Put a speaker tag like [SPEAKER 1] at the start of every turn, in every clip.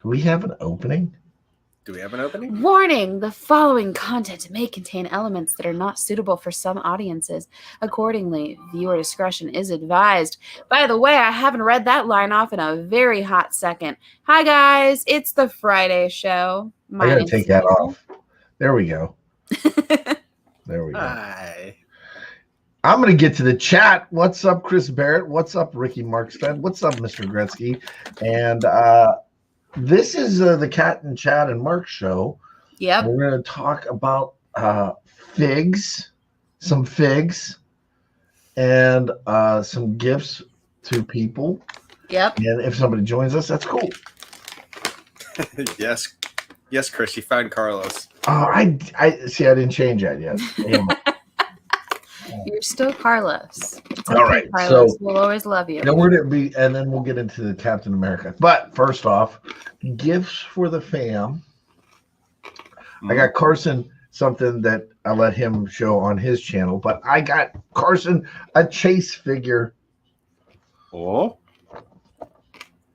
[SPEAKER 1] Do we have an opening?
[SPEAKER 2] Do we have an opening?
[SPEAKER 3] Warning, the following content may contain elements that are not suitable for some audiences. Accordingly, viewer discretion is advised. By the way, I haven't read that line off in a very hot second. Hi, guys. It's the Friday show.
[SPEAKER 1] I gotta take that off. There we go. There we go.
[SPEAKER 2] Hi.
[SPEAKER 1] I'm going to get to the chat. What's up, Chris Barrett? What's up, Ricky Markstead? What's up, Mr. Gretzky? And this is the Cat and Chad and Mark show.
[SPEAKER 3] Yep.
[SPEAKER 1] We're going to talk about figs, some figs, and some gifts to people.
[SPEAKER 3] Yep.
[SPEAKER 1] And if somebody joins us, that's cool.
[SPEAKER 2] Yes, Chris, you found Carlos.
[SPEAKER 1] I see. I didn't change that yet.
[SPEAKER 3] You're still Carlos. It's
[SPEAKER 1] All right,
[SPEAKER 3] Carlos.
[SPEAKER 1] so
[SPEAKER 3] we'll always love you.
[SPEAKER 1] Then we're gonna be, and then we'll get into the Captain America. But first off, gifts for the fam. I got Carson something that I let him show on his channel, but I got Carson a Chase figure.
[SPEAKER 2] Oh.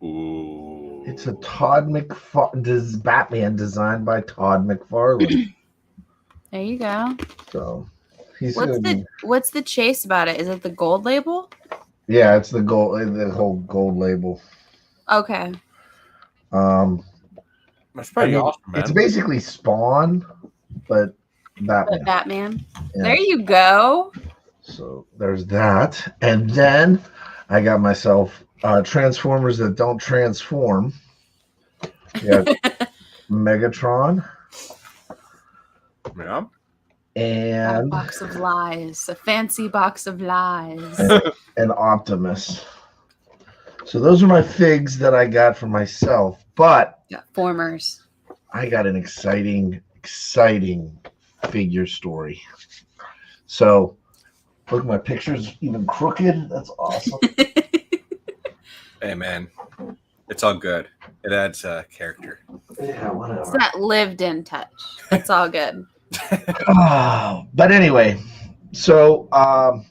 [SPEAKER 2] Ooh.
[SPEAKER 1] It's a Todd McFarlane Batman designed by Todd McFarlane.
[SPEAKER 3] There you go.
[SPEAKER 1] So he's
[SPEAKER 3] what's the chase about it? Is it the gold label?
[SPEAKER 1] Yeah, it's the whole gold label.
[SPEAKER 3] Okay.
[SPEAKER 2] That's pretty awesome, man.
[SPEAKER 1] It's basically Spawn, but Batman. Yeah.
[SPEAKER 3] There you go.
[SPEAKER 1] So there's that. And then I got myself Transformers that don't transform. Yeah. Megatron.
[SPEAKER 2] Yeah.
[SPEAKER 1] And
[SPEAKER 3] a box of lies. A fancy box of lies.
[SPEAKER 1] And Optimus. So those are my figs that I got for myself. But
[SPEAKER 3] Formers.
[SPEAKER 1] I got an exciting figure story. So look, my picture's even crooked. That's awesome.
[SPEAKER 2] Hey, man. It's all good. It adds character.
[SPEAKER 1] Yeah, whatever.
[SPEAKER 3] It's that lived-in touch. It's all good.
[SPEAKER 1] But anyway, so I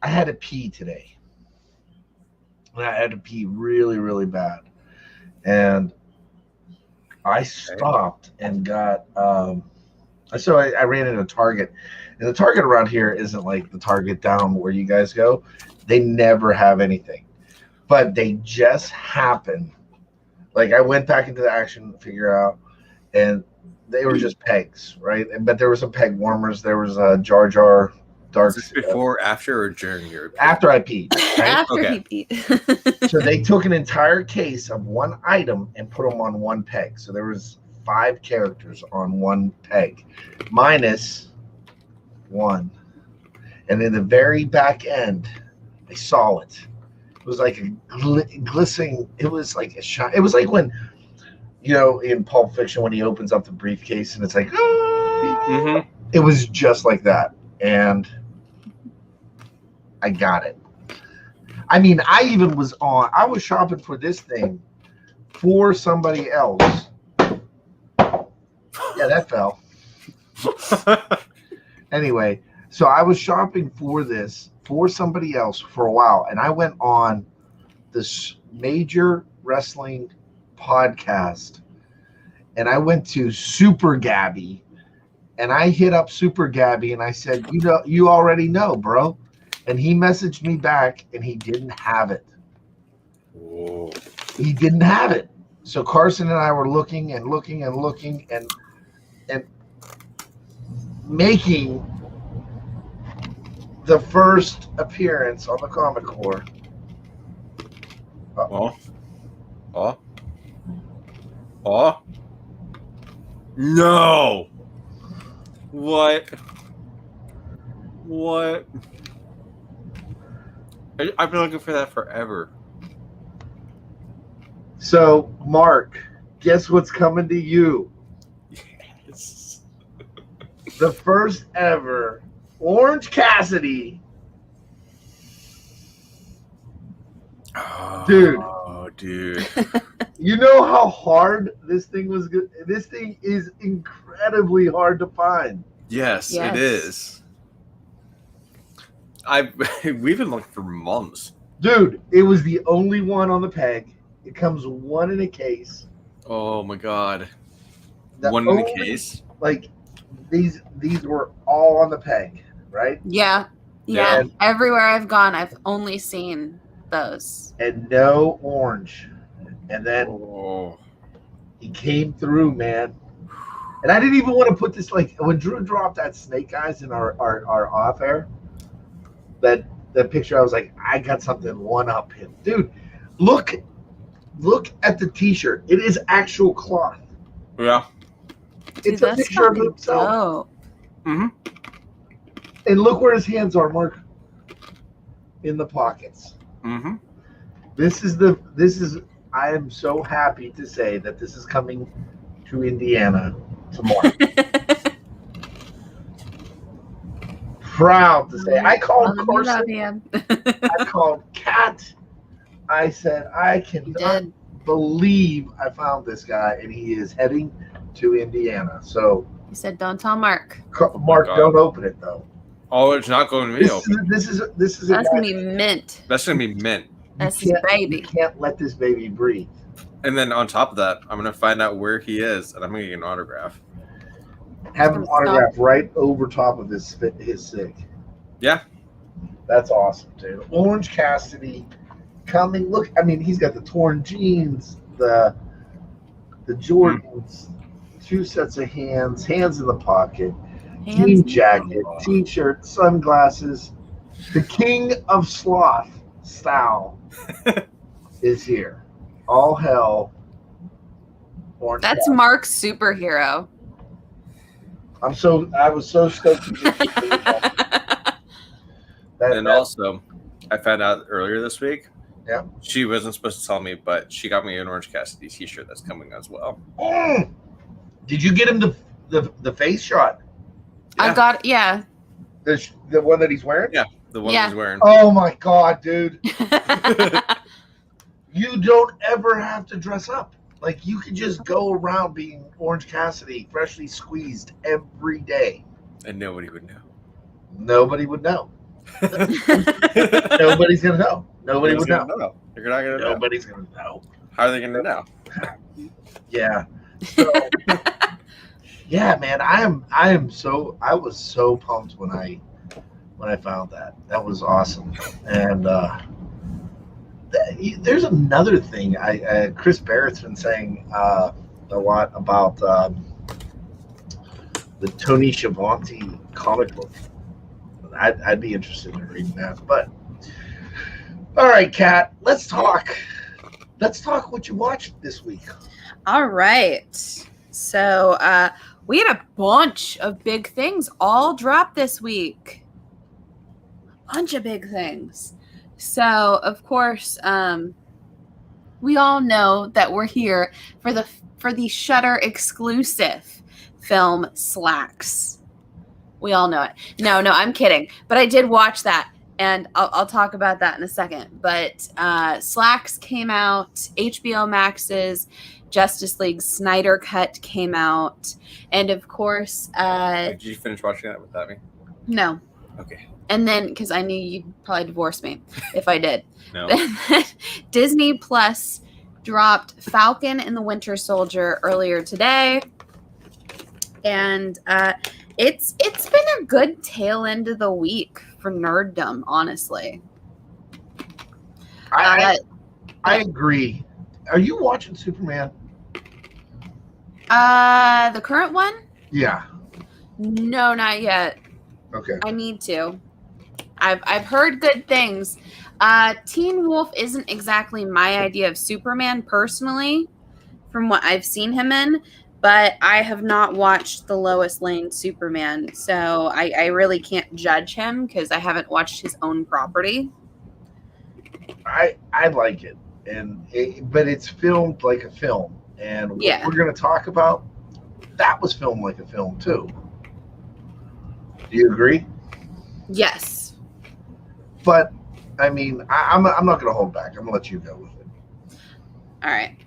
[SPEAKER 1] had to pee today. And I had to pee really, really bad. And I stopped and got so I ran into Target. And the Target around here isn't like the Target down where you guys go. They never have anything. But they just happen. Like I went back into the action figure out, and they were just pegs, right? But there were some peg warmers. There was a Jar Jar Dark.
[SPEAKER 2] Is this before, after, or during your pee?
[SPEAKER 1] After I peed. Right?
[SPEAKER 3] After he peed.
[SPEAKER 1] So they took an entire case of one item and put them on one peg. So there was 5 characters on one peg, minus 1. And in the very back end, I saw it. It was like a glistening. It was like a shot. It was like when, in Pulp Fiction, when he opens up the briefcase and it's like,
[SPEAKER 2] Mm-hmm.
[SPEAKER 1] It was just like that. And I got it. I mean, I was shopping for this thing for somebody else. Yeah, that fell. Anyway, so I was shopping for this for somebody else for a while, and I went on this major wrestling podcast, and I went to Super Gabby, and I hit up Super Gabby, and I said, you already know, bro. And he messaged me back, and he didn't have it.
[SPEAKER 2] Whoa.
[SPEAKER 1] He didn't have it. So Carson and I were looking and looking and looking and making the first appearance on the Comic Core.
[SPEAKER 2] Oh. No. What? I've been looking for that forever.
[SPEAKER 1] So, Mark, guess what's coming to you?
[SPEAKER 2] Yes.
[SPEAKER 1] The first ever Orange Cassidy. Dude.
[SPEAKER 2] Oh, dude.
[SPEAKER 1] You know how hard this thing was? This thing is incredibly hard to find.
[SPEAKER 2] Yes, it is. We've been looking for months.
[SPEAKER 1] Dude, it was the only one on the peg. It comes one in a case.
[SPEAKER 2] Oh my god.
[SPEAKER 1] The
[SPEAKER 2] One in the
[SPEAKER 1] only-
[SPEAKER 2] case.
[SPEAKER 1] Like these were all on the peg, right?
[SPEAKER 3] Yeah.
[SPEAKER 2] Yeah.
[SPEAKER 3] Everywhere I've gone, I've only seen those.
[SPEAKER 1] And no orange. And then
[SPEAKER 2] Oh.
[SPEAKER 1] he came through, man. And I didn't even want to put this, like, when Drew dropped that snake eyes in our off air, that picture, I was like, I got something one up him. Dude, look at the t-shirt. It is actual cloth.
[SPEAKER 2] Yeah.
[SPEAKER 1] It's a picture of himself.
[SPEAKER 3] Dope.
[SPEAKER 2] Mm-hmm.
[SPEAKER 1] And look where his hands are, Mark. In the pockets.
[SPEAKER 2] Mm-hmm.
[SPEAKER 1] I am so happy to say that this is coming to Indiana tomorrow. Proud to say. I called Carson. I called Kat. I said, I cannot believe I found this guy, and he is heading to Indiana. So
[SPEAKER 3] You said don't tell Mark.
[SPEAKER 1] Mark, don't open it though.
[SPEAKER 2] Oh, it's not going to be open.
[SPEAKER 1] This is
[SPEAKER 3] That's gonna be mint.
[SPEAKER 2] That's going to be mint.
[SPEAKER 3] That's his baby.
[SPEAKER 1] You can't let this baby breathe.
[SPEAKER 2] And then on top of that, I'm going to find out where he is, and I'm going to get an autograph.
[SPEAKER 1] Have him autographed right over top of his sig.
[SPEAKER 2] Yeah.
[SPEAKER 1] That's awesome, dude. Orange Cassidy coming. Look, I mean, he's got the torn jeans, the Jordans, 2 sets of hands in the pocket, jean jacket, t-shirt, sunglasses. The King of Sloth style is here. All hell. Orange
[SPEAKER 3] That's
[SPEAKER 1] Cassidy.
[SPEAKER 3] Mark's superhero.
[SPEAKER 1] I was so stoked to get that.
[SPEAKER 2] And also, I found out earlier this week.
[SPEAKER 1] Yeah.
[SPEAKER 2] She wasn't supposed to tell me, but she got me an Orange Cassidy t-shirt that's coming as well.
[SPEAKER 1] Did you get him the face shot?
[SPEAKER 3] I got
[SPEAKER 1] The one that he's wearing?
[SPEAKER 2] Yeah, the one he's wearing.
[SPEAKER 1] Oh my god, dude. You don't ever have to dress up. Like, you could just go around being Orange Cassidy, freshly squeezed every day.
[SPEAKER 2] And nobody would know.
[SPEAKER 1] Nobody would know. Nobody's going to know. Nobody would know.
[SPEAKER 2] You're not going to know.
[SPEAKER 1] Nobody's going to know.
[SPEAKER 2] How are they going to know?
[SPEAKER 1] Yeah. So, yeah, man, I was so pumped when I found that. That was awesome. And there's another thing. Chris Barrett's been saying a lot about the Tony Schiavone comic book. I'd be interested in reading that. But all right, Kat, let's talk. Let's talk what you watched this week.
[SPEAKER 3] All right. So we had a bunch of big things all drop this week. Bunch of big things. So, of course, we all know that we're here for the Shudder exclusive film Slacks. We all know it. No, I'm kidding. But I did watch that, and I'll talk about that in a second. But Slacks came out. HBO Max's Justice League Snyder Cut came out. And, of course...
[SPEAKER 2] Did you finish watching that without me?
[SPEAKER 3] No.
[SPEAKER 2] Okay.
[SPEAKER 3] And then, because I knew you'd probably divorce me if I did.
[SPEAKER 2] No.
[SPEAKER 3] Disney Plus dropped Falcon and the Winter Soldier earlier today. And it's been a good tail end of the week for nerddom, honestly.
[SPEAKER 1] I agree. Are you watching Superman?
[SPEAKER 3] The current one?
[SPEAKER 1] Yeah.
[SPEAKER 3] No, not yet.
[SPEAKER 1] Okay.
[SPEAKER 3] I need to. I've heard good things. Teen Wolf isn't exactly my idea of Superman personally, from what I've seen him in, but I have not watched the Lois Lane Superman, so I really can't judge him because I haven't watched his own property.
[SPEAKER 1] I like it, but it's filmed like a film, and what we're going to talk about, that was filmed like a film too. Do you agree?
[SPEAKER 3] Yes.
[SPEAKER 1] But I mean, I'm not going to hold back. I'm going to let you go with it.
[SPEAKER 3] All right.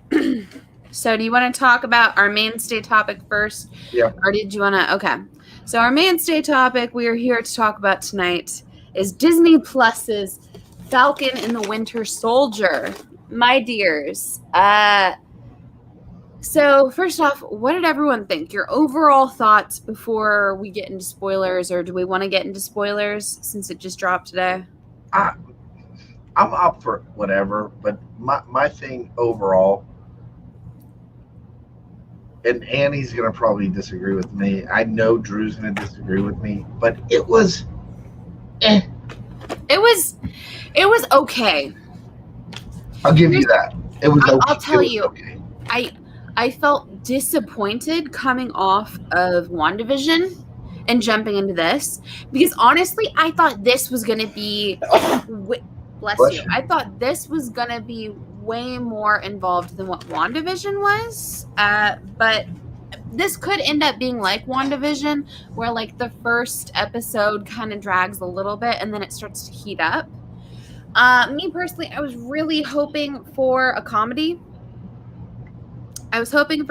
[SPEAKER 3] So do you want to talk about our mainstay topic first?
[SPEAKER 1] Yeah.
[SPEAKER 3] Or did you want to? Okay. So our mainstay topic we are here to talk about tonight is Disney Plus's Falcon and the Winter Soldier. My dears, so first off, what did everyone think? Your overall thoughts before we get into spoilers, or do we want to get into spoilers since it just dropped today?
[SPEAKER 1] I, I'm up for whatever, but my thing overall, and Annie's gonna probably disagree with me. I know Drew's gonna disagree with me, but it was,
[SPEAKER 3] It was okay.
[SPEAKER 1] I'll give you that. It was okay.
[SPEAKER 3] I'll tell
[SPEAKER 1] It was
[SPEAKER 3] you,
[SPEAKER 1] okay.
[SPEAKER 3] I felt disappointed coming off of WandaVision and jumping into this because honestly, I thought this was going to be bless you. I thought this was going to be way more involved than what WandaVision was. But this could end up being like WandaVision, where like the first episode kind of drags a little bit and then it starts to heat up. Me personally, I was really hoping for a comedy. I was hoping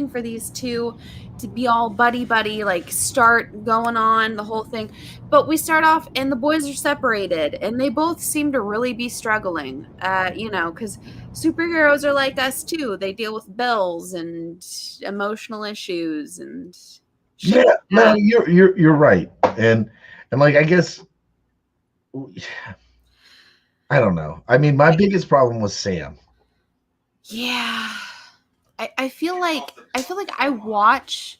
[SPEAKER 3] for these two to be all buddy, like start going on the whole thing. But we start off and the boys are separated and they both seem to really be struggling, because superheroes are like us too. They deal with bills and emotional issues and shit.
[SPEAKER 1] Yeah, no, you're right. And like, I guess, I don't know. I mean, my biggest problem was Sam.
[SPEAKER 3] Yeah. I feel like I watch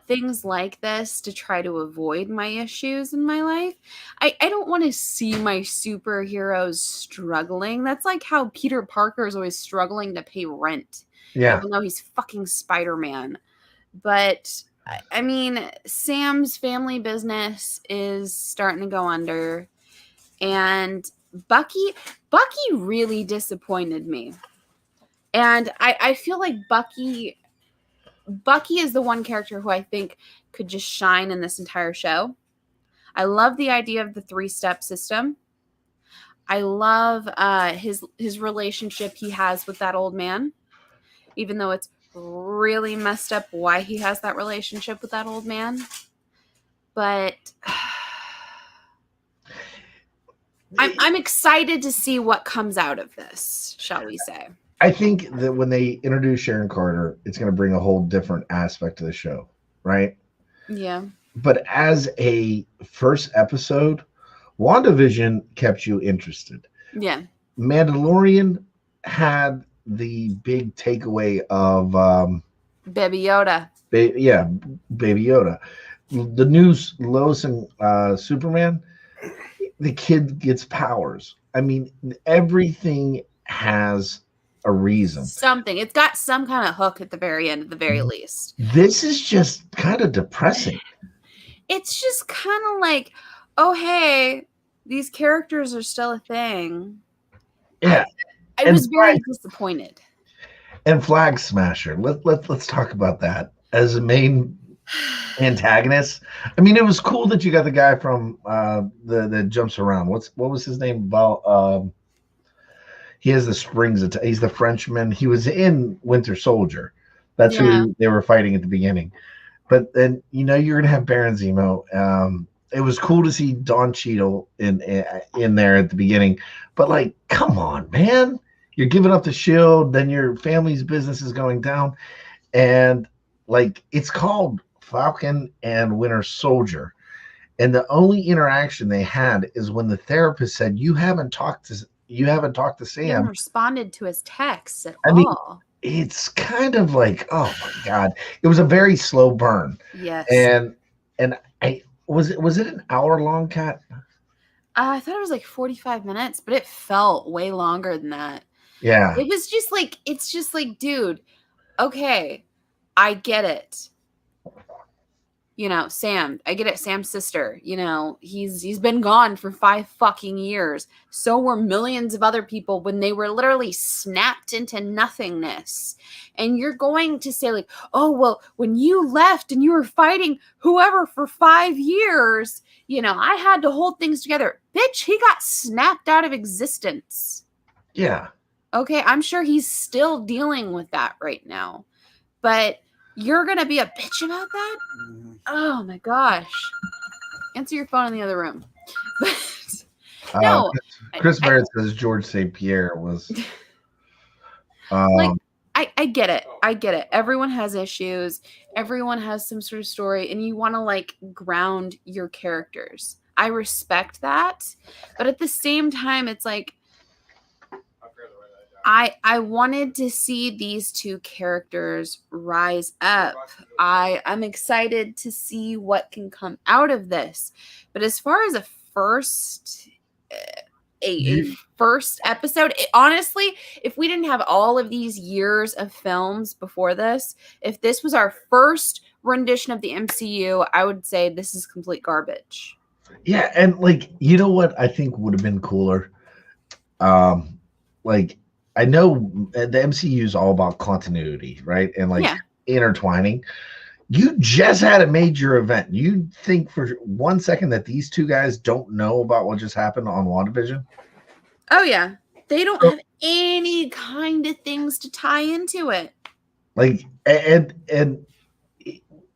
[SPEAKER 3] things like this to try to avoid my issues in my life. I don't want to see my superheroes struggling. That's like how Peter Parker is always struggling to pay rent.
[SPEAKER 1] Yeah.
[SPEAKER 3] Even though he's fucking Spider-Man. But I mean, Sam's family business is starting to go under. And Bucky really disappointed me. And I feel like Bucky is the one character who I think could just shine in this entire show. I love the idea of the 3-step system. I love his relationship he has with that old man, even though it's really messed up why he has that relationship with that old man. But I'm excited to see what comes out of this, shall we say.
[SPEAKER 1] I think that when they introduce Sharon Carter, it's going to bring a whole different aspect to the show, right?
[SPEAKER 3] Yeah.
[SPEAKER 1] But as a first episode, WandaVision kept you interested.
[SPEAKER 3] Yeah.
[SPEAKER 1] Mandalorian had the big takeaway of
[SPEAKER 3] Baby Yoda.
[SPEAKER 1] Baby Yoda. The new Lois and Superman, the kid gets powers. I mean, everything has a reason.
[SPEAKER 3] Something. It's got some kind of hook at the very end, at the very least.
[SPEAKER 1] This is just kind of depressing.
[SPEAKER 3] It's just kind of like, oh, hey, these characters are still a thing.
[SPEAKER 1] Yeah.
[SPEAKER 3] I was very disappointed.
[SPEAKER 1] And Flag Smasher. Let's talk about that as a main antagonist. I mean, it was cool that you got the guy from that jumps around. What was his name? He has the springs. He's the Frenchman. He was in Winter Soldier. That's who they were fighting at the beginning. But then you're gonna have Baron Zemo. It was cool to see Don Cheadle in there at the beginning. But like, come on, man! You're giving up the shield. Then your family's business is going down, and like it's called Falcon and Winter Soldier. And the only interaction they had is when the therapist said, You haven't talked to Sam.
[SPEAKER 3] You haven't responded to his texts at
[SPEAKER 1] all.
[SPEAKER 3] Mean,
[SPEAKER 1] it's kind of like, oh my God. It was a very slow burn.
[SPEAKER 3] Yes.
[SPEAKER 1] And was it an hour long, Kat?
[SPEAKER 3] I thought it was like 45 minutes, but it felt way longer than that.
[SPEAKER 1] Yeah.
[SPEAKER 3] It's just like, dude, okay, I get it. Sam, I get it. Sam's sister, he's been gone for 5 fucking years. So were millions of other people when they were literally snapped into nothingness. And you're going to say like, oh, well, when you left and you were fighting whoever for 5 years, I had to hold things together. Bitch, he got snapped out of existence.
[SPEAKER 1] Yeah.
[SPEAKER 3] Okay, I'm sure he's still dealing with that right now. But you're going to be a bitch about that? Oh my gosh. Answer your phone in the other room. No,
[SPEAKER 1] Chris Merritt says George St. Pierre was.
[SPEAKER 3] Like, I get it. I get it. Everyone has issues. Everyone has some sort of story, and you want to like ground your characters. I respect that, but at the same time, it's like I wanted to see these two characters rise up. I'm excited to see what can come out of this. But as far as a first first episode, honestly, if we didn't have all of these years of films before this, if this was our first rendition of the MCU, I would say this is complete garbage.
[SPEAKER 1] Yeah, and like, you know what I think would have been cooler? Like, I know the MCU is all about continuity, right? And like intertwining. You just had a major event. You think for 1 second that these two guys don't know about what just happened on WandaVision?
[SPEAKER 3] Oh yeah. They don't have any kind of things to tie into it.
[SPEAKER 1] Like, and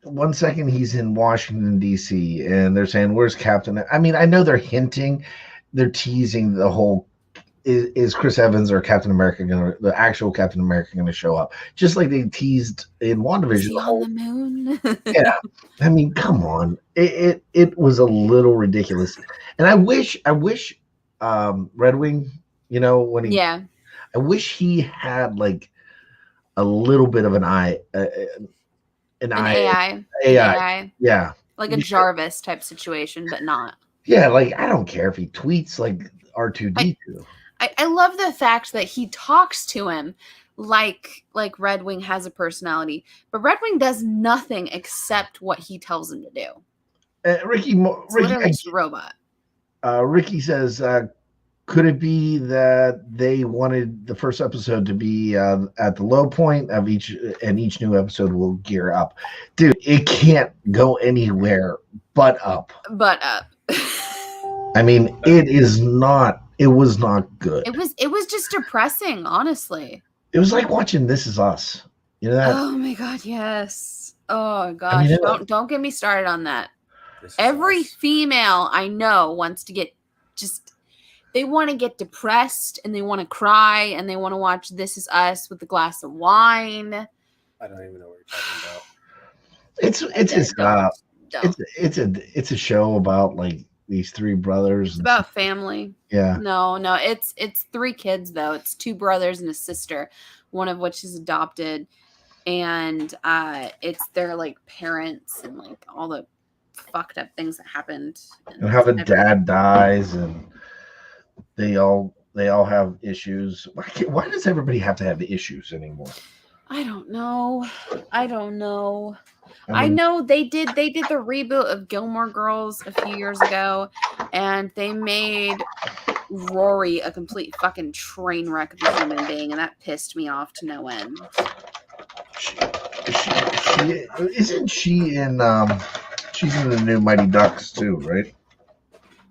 [SPEAKER 1] 1 second he's in Washington, D.C., and they're saying, where's Captain? I mean, I know they're hinting, they're teasing the whole, is Chris Evans or Captain America the actual Captain America gonna show up? Just like they teased in WandaVision.
[SPEAKER 3] Is he on the moon?
[SPEAKER 1] Yeah. I mean, come on. It was a little ridiculous. And I wish Red Wing, you know, when he I wish he had like a little bit of an eye, an AI. Yeah.
[SPEAKER 3] Like a Jarvis type situation, but not.
[SPEAKER 1] Yeah, like I don't care if he tweets like R2D2.
[SPEAKER 3] I love the fact that he talks to him like Red Wing has a personality, but Red Wing does nothing except what he tells him to do.
[SPEAKER 1] Ricky,
[SPEAKER 3] just a robot.
[SPEAKER 1] Ricky says, could it be that they wanted the first episode to be at the low point of each new episode will gear up? Dude, it can't go anywhere but up. I mean, it was not good.
[SPEAKER 3] It was just depressing, honestly.
[SPEAKER 1] It was like watching This Is Us. You know that?
[SPEAKER 3] Oh my god, yes. Oh gosh, I mean, don't get me started on that. Every female I know wants to get they want to get depressed and they want to cry and they want to watch This Is Us with a glass of wine.
[SPEAKER 2] I don't even know what you're
[SPEAKER 1] talking about. It's a show about like these three brothers.
[SPEAKER 3] It's about family.
[SPEAKER 1] Yeah.
[SPEAKER 3] No, it's 3 kids though. It's 2 brothers and a sister, one of which is adopted, and it's their like parents and like all the fucked up things that happened.
[SPEAKER 1] And how the dad dies, and they all have issues. Why does everybody have to have issues anymore?
[SPEAKER 3] I don't know. I know they did the reboot of Gilmore Girls a few years ago, and they made Rory a complete fucking train wreck of a human being, and that pissed me off to no end.
[SPEAKER 1] Isn't she in she's in the new Mighty Ducks too, right?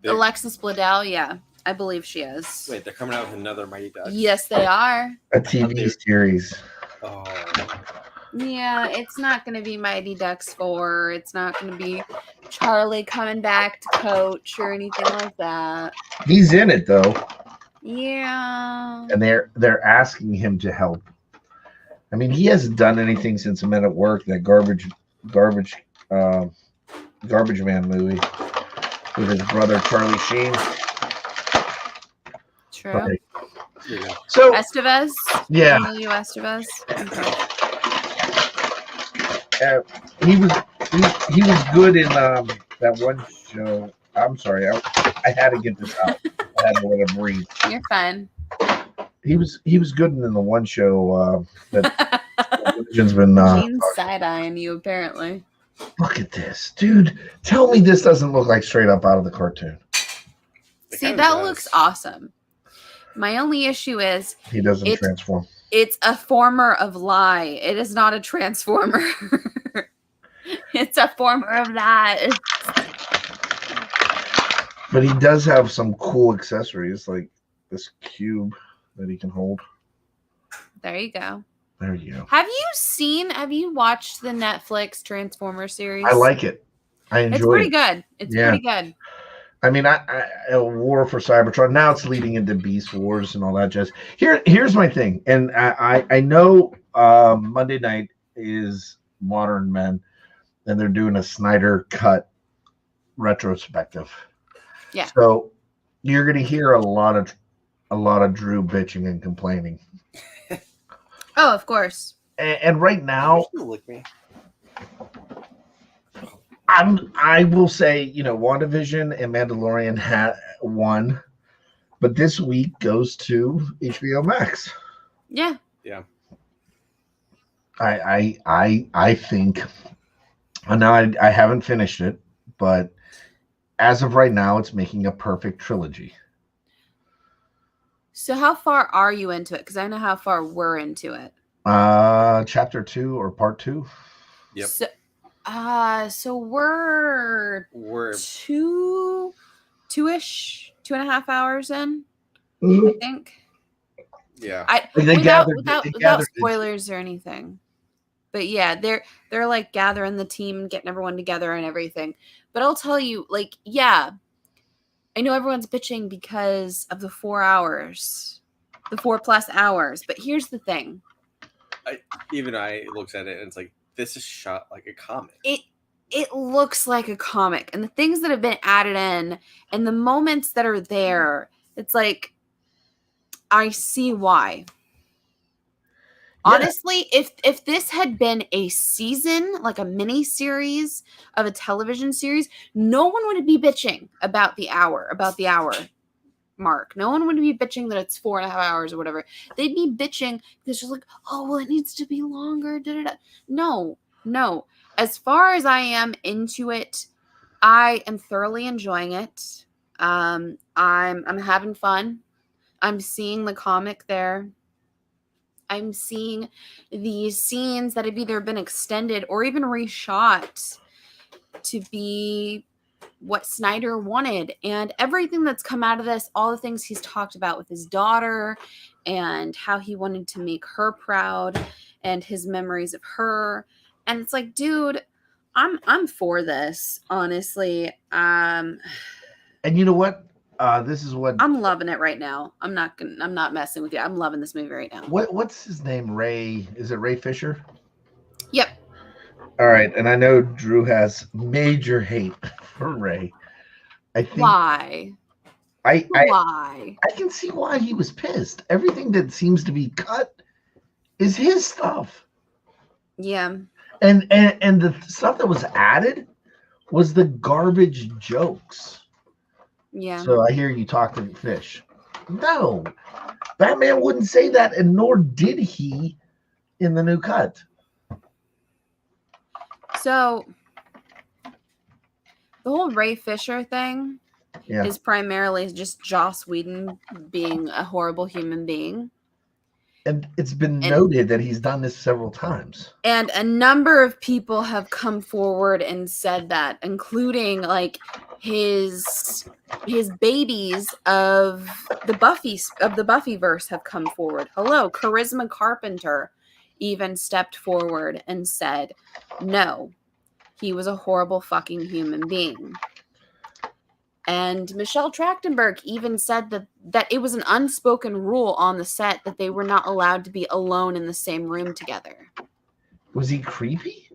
[SPEAKER 3] Alexis Bledel, yeah. I believe she is.
[SPEAKER 2] Wait, they're coming out with another Mighty Ducks?
[SPEAKER 3] Yes, they are.
[SPEAKER 1] A TV series.
[SPEAKER 2] Oh.
[SPEAKER 3] Yeah, it's not going to be Mighty Ducks 4. It's not going to be Charlie coming back to coach or anything like that.
[SPEAKER 1] He's in it though.
[SPEAKER 3] Yeah.
[SPEAKER 1] And they're asking him to help. I mean, he hasn't done anything since Men at Work, that garbage Man movie with his brother Charlie Sheen.
[SPEAKER 3] True.
[SPEAKER 1] Okay. So
[SPEAKER 3] Estevez?
[SPEAKER 1] Yeah.
[SPEAKER 3] Emilio Estevez?
[SPEAKER 1] Okay. He was good in that one show. I'm sorry, I had to get this out. I had to let it breathe.
[SPEAKER 3] You're fine.
[SPEAKER 1] He was good in the one show that religion's been
[SPEAKER 3] Gene's side-eyeing you apparently.
[SPEAKER 1] Look at this, dude. Tell me this doesn't look like straight up out of the cartoon.
[SPEAKER 3] See, that looks awesome. My only issue is
[SPEAKER 1] he doesn't transform.
[SPEAKER 3] It's a former of lie. It is not a transformer. It's a former of lie.
[SPEAKER 1] But he does have some cool accessories, like this cube that he can hold.
[SPEAKER 3] There you go.
[SPEAKER 1] There you go.
[SPEAKER 3] Have you watched the Netflix Transformer series?
[SPEAKER 1] I like it. I enjoy it.
[SPEAKER 3] It's pretty good. It's pretty good.
[SPEAKER 1] I mean, a war for Cybertron. Now it's leading into Beast Wars and all that. Just here's my thing, and I know Monday night is Modern Men, and they're doing a Snyder cut retrospective.
[SPEAKER 3] Yeah.
[SPEAKER 1] So you're gonna hear a lot of Drew bitching and complaining.
[SPEAKER 3] Oh, of course.
[SPEAKER 1] And right now,
[SPEAKER 2] Lick me.
[SPEAKER 1] I will say, WandaVision and Mandalorian had won, but this week goes to HBO Max.
[SPEAKER 3] Yeah.
[SPEAKER 2] Yeah.
[SPEAKER 1] I think. Now I haven't finished it, but as of right now, it's making a perfect trilogy.
[SPEAKER 3] So how far are you into it? Because I know how far we're into it.
[SPEAKER 1] Chapter 2 or part 2.
[SPEAKER 2] Yep.
[SPEAKER 3] So we're two-ish, 2.5 hours in, I think.
[SPEAKER 2] Yeah.
[SPEAKER 3] Without spoilers or anything. But yeah, they're like gathering the team, getting everyone together and everything. But I'll tell you, like, yeah, I know everyone's bitching because of the 4 hours, the 4+ hours. But here's the thing.
[SPEAKER 2] I looked at it and it's like, this is shot like a comic.
[SPEAKER 3] It looks like a comic, and the things that have been added in and the moments that are there, it's like, I see why. Yeah. Honestly, if this had been a season, like a mini series of a television series, no one would be bitching about the hour mark. No one would be bitching that it's 4.5 hours or whatever. They'd be bitching because it's like, oh, well, it needs to be longer. No. As far as I am into it, I am thoroughly enjoying it. I'm having fun. I'm seeing the comic there. I'm seeing these scenes that have either been extended or even reshot to be what Snyder wanted, and everything that's come out of this, all the things he's talked about with his daughter and how he wanted to make her proud and his memories of her. And it's like, dude, I'm for this, honestly.
[SPEAKER 1] And you know what? This is what
[SPEAKER 3] I'm loving it right now. I'm not messing with you. I'm loving this movie right now.
[SPEAKER 1] What's his name? Ray? Is it Ray Fisher?
[SPEAKER 3] Yep.
[SPEAKER 1] All right, and I know Drew has major hate for Ray. I think
[SPEAKER 3] why?
[SPEAKER 1] Why? I can see why he was pissed. Everything that seems to be cut is his stuff.
[SPEAKER 3] Yeah.
[SPEAKER 1] And the stuff that was added was the garbage jokes.
[SPEAKER 3] Yeah.
[SPEAKER 1] So I hear you talk to fish. No, Batman wouldn't say that, and nor did he in the new cut.
[SPEAKER 3] So the whole Ray Fisher thing is primarily just Joss Whedon being a horrible human being.
[SPEAKER 1] And it's been noted that he's done this several times. And
[SPEAKER 3] a number of people have come forward and said that, including like his babies of the Buffyverse have come forward. Hello, Charisma Carpenter even stepped forward and said, no, he was a horrible fucking human being. And Michelle Trachtenberg even said that it was an unspoken rule on the set that they were not allowed to be alone in the same room together.
[SPEAKER 1] Was he creepy?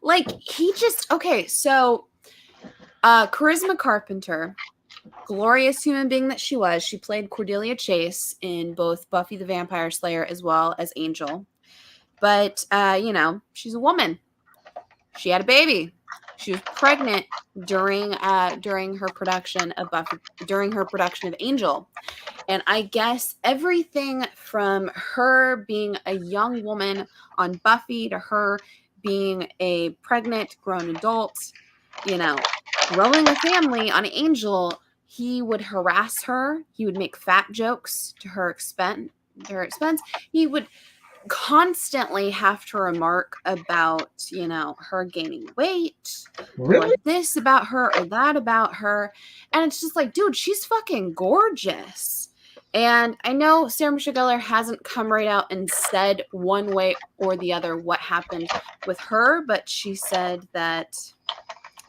[SPEAKER 3] Like, he just... Okay, so Charisma Carpenter, glorious human being that she was, she played Cordelia Chase in both Buffy the Vampire Slayer as well as Angel. But, she's a woman. She had a baby. She was pregnant during her production of Buffy, during her production of Angel. And I guess everything from her being a young woman on Buffy to her being a pregnant grown adult, growing a family on Angel, he would harass her. He would make fat jokes to her expense. He would constantly have to remark about, her gaining weight,
[SPEAKER 1] really?
[SPEAKER 3] Or this about her or that about her. And it's just like, dude, she's fucking gorgeous. And I know Sarah Michelle Gellar hasn't come right out and said one way or the other what happened with her, but she said that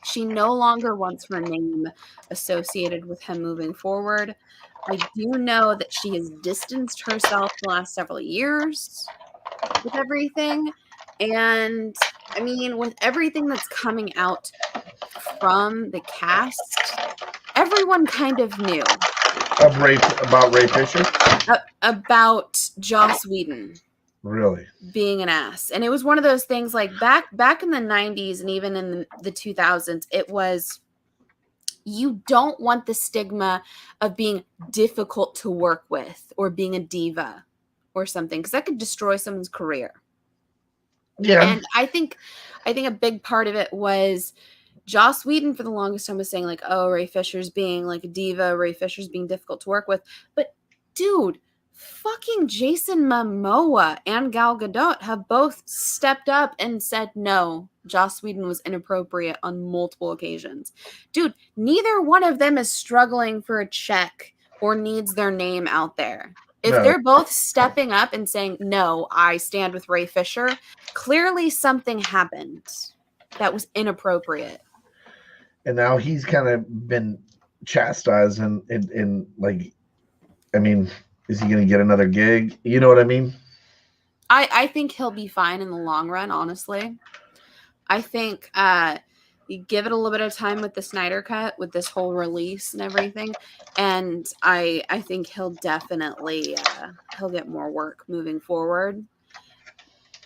[SPEAKER 3] She no longer wants her name associated with him moving forward. I do know that she has distanced herself the last several years with everything. And I mean, with everything that's coming out from the cast, everyone kind of knew
[SPEAKER 1] About Ray Fisher.
[SPEAKER 3] About Joss Whedon
[SPEAKER 1] Really?
[SPEAKER 3] being an ass. And it was one of those things like back in the 90s and even in the 2000s, it was, you don't want the stigma of being difficult to work with or being a diva or something, because that could destroy someone's career.
[SPEAKER 1] Yeah.
[SPEAKER 3] And I think a big part of it was Joss Whedon for the longest time was saying like, oh, Ray Fisher's being like a diva, Ray Fisher's being difficult to work with. But dude, fucking Jason Momoa and Gal Gadot have both stepped up and said no, Joss Whedon was inappropriate on multiple occasions. Dude, neither one of them is struggling for a check or needs their name out there. If they're both stepping up and saying, no, I stand with Ray Fisher, clearly something happened that was inappropriate.
[SPEAKER 1] And now he's kind of been chastised and like, I mean, is he going to get another gig? You know what I mean?
[SPEAKER 3] I think he'll be fine in the long run, honestly. I think you give it a little bit of time with the Snyder Cut, with this whole release and everything, and I think he'll definitely he'll get more work moving forward.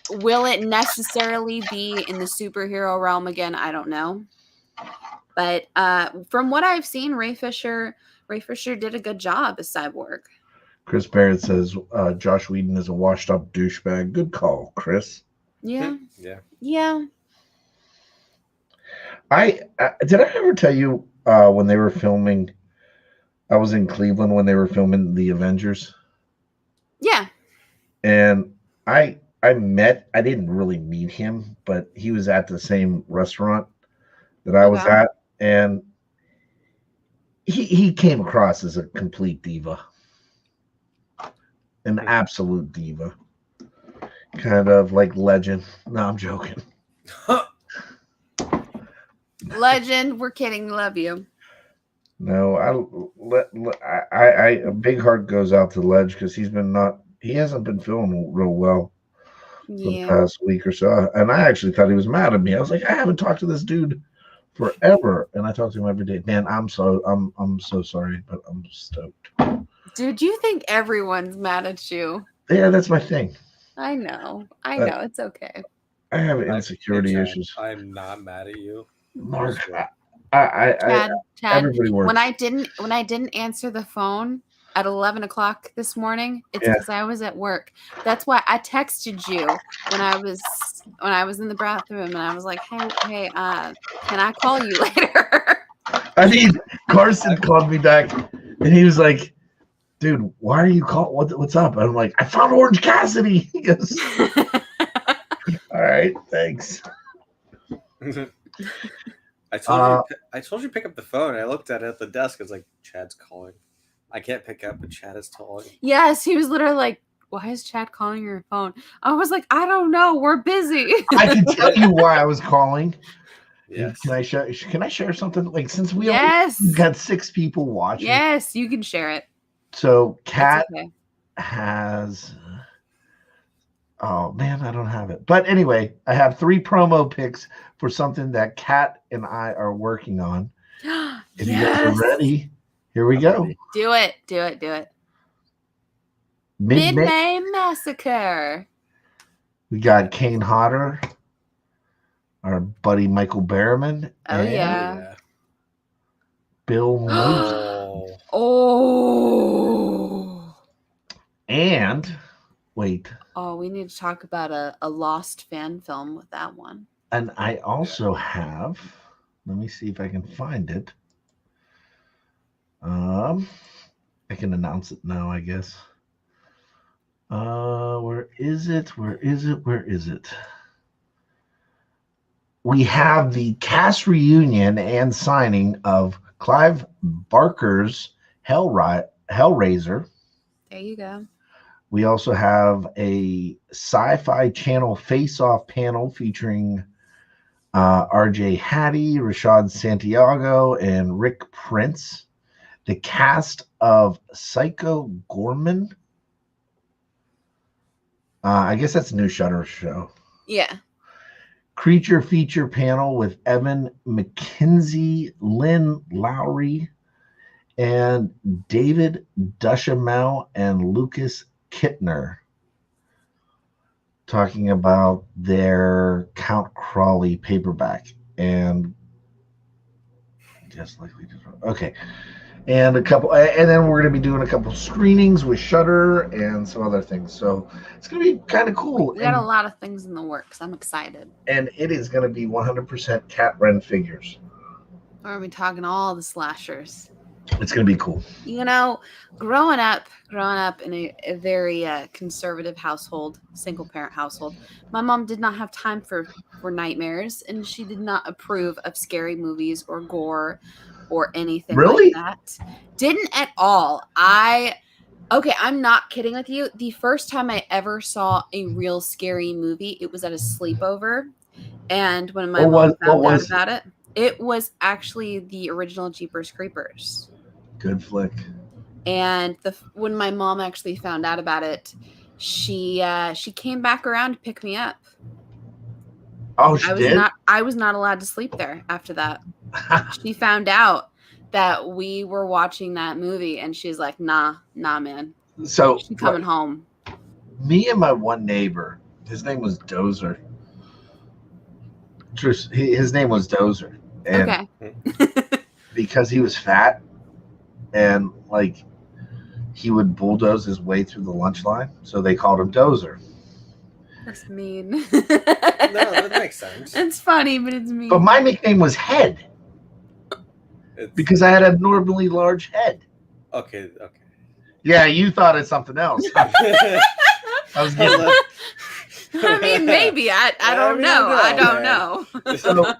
[SPEAKER 3] Will it necessarily be in the superhero realm again? I don't know. But from what I've seen, Ray Fisher did a good job as Cyborg.
[SPEAKER 1] Chris Barrett says Josh Whedon is a washed-up douchebag. Good call, Chris.
[SPEAKER 3] Yeah.
[SPEAKER 1] Yeah. I did I ever tell you when they were filming? I was in Cleveland when they were filming the Avengers.
[SPEAKER 3] Yeah.
[SPEAKER 1] And I didn't really meet him, but he was at the same restaurant that I was at, and he came across as a complete diva. An absolute diva. Kind of like Legend. No, I'm joking.
[SPEAKER 3] Legend, we're kidding. Love you.
[SPEAKER 1] No, I a big heart goes out to Ledge because he hasn't been feeling real well for the past week or so. And I actually thought he was mad at me. I was like, I haven't talked to this dude forever, and I talk to him every day. Man, I'm so sorry, but I'm stoked.
[SPEAKER 3] Dude, you think everyone's mad at you?
[SPEAKER 1] Yeah, that's my thing.
[SPEAKER 3] I know. It's okay.
[SPEAKER 1] I have insecurity issues.
[SPEAKER 2] I'm not mad at you,
[SPEAKER 1] Mark.
[SPEAKER 3] Chad,
[SPEAKER 1] everybody works.
[SPEAKER 3] When I didn't answer the phone at 11 o'clock this morning, it's because I was at work. That's why I texted you when I was in the bathroom, and I was like, hey, can I call you later?
[SPEAKER 1] I mean, Carson called me back, and he was like, dude, why are you calling? What's up? And I'm like, I found Orange Cassidy. He goes, all right, thanks.
[SPEAKER 2] I told you to pick up the phone. I looked at it at the desk. It's like, Chad's calling. I can't pick up, but Chad is calling.
[SPEAKER 3] Yes, he was literally like, why is Chad calling your phone? I was like, I don't know. We're busy.
[SPEAKER 1] I can tell you why I was calling.
[SPEAKER 2] Yes.
[SPEAKER 1] Can I share something? Like, since we got 6 people watching.
[SPEAKER 3] Yes, you can share it.
[SPEAKER 1] So Kat has, oh man, I don't have it. But anyway, I have 3 promo picks for something that Kat and I are working on. If you guys are ready, here we go.
[SPEAKER 3] Ready. Do it. Mid-May Massacre.
[SPEAKER 1] We got Kane Hodder, our buddy Michael Berryman.
[SPEAKER 3] Oh, yeah.
[SPEAKER 1] Bill Moose.
[SPEAKER 3] Oh.
[SPEAKER 1] And wait.
[SPEAKER 3] Oh, we need to talk about a lost fan film with that one.
[SPEAKER 1] And I also have, let me see if I can find it. I can announce it now, I guess. Where is it? We have the cast reunion and signing of Clive Barker's Hellraiser.
[SPEAKER 3] There you go.
[SPEAKER 1] We also have a Sci-Fi Channel face-off panel featuring R.J. Hattie, Rashad Santiago, and Rick Prince. The cast of Psycho Gorman. I guess that's a new Shudder show.
[SPEAKER 3] Yeah.
[SPEAKER 1] Creature feature panel with Evan McKenzie, Lynn Lowry, and David Duchamel and Lucas Kittner, talking about their Count Crawley paperback. And just likely okay. And then we're going to be doing a couple screenings with Shudder and some other things. So it's going to be kind of cool.
[SPEAKER 3] We got a lot of things in the works. I'm excited.
[SPEAKER 1] And it is going to be 100% Cat Ren figures.
[SPEAKER 3] We're going to be talking all the slashers.
[SPEAKER 1] It's going to be cool.
[SPEAKER 3] You know, growing up in a very conservative household, single parent household, my mom did not have time for nightmares, and she did not approve of scary movies or gore or anything
[SPEAKER 1] really?
[SPEAKER 3] Like that. Didn't at all. I'm not kidding with you. The first time I ever saw a real scary movie, it was at a sleepover. And when my mom found out about it, it was actually the original Jeepers Creepers.
[SPEAKER 1] Good flick.
[SPEAKER 3] And when my mom actually found out about it, she came back around to pick me up.
[SPEAKER 1] Oh, she did?
[SPEAKER 3] I was not allowed to sleep there after that. She found out that we were watching that movie, and she's like, nah, man.
[SPEAKER 1] So
[SPEAKER 3] she's coming home.
[SPEAKER 1] Me and my one neighbor, his name was Dozer. His name was Dozer. And
[SPEAKER 3] okay.
[SPEAKER 1] Because he was fat and like he would bulldoze his way through the lunch line, so they called him Dozer.
[SPEAKER 3] That's mean.
[SPEAKER 2] No, that makes sense.
[SPEAKER 3] It's funny, but it's mean.
[SPEAKER 1] But my nickname was Head. Because I had an abnormally large head.
[SPEAKER 2] Okay.
[SPEAKER 1] Yeah, you thought it's something else. I was getting
[SPEAKER 3] I mean, maybe. I don't know. I don't know.
[SPEAKER 1] So,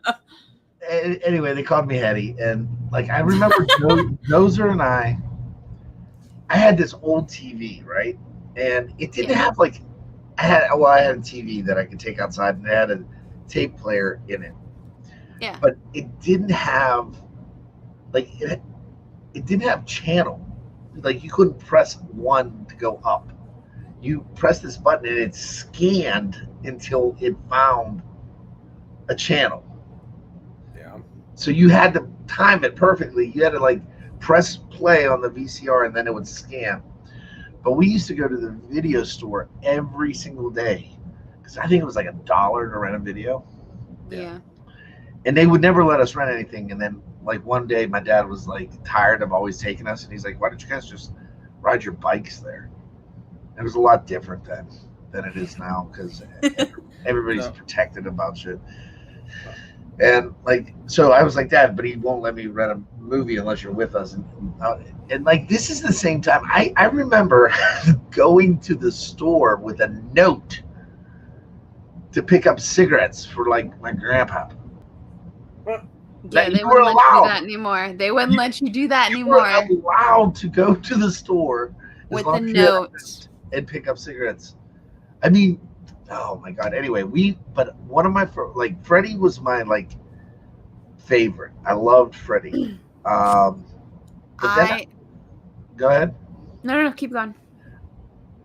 [SPEAKER 1] anyway, they called me Hetty. And like I remember Dozer and I had this old TV, right? And it didn't have like I had a TV that I could take outside, and it had a tape player in it.
[SPEAKER 3] Yeah.
[SPEAKER 1] But it didn't have it didn't have channel. Like you couldn't press one to go up. You press this button and it scanned until it found a channel.
[SPEAKER 2] Yeah.
[SPEAKER 1] So you had to time it perfectly. You had to like press play on the VCR and then it would scan. But we used to go to the video store every single day because I think it was like $1 to rent a video.
[SPEAKER 3] Yeah.
[SPEAKER 1] And they would never let us rent anything. And then like one day my dad was like tired of always taking us, and he's like, why don't you guys just ride your bikes there? It was a lot different then than it is now because everybody's protected about shit. And like, so I was like, Dad, but he won't let me rent a movie unless you're with us. And like, this is the same time. I remember going to the store with a note to pick up cigarettes for like my grandpa.
[SPEAKER 3] Yeah, they wouldn't let you do that anymore. They wouldn't let you do that anymore.
[SPEAKER 1] You were allowed to go to the store
[SPEAKER 3] with the note
[SPEAKER 1] and pick up cigarettes. I mean, oh my God. Anyway, but one of my Freddie was my like favorite. I loved Freddie. Go ahead.
[SPEAKER 3] No, keep going.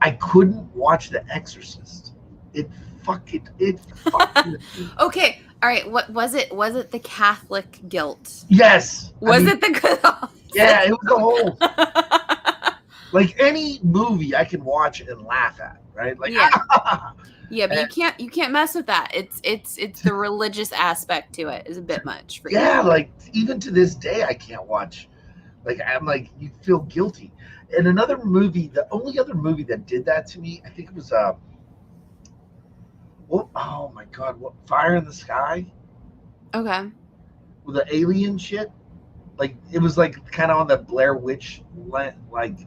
[SPEAKER 1] I couldn't watch The Exorcist. It fucking
[SPEAKER 3] Okay. All right, what was it? Was it the Catholic guilt?
[SPEAKER 1] Yes.
[SPEAKER 3] Was it the good?
[SPEAKER 1] Yeah, it was the whole. Like any movie, I can watch and laugh at, right? Like,
[SPEAKER 3] yeah, but you can't mess with that. It's the religious aspect to it is a bit much for you.
[SPEAKER 1] Yeah, like even to this day, I can't watch. Like I'm like, you feel guilty. And another movie, the only other movie that did that to me, I think it was oh my God, what Fire in the Sky?
[SPEAKER 3] Okay.
[SPEAKER 1] With the alien shit. Like it was like kind of on the Blair Witch like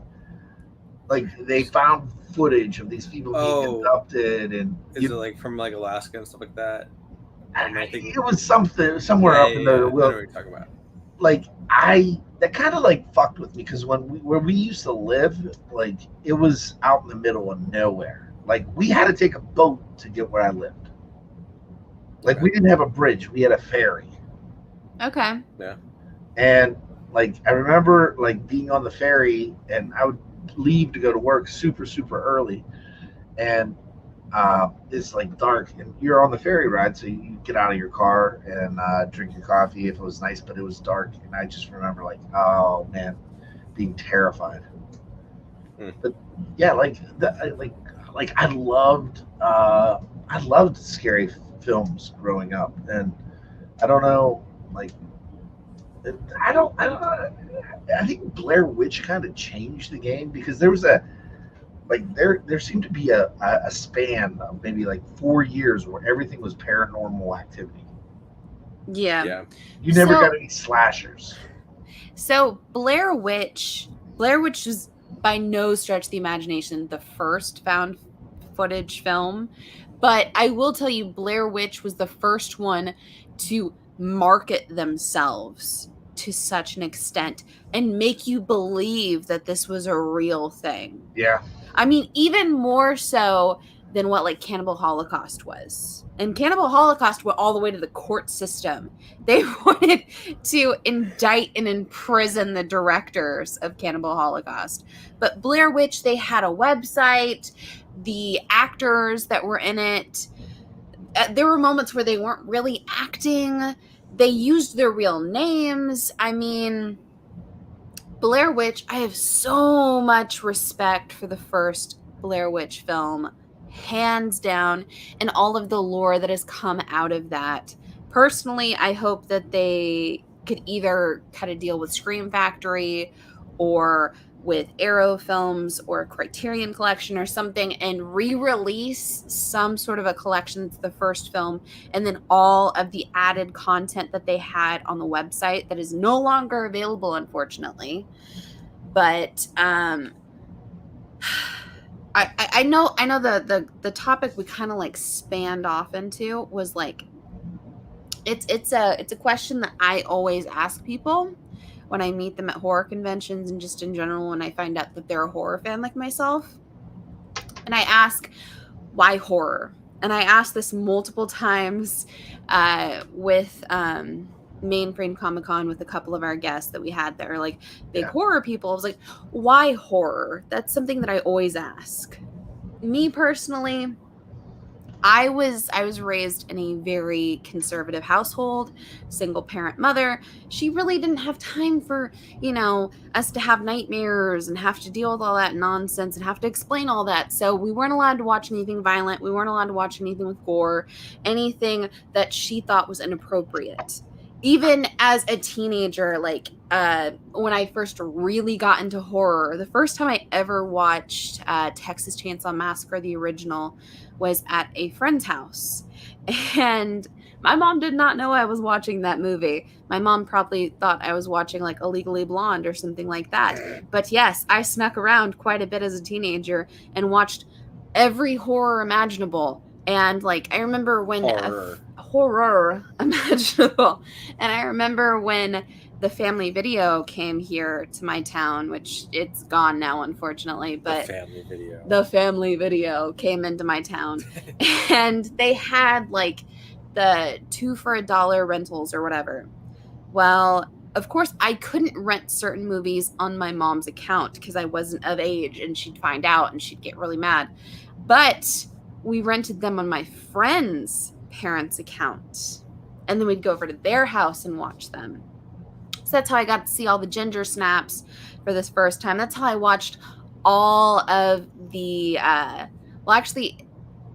[SPEAKER 1] they found footage of these people being abducted and
[SPEAKER 2] is it like from like Alaska and stuff like that?
[SPEAKER 1] It was somewhere up in the
[SPEAKER 2] I know what you're talking about.
[SPEAKER 1] Like that kind of like fucked with me because where we used to live, like it was out in the middle of nowhere. Like we had to take a boat to get where I lived. Like, we didn't have a bridge. We had a ferry.
[SPEAKER 3] Okay.
[SPEAKER 2] Yeah.
[SPEAKER 1] And, like, I remember, like, being on the ferry, and I would leave to go to work super, super early. And it's, like, dark. And you're on the ferry ride, so you get out of your car and drink your coffee if it was nice, but it was dark. And I just remember, like, oh, man, being terrified. But, yeah, like I loved scary films growing up, and I don't know, like, I think Blair Witch kind of changed the game, because there was there seemed to be a span of maybe like 4 years where everything was paranormal activity.
[SPEAKER 3] Yeah.
[SPEAKER 1] You never got any slashers.
[SPEAKER 3] So Blair Witch was by no stretch of the imagination the first found footage film, but I will tell you, Blair Witch was the first one to market themselves to such an extent and make you believe that this was a real thing.
[SPEAKER 1] Yeah.
[SPEAKER 3] I mean, even more so than what like Cannibal Holocaust was. And Cannibal Holocaust went all the way to the court system. They wanted to indict and imprison the directors of Cannibal Holocaust. But Blair Witch, they had a website, the actors that were in it, there were moments where they weren't really acting. They used their real names. I mean, Blair Witch, I have so much respect for the first Blair Witch film, hands down, and all of the lore that has come out of that. Personally, I hope that they could either cut a deal with Scream Factory or with Arrow Films or Criterion Collection or something and re-release some sort of a collection to the first film, and then all of the added content that they had on the website that is no longer available, unfortunately. But I know the topic we kind of like spanned off into was like it's a question that I always ask people when I meet them at horror conventions and just in general when I find out that they're a horror fan like myself. And I ask, why horror? And I asked this multiple times with Mainframe Comic-Con with a couple of our guests that we had that are like big horror people. I was like, why horror? That's something that I always ask. Me personally, I was raised in a very conservative household, single parent mother. She really didn't have time for, us to have nightmares and have to deal with all that nonsense and have to explain all that. So we weren't allowed to watch anything violent. We weren't allowed to watch anything with gore, anything that she thought was inappropriate. Even as a teenager, like when I first really got into horror, the first time I ever watched Texas Chainsaw Massacre, the original, was at a friend's house. And my mom did not know I was watching that movie. My mom probably thought I was watching like Illegally Blonde or something like that. But yes, I snuck around quite a bit as a teenager and watched every horror imaginable. And like, I remember when horror imaginable. And I remember when the Family Video came here to my town, which it's gone now, unfortunately, but the Family Video came into my town and they had like the 2 for $1 rentals or whatever. Well, of course, I couldn't rent certain movies on my mom's account because I wasn't of age and she'd find out and she'd get really mad. But we rented them on my friend's parents' account. And then we'd go over to their house and watch them. So that's how I got to see all the Ginger Snaps for this first time. That's how I watched all of the, well, actually,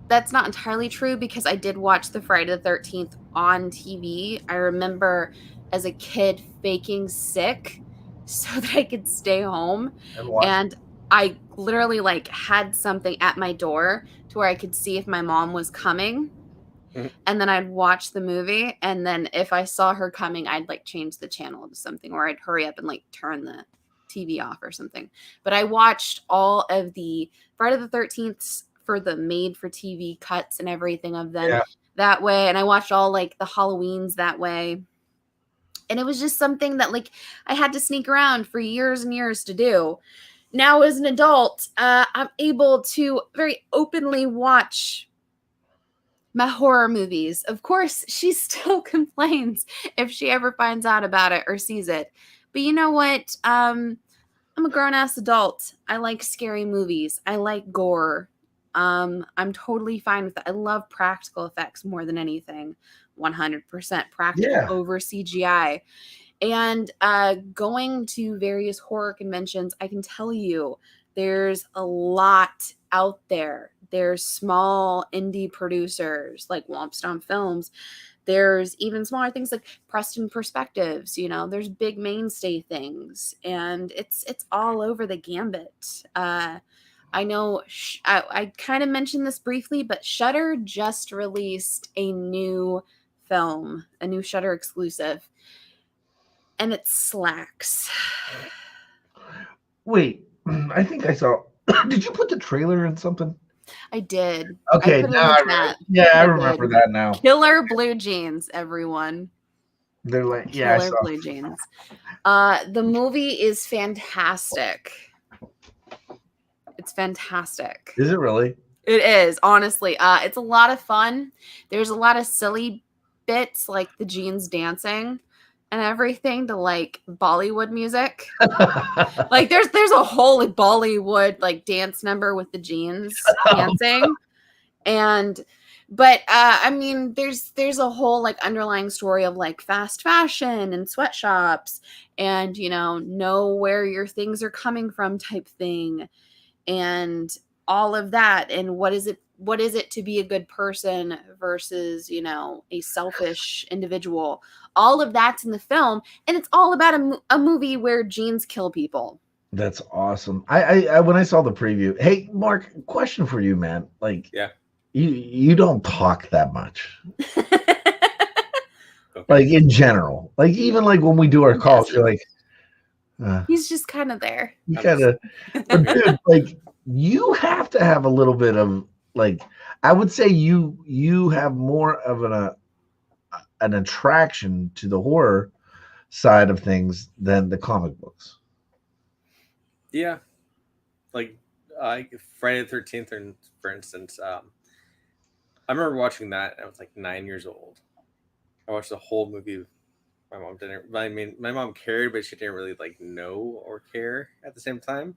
[SPEAKER 3] that's not entirely true because I did watch the Friday the 13th on TV. I remember as a kid faking sick so that I could stay home. And I literally like had something at my door to where I could see if my mom was coming. Mm-hmm. And then I'd watch the movie. And then if I saw her coming, I'd like change the channel to something, or I'd hurry up and like turn the TV off or something. But I watched all of the Friday the 13th for the made for TV cuts and everything of them that way. And I watched all like the Halloweens that way. And it was just something that like I had to sneak around for years and years to do. Now as an adult, I'm able to very openly watch My horror movies. Of course, she still complains if she ever finds out about it or sees it. But you know what? I'm a grown-ass adult. I like scary movies. I like gore. I'm totally fine with that. I love practical effects more than anything. 100% practical over CGI. And going to various horror conventions, I can tell you there's a lot out there. There's small indie producers like Wompstomp Films. There's even smaller things like Preston Perspectives. There's big mainstay things, and it's all over the gambit. I know I kind of mentioned this briefly, but Shudder just released a new film, a new Shudder exclusive, and it slacks.
[SPEAKER 1] Wait, I think I saw. Did you put the trailer in something?
[SPEAKER 3] I did.
[SPEAKER 1] Okay, I remember that now.
[SPEAKER 3] Killer blue jeans, everyone.
[SPEAKER 1] They're like,
[SPEAKER 3] Killer blue jeans. The movie is fantastic. It's fantastic.
[SPEAKER 1] Is it really?
[SPEAKER 3] It is, honestly. It's a lot of fun. There's a lot of silly bits like the jeans dancing and everything to like Bollywood music. Like there's a whole Bollywood like dance number with the jeans dancing. But I mean there's a whole like underlying story of like fast fashion and sweatshops and know where your things are coming from type thing and all of that, and what is it to be a good person versus a selfish individual. All of that's in the film, and it's all about a movie where jeans kill people.
[SPEAKER 1] That's awesome. I when I saw the preview, hey Mark, question for you, man. Like,
[SPEAKER 2] yeah,
[SPEAKER 1] you don't talk that much. Like in general, like even like when we do our calls, you're like,
[SPEAKER 3] he's just kind of there.
[SPEAKER 1] You kind of, dude, like you have to have a little bit of like, I would say you have more of an attraction to the horror side of things than the comic books.
[SPEAKER 2] Yeah, like Friday the 13th, for instance. I remember watching that. I was like 9 years old. I watched the whole movie. My mom didn't. I mean, my mom cared, but she didn't really like know or care at the same time.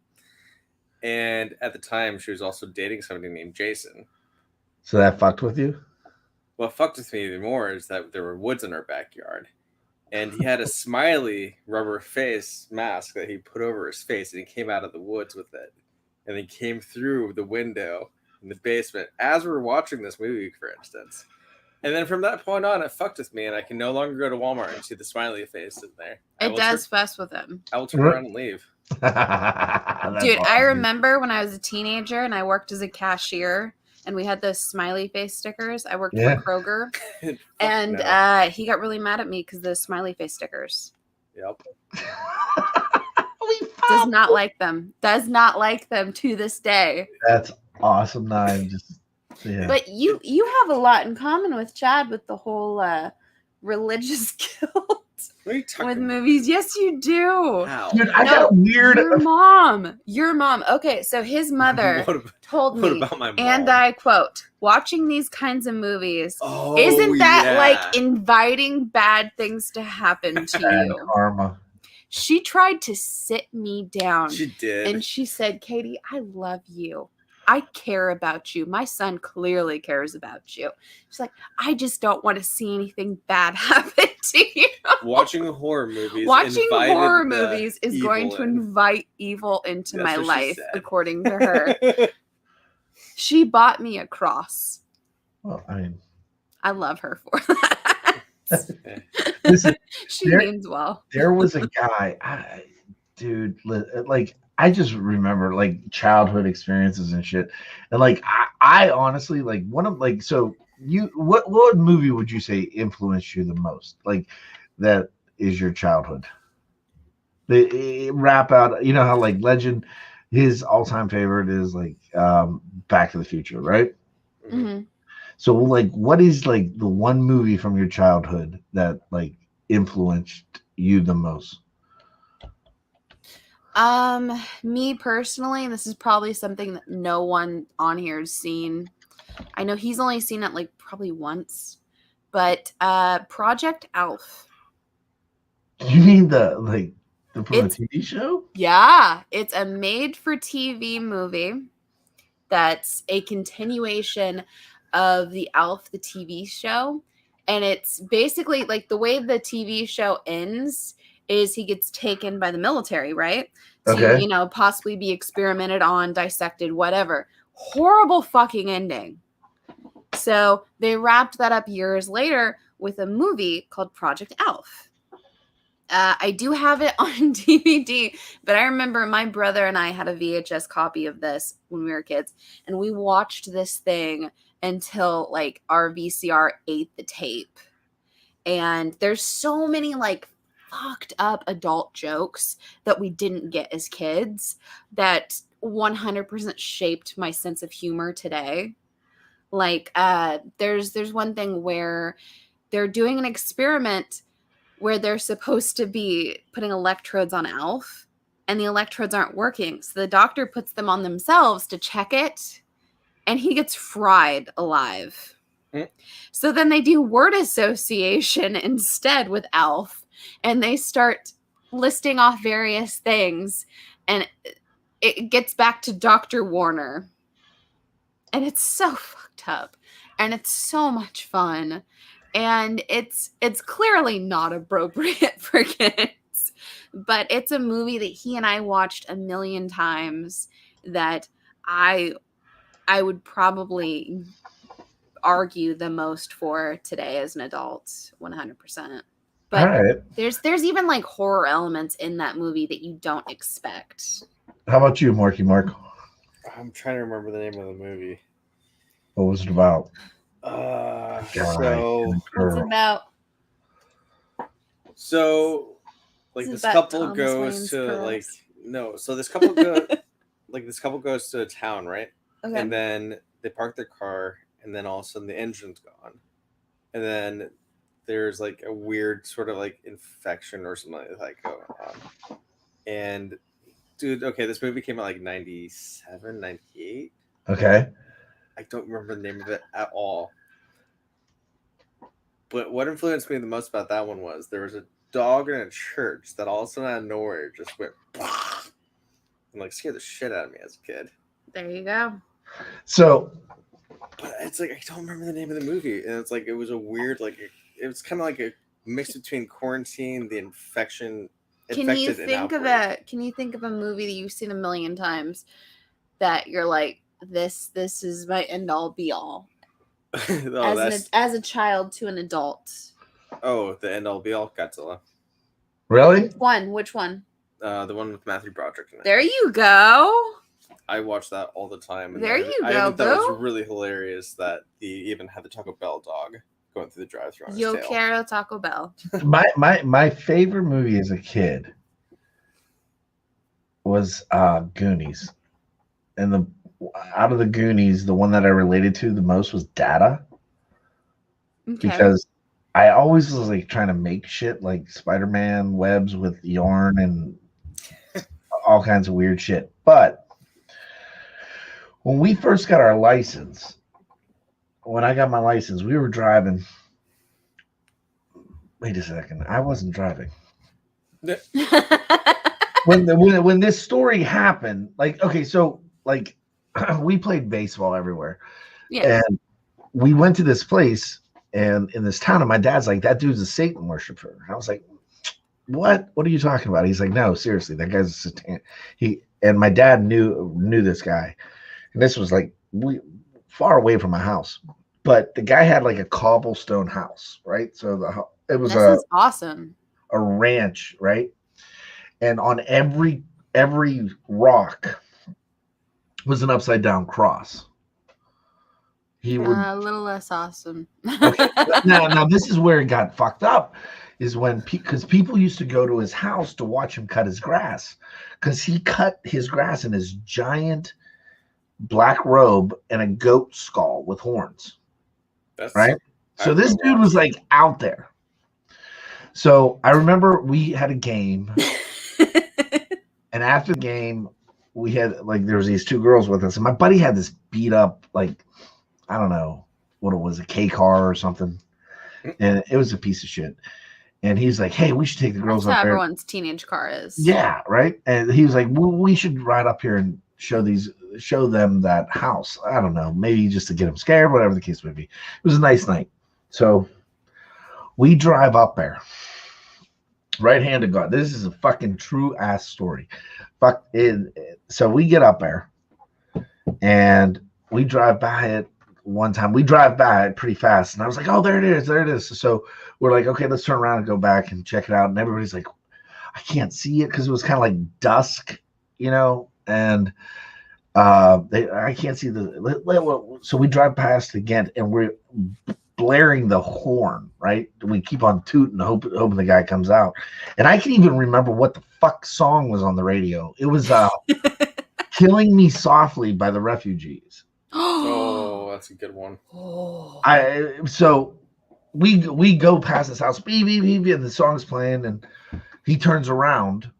[SPEAKER 2] And at the time, she was also dating somebody named Jason.
[SPEAKER 1] So that fucked with you?
[SPEAKER 2] What fucked with me even more is that there were woods in our backyard. And he had a smiley rubber face mask that he put over his face, and he came out of the woods with it. And he came through the window in the basement as we were watching this movie, for instance. And then from that point on, it fucked with me, and I can no longer go to Walmart and see the smiley face in there.
[SPEAKER 3] It does fuss with him.
[SPEAKER 2] I will turn around and leave.
[SPEAKER 3] Dude, awesome. I remember when I was a teenager and I worked as a cashier, and we had those smiley face stickers. I worked for Kroger, and he got really mad at me because those smiley face stickers.
[SPEAKER 2] Yep.
[SPEAKER 3] Does not like them. Does not like them to this day.
[SPEAKER 1] That's awesome. Yeah.
[SPEAKER 3] But you have a lot in common with Chad with the whole religious guilt with movies. Yes, you do.
[SPEAKER 2] How?
[SPEAKER 1] Dude, I got weird.
[SPEAKER 3] Your mom. Okay, so his mother told me,
[SPEAKER 2] about my mom?
[SPEAKER 3] And I quote, watching these kinds of movies, isn't that like inviting bad things to happen to you?
[SPEAKER 1] Karma.
[SPEAKER 3] She tried to sit me down.
[SPEAKER 2] She did.
[SPEAKER 3] And she said, Katie, I love you. I care about you. My son clearly cares about you. She's like, I just don't want to see anything bad happen to you.
[SPEAKER 2] Watching horror movies.
[SPEAKER 3] Is going to invite evil into my life, according to her. She bought me a cross.
[SPEAKER 1] Well, I mean,
[SPEAKER 3] I love her for that.
[SPEAKER 1] Listen,
[SPEAKER 3] she means well.
[SPEAKER 1] There was a guy, I just remember like childhood experiences and shit. And like, I honestly like one of like, so you, what movie would you say influenced you the most? Like that is your childhood. They rap out, you know how like Legend, his all-time favorite is like Back to the Future, right?
[SPEAKER 3] Mm-hmm.
[SPEAKER 1] So like, what is like the one movie from your childhood that like influenced you the most?
[SPEAKER 3] Me personally, and this is probably something that no one on here has seen. I know he's only seen it like probably once, but Project Alf.
[SPEAKER 1] You mean the from the TV show?
[SPEAKER 3] Yeah, it's a made-for-TV movie that's a continuation of the Alf the TV show, and it's basically like the way the TV show ends is he gets taken by the military, right?
[SPEAKER 1] Okay.
[SPEAKER 3] To, possibly be experimented on, dissected, whatever. Horrible fucking ending. So they wrapped that up years later with a movie called Project Alf. I do have it on DVD, but I remember my brother and I had a VHS copy of this when we were kids, and we watched this thing until like our VCR ate the tape. And there's so many like fucked up adult jokes that we didn't get as kids that 100% shaped my sense of humor today. Like there's one thing where they're doing an experiment where they're supposed to be putting electrodes on Alf, and the electrodes aren't working. So the doctor puts them on themselves to check it, and he gets fried alive. So then they do word association instead with Alf, and they start listing off various things, and it gets back to Dr. Warner. And it's so fucked up, and it's so much fun. And it's clearly not appropriate for kids, but it's a movie that he and I watched a million times that I would probably argue the most for today as an adult, 100%. But
[SPEAKER 1] right.
[SPEAKER 3] there's even like horror elements in that movie that you don't expect.
[SPEAKER 1] How about you, Marky Mark?
[SPEAKER 2] I'm trying to remember the name of the movie.
[SPEAKER 1] What was it about?
[SPEAKER 3] What's it about?
[SPEAKER 2] So, like, this couple goes to like So this couple this couple goes to a town, right?
[SPEAKER 3] Okay.
[SPEAKER 2] And then they park their car, and then all of a sudden the engine's gone, and then there's like a weird sort of like infection or something like going on. And dude, okay, this movie came out like 97, 98.
[SPEAKER 1] Okay.
[SPEAKER 2] I don't remember the name of it at all. But what influenced me the most about that one was there was a dog in a church that all of a sudden out of nowhere just went and like scared the shit out of me as a kid.
[SPEAKER 3] There you go.
[SPEAKER 1] So,
[SPEAKER 2] but it's like I don't remember the name of the movie, and it's like it was a weird it was kind of like a mix between quarantine, the infection.
[SPEAKER 3] Can you think of a movie that you've seen a million times that you're like, this is my end all be all? As a child to an adult.
[SPEAKER 2] Oh, the end all be all, Godzilla.
[SPEAKER 1] Really?
[SPEAKER 3] Which one?
[SPEAKER 2] The one with Matthew Broderick in it.
[SPEAKER 3] There you go.
[SPEAKER 2] I watch that all the time. And
[SPEAKER 3] there you go.
[SPEAKER 2] I thought it was really hilarious that they even had the Taco Bell dog going through the drive-thru on his tail.
[SPEAKER 3] Yo quiero Taco Bell.
[SPEAKER 1] my favorite movie as a kid was Goonies, and out of the Goonies, the one that I related to the most was Data, because I always was like trying to make shit like Spider-Man webs with yarn and all kinds of weird shit. But when we first got our license, when I got my license, we were driving. Wait a second, I wasn't driving. when this story happened, we played baseball everywhere.
[SPEAKER 3] Yeah.
[SPEAKER 1] And we went to this place and in this town, and my dad's like, that dude's a Satan worshiper. I was like, what are you talking about? He's like, no, seriously, that guy's a Satan. And my dad knew this guy, and this was like far away from my house, but the guy had like a cobblestone house, right? So it was
[SPEAKER 3] awesome,
[SPEAKER 1] a ranch, right? And on every rock was an upside down cross. He would
[SPEAKER 3] a little less awesome.
[SPEAKER 1] Okay. Now this is where it got fucked up, is when because people used to go to his house to watch him cut his grass, because he cut his grass in his giant black robe and a goat skull with horns. Right? So this dude was like out there. So I remember we had a game, and after the game, we had there was these two girls with us, and my buddy had this beat up I don't know what it was, a K car or something, and it was a piece of shit. And he's like, "Hey, we should take the girls
[SPEAKER 3] That's
[SPEAKER 1] up
[SPEAKER 3] how
[SPEAKER 1] there."
[SPEAKER 3] everyone's teenage car is.
[SPEAKER 1] Yeah, right. And he was like, we should ride up here and show them that house. I don't know, maybe just to get them scared, whatever the case may be. It was a nice night. So we drive up there. Right hand to God. This is a fucking true ass story. Fuck it. So we get up there and we drive by it one time. We drive by it pretty fast. And I was like, oh, there it is. There it is. So we're like, okay, let's turn around and go back and check it out. And everybody's like, I can't see it because it was kind of like dusk, you know, and I can't see so we drive past again and we're blaring the horn, right? We keep on tooting, hoping the guy comes out. And I can even remember what the fuck song was on the radio. It was Killing Me Softly by the Refugees.
[SPEAKER 2] Oh, that's a good one.
[SPEAKER 1] So we go past this house, beep, beep, beep, and the song's playing, and he turns around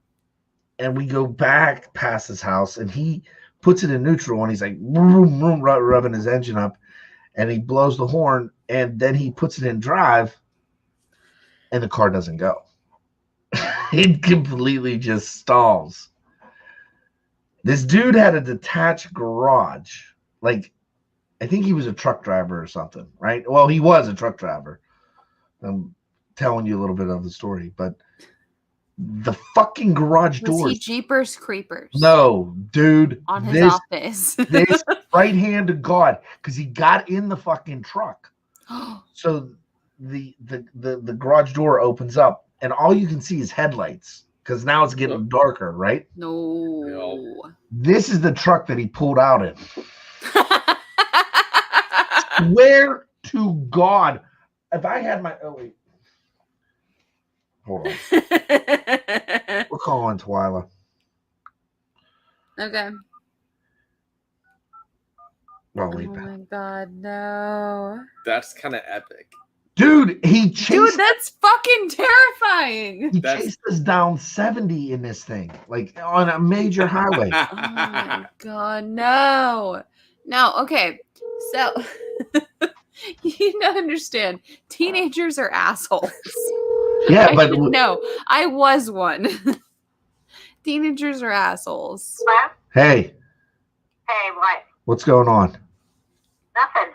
[SPEAKER 1] and we go back past his house and he puts it in neutral and he's like vroom, vroom, rubbing his engine up and he blows the horn and then he puts it in drive and the car doesn't go. It completely just stalls. This dude had a detached garage. Like, I think he was a truck driver or something, right? Well, he was a truck driver. I'm telling you a little bit of the story, but the fucking garage doors.
[SPEAKER 3] Was he Jeepers Creepers?
[SPEAKER 1] No, dude.
[SPEAKER 3] On his office.
[SPEAKER 1] This right hand to God, because he got in the fucking truck. So the garage door opens up, and all you can see is headlights, because now it's getting darker, right?
[SPEAKER 3] No.
[SPEAKER 1] This is the truck that he pulled out in. Swear to God, if I had my hold on. We're calling Twyla.
[SPEAKER 3] Okay.
[SPEAKER 1] Oh
[SPEAKER 3] my God, no.
[SPEAKER 2] That's kind of epic.
[SPEAKER 1] Dude, Dude,
[SPEAKER 3] that's fucking terrifying.
[SPEAKER 1] He chased us down 70 in this thing, like on a major highway.
[SPEAKER 3] Oh my God, no. No, okay. So you need to understand, teenagers are assholes.
[SPEAKER 1] Yeah, but
[SPEAKER 3] no, I was one. Teenagers are assholes.
[SPEAKER 4] What?
[SPEAKER 1] Hey.
[SPEAKER 4] Hey, what?
[SPEAKER 1] What's going on?
[SPEAKER 4] Nothing.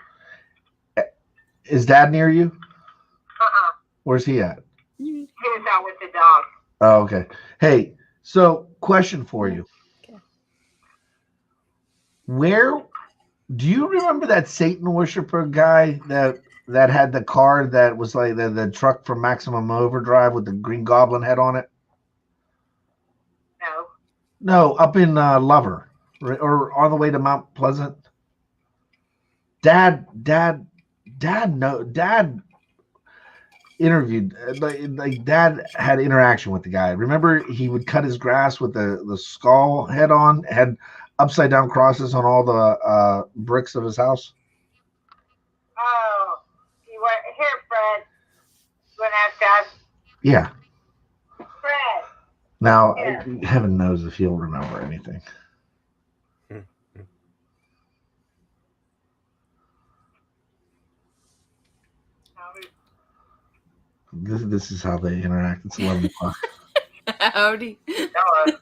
[SPEAKER 1] Is Dad near you?
[SPEAKER 4] Uh-uh.
[SPEAKER 1] Where's he at?
[SPEAKER 4] He was out with the dog.
[SPEAKER 1] Oh, okay. Hey, so question for you.
[SPEAKER 3] Okay.
[SPEAKER 1] Where do you remember that Satan worshiper guy that had the car that was like the truck from Maximum Overdrive with the Green Goblin head on it? No, up in Lover, or on the way to Mount Pleasant. Dad interviewed, like Dad had interaction with the guy. Remember, he would cut his grass with the skull head on, had upside down crosses on all the bricks of his house.
[SPEAKER 4] Oh, you want here, Fred? You want to ask Dad?
[SPEAKER 1] Yeah.
[SPEAKER 4] Fred.
[SPEAKER 1] Now, heaven knows if he'll remember anything. This is how they interact. It's 11 o'clock.
[SPEAKER 3] Howdy.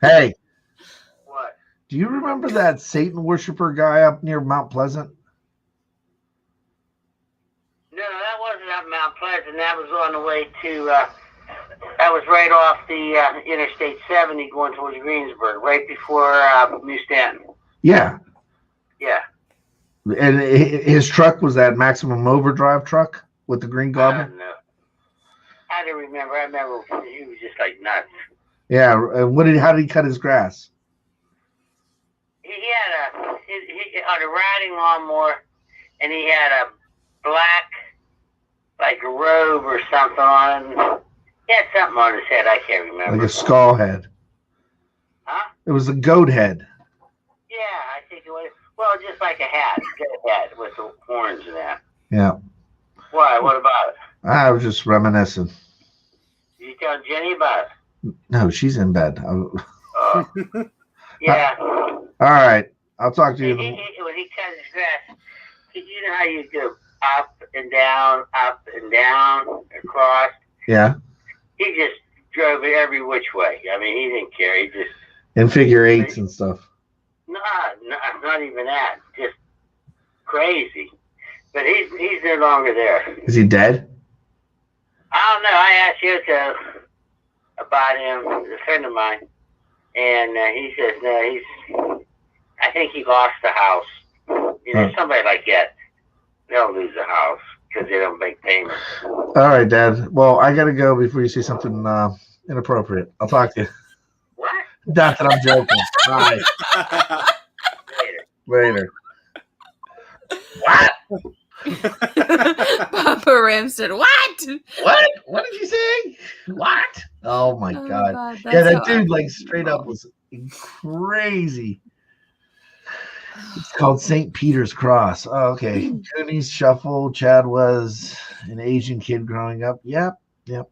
[SPEAKER 1] Hey.
[SPEAKER 4] What?
[SPEAKER 1] Do you remember that Satan worshiper guy up near Mount Pleasant?
[SPEAKER 4] No, that wasn't up Mount Pleasant. That was on the way to, that was right off the Interstate 70 going towards Greensburg, right before New Stanton.
[SPEAKER 1] Yeah.
[SPEAKER 4] Yeah.
[SPEAKER 1] And his truck was that Maximum Overdrive truck with the Green Goblin?
[SPEAKER 4] No. I don't remember. I remember he was just like nuts.
[SPEAKER 1] Yeah. How did he cut his grass?
[SPEAKER 4] He had on a riding lawnmower, and he had a black, like a robe or something on it. He had something on his head. I can't remember.
[SPEAKER 1] Like a skull head.
[SPEAKER 4] Huh?
[SPEAKER 1] It was a goat head.
[SPEAKER 4] Yeah, I think it was. Well, just like a hat, goat hat with the horns and that.
[SPEAKER 1] Yeah.
[SPEAKER 4] Why? What about it?
[SPEAKER 1] I was just reminiscing.
[SPEAKER 4] Did you tell Jenny about it?
[SPEAKER 1] No, she's in bed.
[SPEAKER 4] Yeah.
[SPEAKER 1] All right. I'll talk to you.
[SPEAKER 4] When he cut his grass, you know how you go up and down, across.
[SPEAKER 1] Yeah.
[SPEAKER 4] He just drove it every which way. I mean, he didn't care. He just
[SPEAKER 1] And figure eights and stuff.
[SPEAKER 4] not even that. Just crazy. But he's no longer there.
[SPEAKER 1] Is he dead?
[SPEAKER 4] I don't know. I asked Yoko about him, a friend of mine, and he says no. I think he lost the house. You know, somebody like that, they'll lose the house because they don't make payments.
[SPEAKER 1] All right, Dad. Well, I gotta go before you say something inappropriate. I'll talk to you.
[SPEAKER 4] What?
[SPEAKER 1] Not that I'm joking. Bye. Later. What?
[SPEAKER 3] Papa Ramsden, what?
[SPEAKER 1] What? What did you say? What? Oh my
[SPEAKER 3] Oh,
[SPEAKER 1] God.
[SPEAKER 3] God,
[SPEAKER 1] Yeah,
[SPEAKER 3] that's
[SPEAKER 1] that
[SPEAKER 3] so
[SPEAKER 1] dude like straight up was crazy. It's called St. Peter's Cross. Oh, okay. Goonies, Shuffle. Chad was an Asian kid growing up. Yep. Good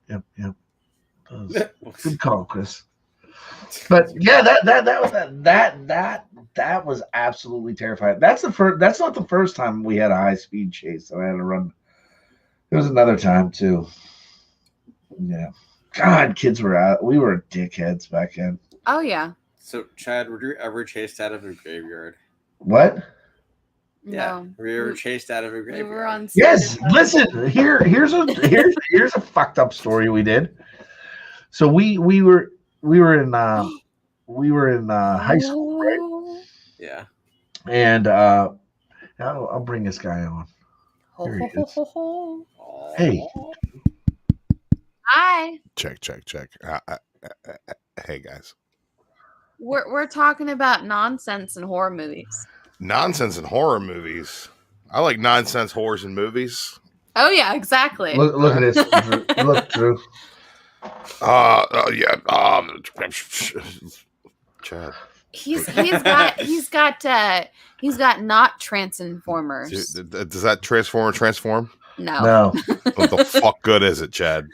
[SPEAKER 1] call, Chris. But yeah, that was absolutely terrifying. That's not the first time we had a high speed chase that I had to run. There was another time too. Yeah. God, kids were out. We were dickheads back then.
[SPEAKER 3] Oh yeah.
[SPEAKER 2] So, Chad, were you ever chased out of a graveyard?
[SPEAKER 1] What?
[SPEAKER 2] Yeah.
[SPEAKER 3] No.
[SPEAKER 2] Were you ever chased out of a
[SPEAKER 3] We
[SPEAKER 2] graveyard?
[SPEAKER 3] were on
[SPEAKER 1] Yes. Listen, here's a fucked up story we did. So we were in high school, right?
[SPEAKER 2] Yeah.
[SPEAKER 1] And I'll bring this guy on. Here he is. Hey.
[SPEAKER 3] Hi.
[SPEAKER 5] Check. Hey guys.
[SPEAKER 3] We're talking about nonsense and horror movies.
[SPEAKER 5] Nonsense in horror movies. I like nonsense horrors in movies.
[SPEAKER 3] Oh yeah, exactly.
[SPEAKER 1] Look at this. Look, Drew.
[SPEAKER 5] Yeah. Chad.
[SPEAKER 3] He's got not transformers.
[SPEAKER 5] Does that transform?
[SPEAKER 3] No.
[SPEAKER 5] What the fuck good is it, Chad?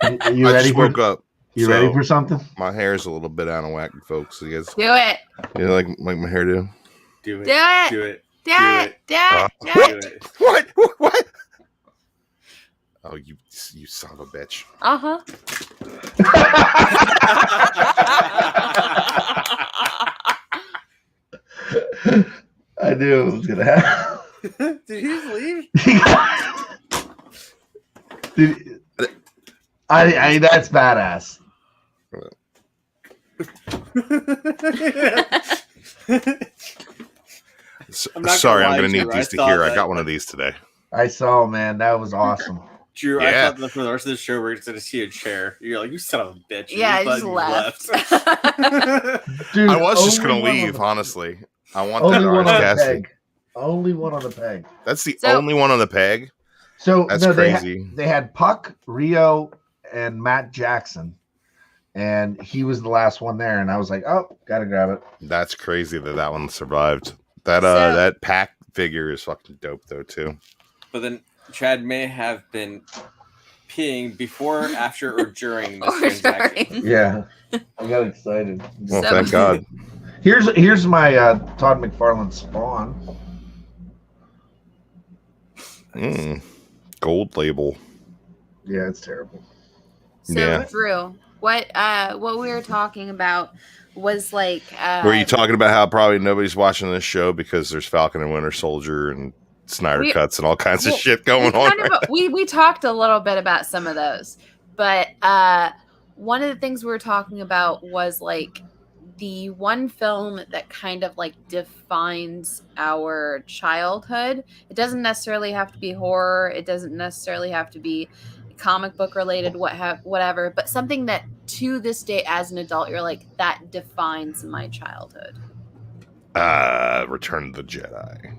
[SPEAKER 1] You
[SPEAKER 5] I
[SPEAKER 1] ready
[SPEAKER 5] just
[SPEAKER 1] for
[SPEAKER 5] woke up.
[SPEAKER 1] You
[SPEAKER 5] so
[SPEAKER 1] ready for something?
[SPEAKER 5] My hair's a little bit out of whack, folks. You guys,
[SPEAKER 3] Do it.
[SPEAKER 5] you know, like my hairdo.
[SPEAKER 2] Do it.
[SPEAKER 3] Do it.
[SPEAKER 2] Do it.
[SPEAKER 3] Do it. Do it. Do
[SPEAKER 2] Do
[SPEAKER 3] it.
[SPEAKER 2] it.
[SPEAKER 5] What? Oh, you son of a bitch.
[SPEAKER 3] Uh-huh.
[SPEAKER 1] I knew it was gonna happen.
[SPEAKER 2] Did he just leave?
[SPEAKER 1] I that's badass.
[SPEAKER 5] Sorry, I'm gonna need these to hear. I got one of these today.
[SPEAKER 1] I saw, man. That was awesome.
[SPEAKER 2] Drew,
[SPEAKER 5] Yeah.
[SPEAKER 2] I thought that for the rest of the show we're going to see a chair. You're like, you son of a bitch.
[SPEAKER 3] Yeah, I
[SPEAKER 2] You
[SPEAKER 3] just
[SPEAKER 2] thought
[SPEAKER 3] left.
[SPEAKER 1] Dude,
[SPEAKER 5] I was just
[SPEAKER 1] only
[SPEAKER 5] gonna
[SPEAKER 1] one on
[SPEAKER 5] leave,
[SPEAKER 1] the-
[SPEAKER 5] honestly. I want
[SPEAKER 1] Only
[SPEAKER 5] that
[SPEAKER 1] one
[SPEAKER 5] orange
[SPEAKER 1] on the
[SPEAKER 5] casting.
[SPEAKER 1] peg. Only one on the peg.
[SPEAKER 5] That's the
[SPEAKER 3] So-
[SPEAKER 5] only one on the peg.
[SPEAKER 1] So
[SPEAKER 5] That's
[SPEAKER 1] no,
[SPEAKER 5] crazy.
[SPEAKER 1] They had Puck, Rio, and Matt Jackson, and he was the last one there. And I was like, oh, gotta grab it.
[SPEAKER 5] That's crazy that one survived. That
[SPEAKER 3] So-
[SPEAKER 5] that pack figure is fucking dope though too.
[SPEAKER 2] But then Chad may have been peeing before, after, or during this
[SPEAKER 3] Or
[SPEAKER 2] transaction.
[SPEAKER 3] during.
[SPEAKER 1] Yeah, I got excited.
[SPEAKER 5] Well,
[SPEAKER 3] So-
[SPEAKER 5] thank God.
[SPEAKER 1] Here's my Todd McFarlane Spawn.
[SPEAKER 5] Gold label.
[SPEAKER 1] Yeah, it's terrible.
[SPEAKER 3] So
[SPEAKER 5] Yeah.
[SPEAKER 3] Drew, what we were talking about was like
[SPEAKER 5] Were you talking about how probably nobody's watching this show because there's Falcon and Winter Soldier and Snyder
[SPEAKER 3] We-
[SPEAKER 5] cuts and all kinds of
[SPEAKER 3] well,
[SPEAKER 5] shit going on?
[SPEAKER 3] we talked a little bit about some of those, but one of the things we were talking about was like the one film that kind of like defines our childhood. It doesn't necessarily have to be horror. It doesn't necessarily have to be comic book related, whatever, but something that to this day as an adult, you're like, that defines my childhood.
[SPEAKER 5] Return of the Jedi.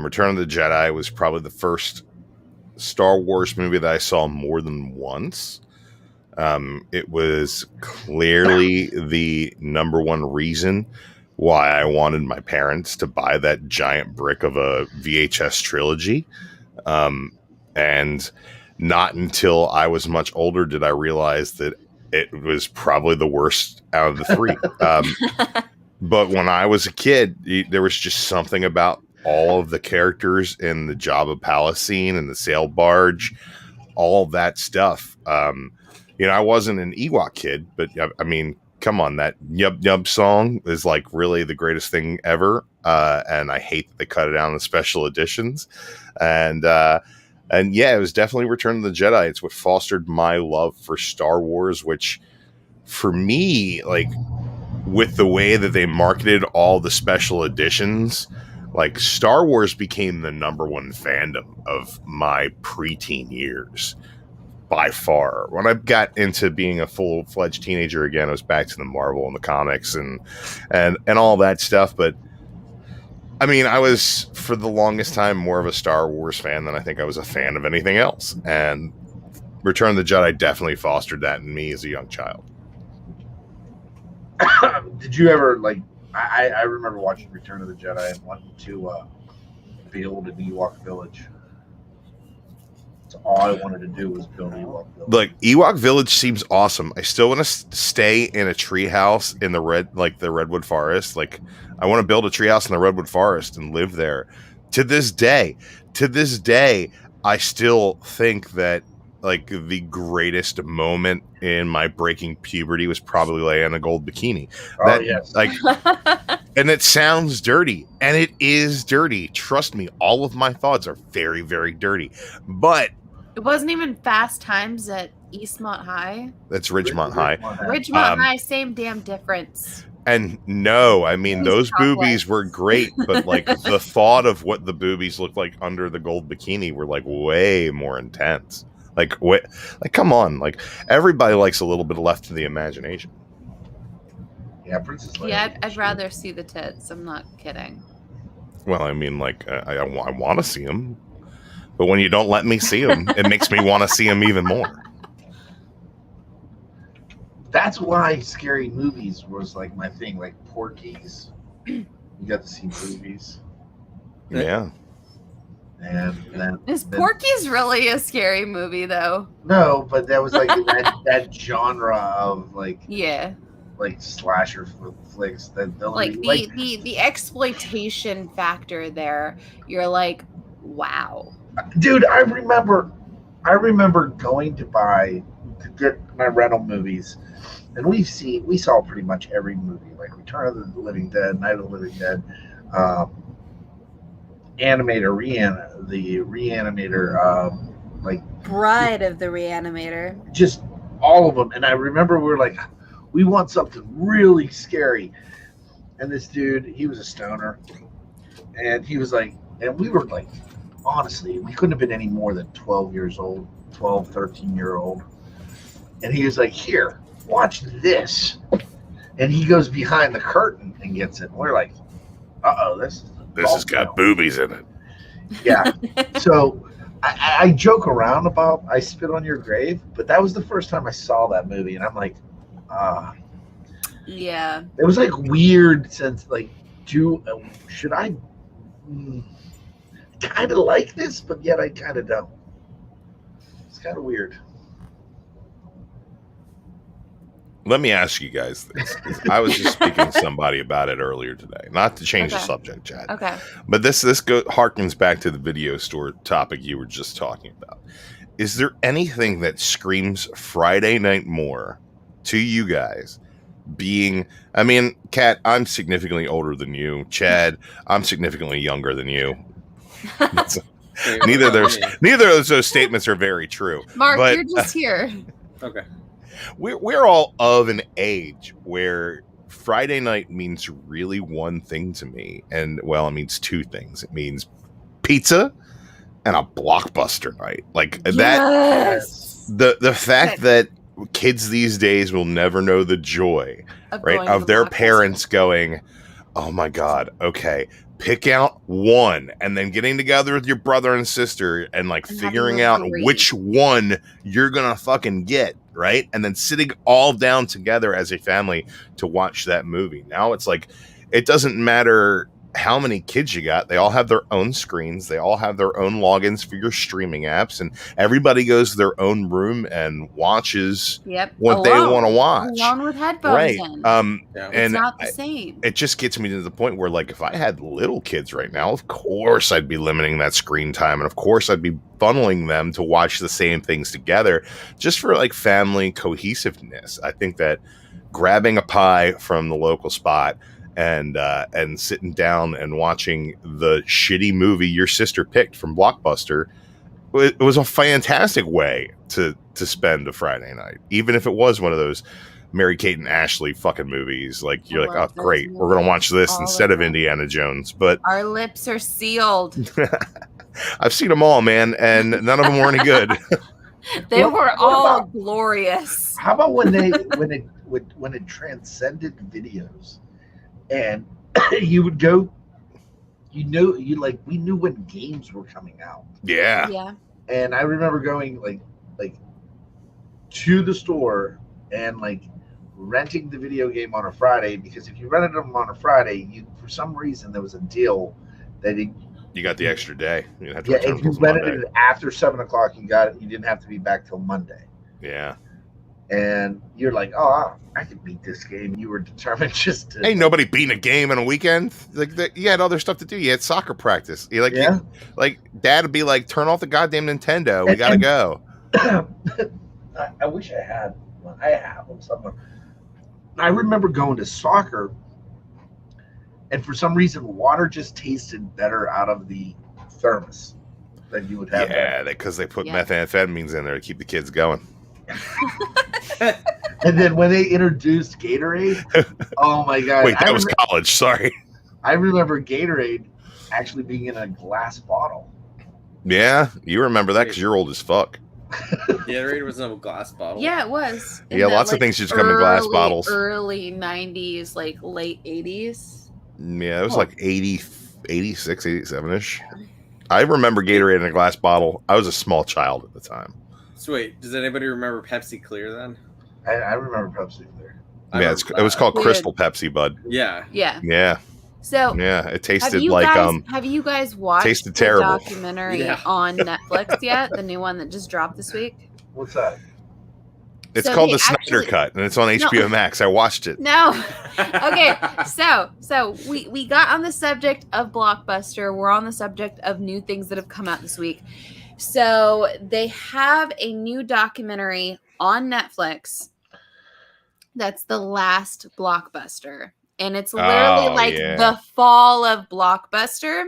[SPEAKER 5] Return of the Jedi was probably the first Star Wars movie that I saw more than once. It was clearly the number one reason why I wanted my parents to buy that giant brick of a VHS trilogy. And not until I was much older did I realize that it was probably the worst out of the three. But when I was a kid, there was just something about all of the characters in the Jabba Palace scene and the sail barge, all of that stuff. You know, I wasn't an Ewok kid, but I mean, come on, that Yub Yub song is like really the greatest thing ever. And I hate that they cut it out in the special editions. And yeah, it was definitely Return of the Jedi. It's what fostered my love for Star Wars, which for me, like with the way that they marketed all the special editions, like Star Wars became the number one fandom of my preteen years by far. When I got into being a full-fledged teenager again, I was back to the Marvel and the comics and all that stuff. But I mean, I was for the longest time more of a Star Wars fan than I think I was a fan of anything else. And Return of the Jedi definitely fostered that in me as a young child.
[SPEAKER 1] Did you ever like? I remember watching Return of the Jedi and wanting to build an Ewok village. That's all I wanted to do was build an Ewok village.
[SPEAKER 5] Like Ewok Village seems awesome. I still want to stay in a treehouse in the redwood forest. Like I want to build a treehouse in the redwood forest and live there. To this day, I still think that like the greatest moment in my breaking puberty was probably laying in a gold bikini.
[SPEAKER 1] Yes.
[SPEAKER 5] Like, and it sounds dirty, and it is dirty. Trust me, all of my thoughts are very, very dirty. But
[SPEAKER 3] it wasn't even Fast Times at Eastmont High.
[SPEAKER 5] That's Ridgemont High.
[SPEAKER 3] Ridgemont High, same damn difference.
[SPEAKER 5] And no, I mean, those boobies were great, but like the thought of what the boobies looked like under the gold bikini were like way more intense. Like, come on. Like, everybody likes a little bit left to the imagination.
[SPEAKER 1] Yeah, Princess Leia.
[SPEAKER 3] Yeah, I'd rather see the tits. I'm not kidding.
[SPEAKER 5] Well, I mean, like, I want to see them. But when you don't let me see them, it makes me want to see them even more.
[SPEAKER 1] That's why scary movies was like my thing. Like Porky's. You got to see movies.
[SPEAKER 5] Yeah.
[SPEAKER 1] And
[SPEAKER 3] Is Porky's really a scary movie though?
[SPEAKER 1] No, but that was like that genre of like slasher flicks that
[SPEAKER 3] the exploitation factor there. You're like, wow,
[SPEAKER 1] dude. I remember going to get my rental movies, and we saw pretty much every movie, like Return of the Living Dead, Night of the Living Dead. The Reanimator, like
[SPEAKER 3] Bride of the Reanimator,
[SPEAKER 1] just all of them. And I remember we were like, we want something really scary. And this dude, he was a stoner, and he was like, and we were like, honestly, we couldn't have been any more than 12 years old, 12, 13-year-old. And he was like, here, watch this. And he goes behind the curtain and gets it. And we're like, uh-oh, this has
[SPEAKER 5] got boobies in it.
[SPEAKER 1] Yeah. So I joke around about I Spit on Your Grave, but that was the first time I saw that movie, and I'm like,
[SPEAKER 3] yeah.
[SPEAKER 1] It was like weird since like, should I kind of like this, but yet I kind of don't. It's kind of weird.
[SPEAKER 5] Let me ask you guys this. I was just speaking to somebody about it earlier today. Not to change the subject, Chad.
[SPEAKER 3] Okay.
[SPEAKER 5] But this harkens back to the video store topic you were just talking about. Is there anything that screams Friday Night more to you guys? I mean, Kat, I'm significantly older than you. Chad, I'm significantly younger than you. Neither of those statements are very true.
[SPEAKER 3] Mark, you're just here.
[SPEAKER 2] Okay.
[SPEAKER 5] We're all of an age where Friday night means really one thing to me. And, well, it means two things. It means pizza and a blockbuster night. Like
[SPEAKER 3] yes.
[SPEAKER 5] that, the fact that kids these days will never know the joy, of their parents going, oh my God, okay, pick out one, and then getting together with your brother and sister and like figuring out which one you're gonna fucking get, right? And then sitting all down together as a family to watch that movie. Now it's like, it doesn't matter how many kids you got. They all have their own screens. They all have their own logins for your streaming apps, and everybody goes to their own room and watches what they want to watch.
[SPEAKER 3] Alone with headphones
[SPEAKER 5] Right.
[SPEAKER 3] in.
[SPEAKER 2] Yeah.
[SPEAKER 3] It's not the same.
[SPEAKER 5] It just gets me to the point where, like, if I had little kids right now, of course I'd be limiting that screen time, and of course I'd be funneling them to watch the same things together, just for like family cohesiveness. I think that grabbing a pie from the local spot and sitting down and watching the shitty movie your sister picked from Blockbuster, it was a fantastic way to spend a Friday night, even if it was one of those Mary Kate and Ashley fucking movies. Like, you're like, oh great, we're gonna watch this instead of Indiana Jones. But
[SPEAKER 3] our lips are sealed.
[SPEAKER 5] I've seen them all, man, and none of them were any good.
[SPEAKER 3] They were all glorious.
[SPEAKER 1] How about when it transcended videos, and you would go, we knew when games were coming out.
[SPEAKER 3] Yeah.
[SPEAKER 1] And I remember going like to the store and like renting the video game on a Friday, because if you rented them on a Friday, for some reason there was a deal that
[SPEAKER 5] you got the extra day. You have to
[SPEAKER 1] if you rented it after 7:00, you got it. You didn't have to be back till Monday.
[SPEAKER 5] Yeah.
[SPEAKER 1] And you're like, oh, I could beat this game. You were determined just to.
[SPEAKER 5] Ain't nobody beating a game in a weekend. Like, you had other stuff to do. You had soccer practice. You Dad would be like, turn off the goddamn Nintendo. We gotta go.
[SPEAKER 1] I wish I had one. I have them somewhere. I remember going to soccer, and for some reason, water just tasted better out of the thermos than you would have.
[SPEAKER 5] Yeah, because they put methamphetamines in there to keep the kids going.
[SPEAKER 1] And then when they introduced Gatorade, oh my god!
[SPEAKER 5] Wait, that was college. Sorry.
[SPEAKER 1] I remember Gatorade actually being in a glass bottle.
[SPEAKER 5] Yeah, you remember that because you're old as fuck.
[SPEAKER 2] Gatorade was in a glass bottle.
[SPEAKER 3] Yeah, it was.
[SPEAKER 5] Lots of things just come in glass bottles.
[SPEAKER 3] Early 90s, like late 80s.
[SPEAKER 5] Yeah, it was like 80, 86, 87-ish. I remember Gatorade in a glass bottle. I was a small child at the time.
[SPEAKER 2] So wait, does anybody remember Pepsi Clear then?
[SPEAKER 1] I remember Pepsi Clear.
[SPEAKER 5] Yeah, it was called Crystal Pepsi, bud.
[SPEAKER 2] Yeah.
[SPEAKER 5] Yeah.
[SPEAKER 3] So
[SPEAKER 5] it tasted
[SPEAKER 3] have you guys watched
[SPEAKER 5] tasted
[SPEAKER 3] the
[SPEAKER 5] terrible.
[SPEAKER 3] documentary on Netflix yet? The new one that just dropped this week?
[SPEAKER 1] What's that?
[SPEAKER 5] It's called The Snyder Cut, and it's on HBO Max. I watched it.
[SPEAKER 3] No. Okay, so we got on the subject of Blockbuster. We're on the subject of new things that have come out this week. So they have a new documentary on Netflix that's the last Blockbuster. And it's literally the fall of Blockbuster.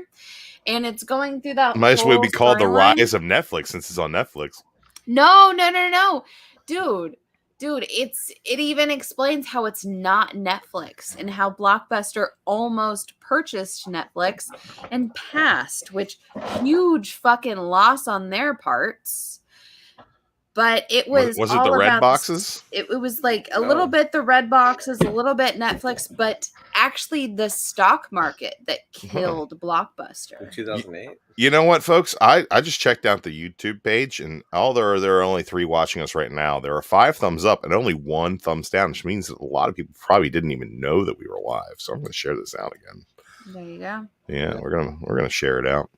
[SPEAKER 3] And it's going through that
[SPEAKER 5] might as well be called the rise of Netflix, since it's on Netflix.
[SPEAKER 3] No. Dude, it even explains how it's not Netflix and how Blockbuster almost purchased Netflix and passed, which huge fucking loss on their parts. But it was
[SPEAKER 5] it the red boxes?
[SPEAKER 3] It was like a little bit the red boxes, a little bit Netflix, but actually the stock market that killed Blockbuster.
[SPEAKER 2] In 2008.
[SPEAKER 5] You know what, folks? I just checked out the YouTube page, and there are only 3 watching us right now. There are 5 thumbs up and only 1 thumbs down, which means that a lot of people probably didn't even know that we were live. So I'm going to share this out again.
[SPEAKER 3] There you go.
[SPEAKER 5] Yeah, we're gonna share it out.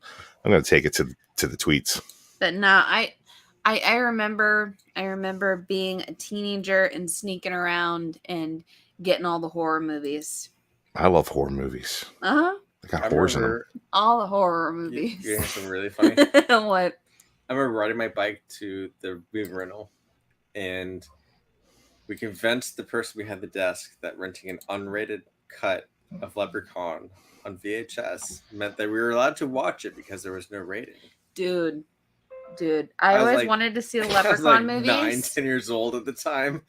[SPEAKER 5] I'm gonna take it to the tweets.
[SPEAKER 3] But no, I remember being a teenager and sneaking around and getting all the horror movies.
[SPEAKER 5] I love horror movies.
[SPEAKER 3] Uh-huh.
[SPEAKER 5] They got horrors in them.
[SPEAKER 3] All the horror movies.
[SPEAKER 2] You hear something really funny?
[SPEAKER 3] What?
[SPEAKER 2] I remember riding my bike to the movie rental, and we convinced the person behind the desk that renting an unrated cut of Leprechaun on VHS meant that we were allowed to watch it because there was no rating.
[SPEAKER 3] Dude, I always wanted to see the Leprechaun movies.
[SPEAKER 2] 9-10 years old at the time.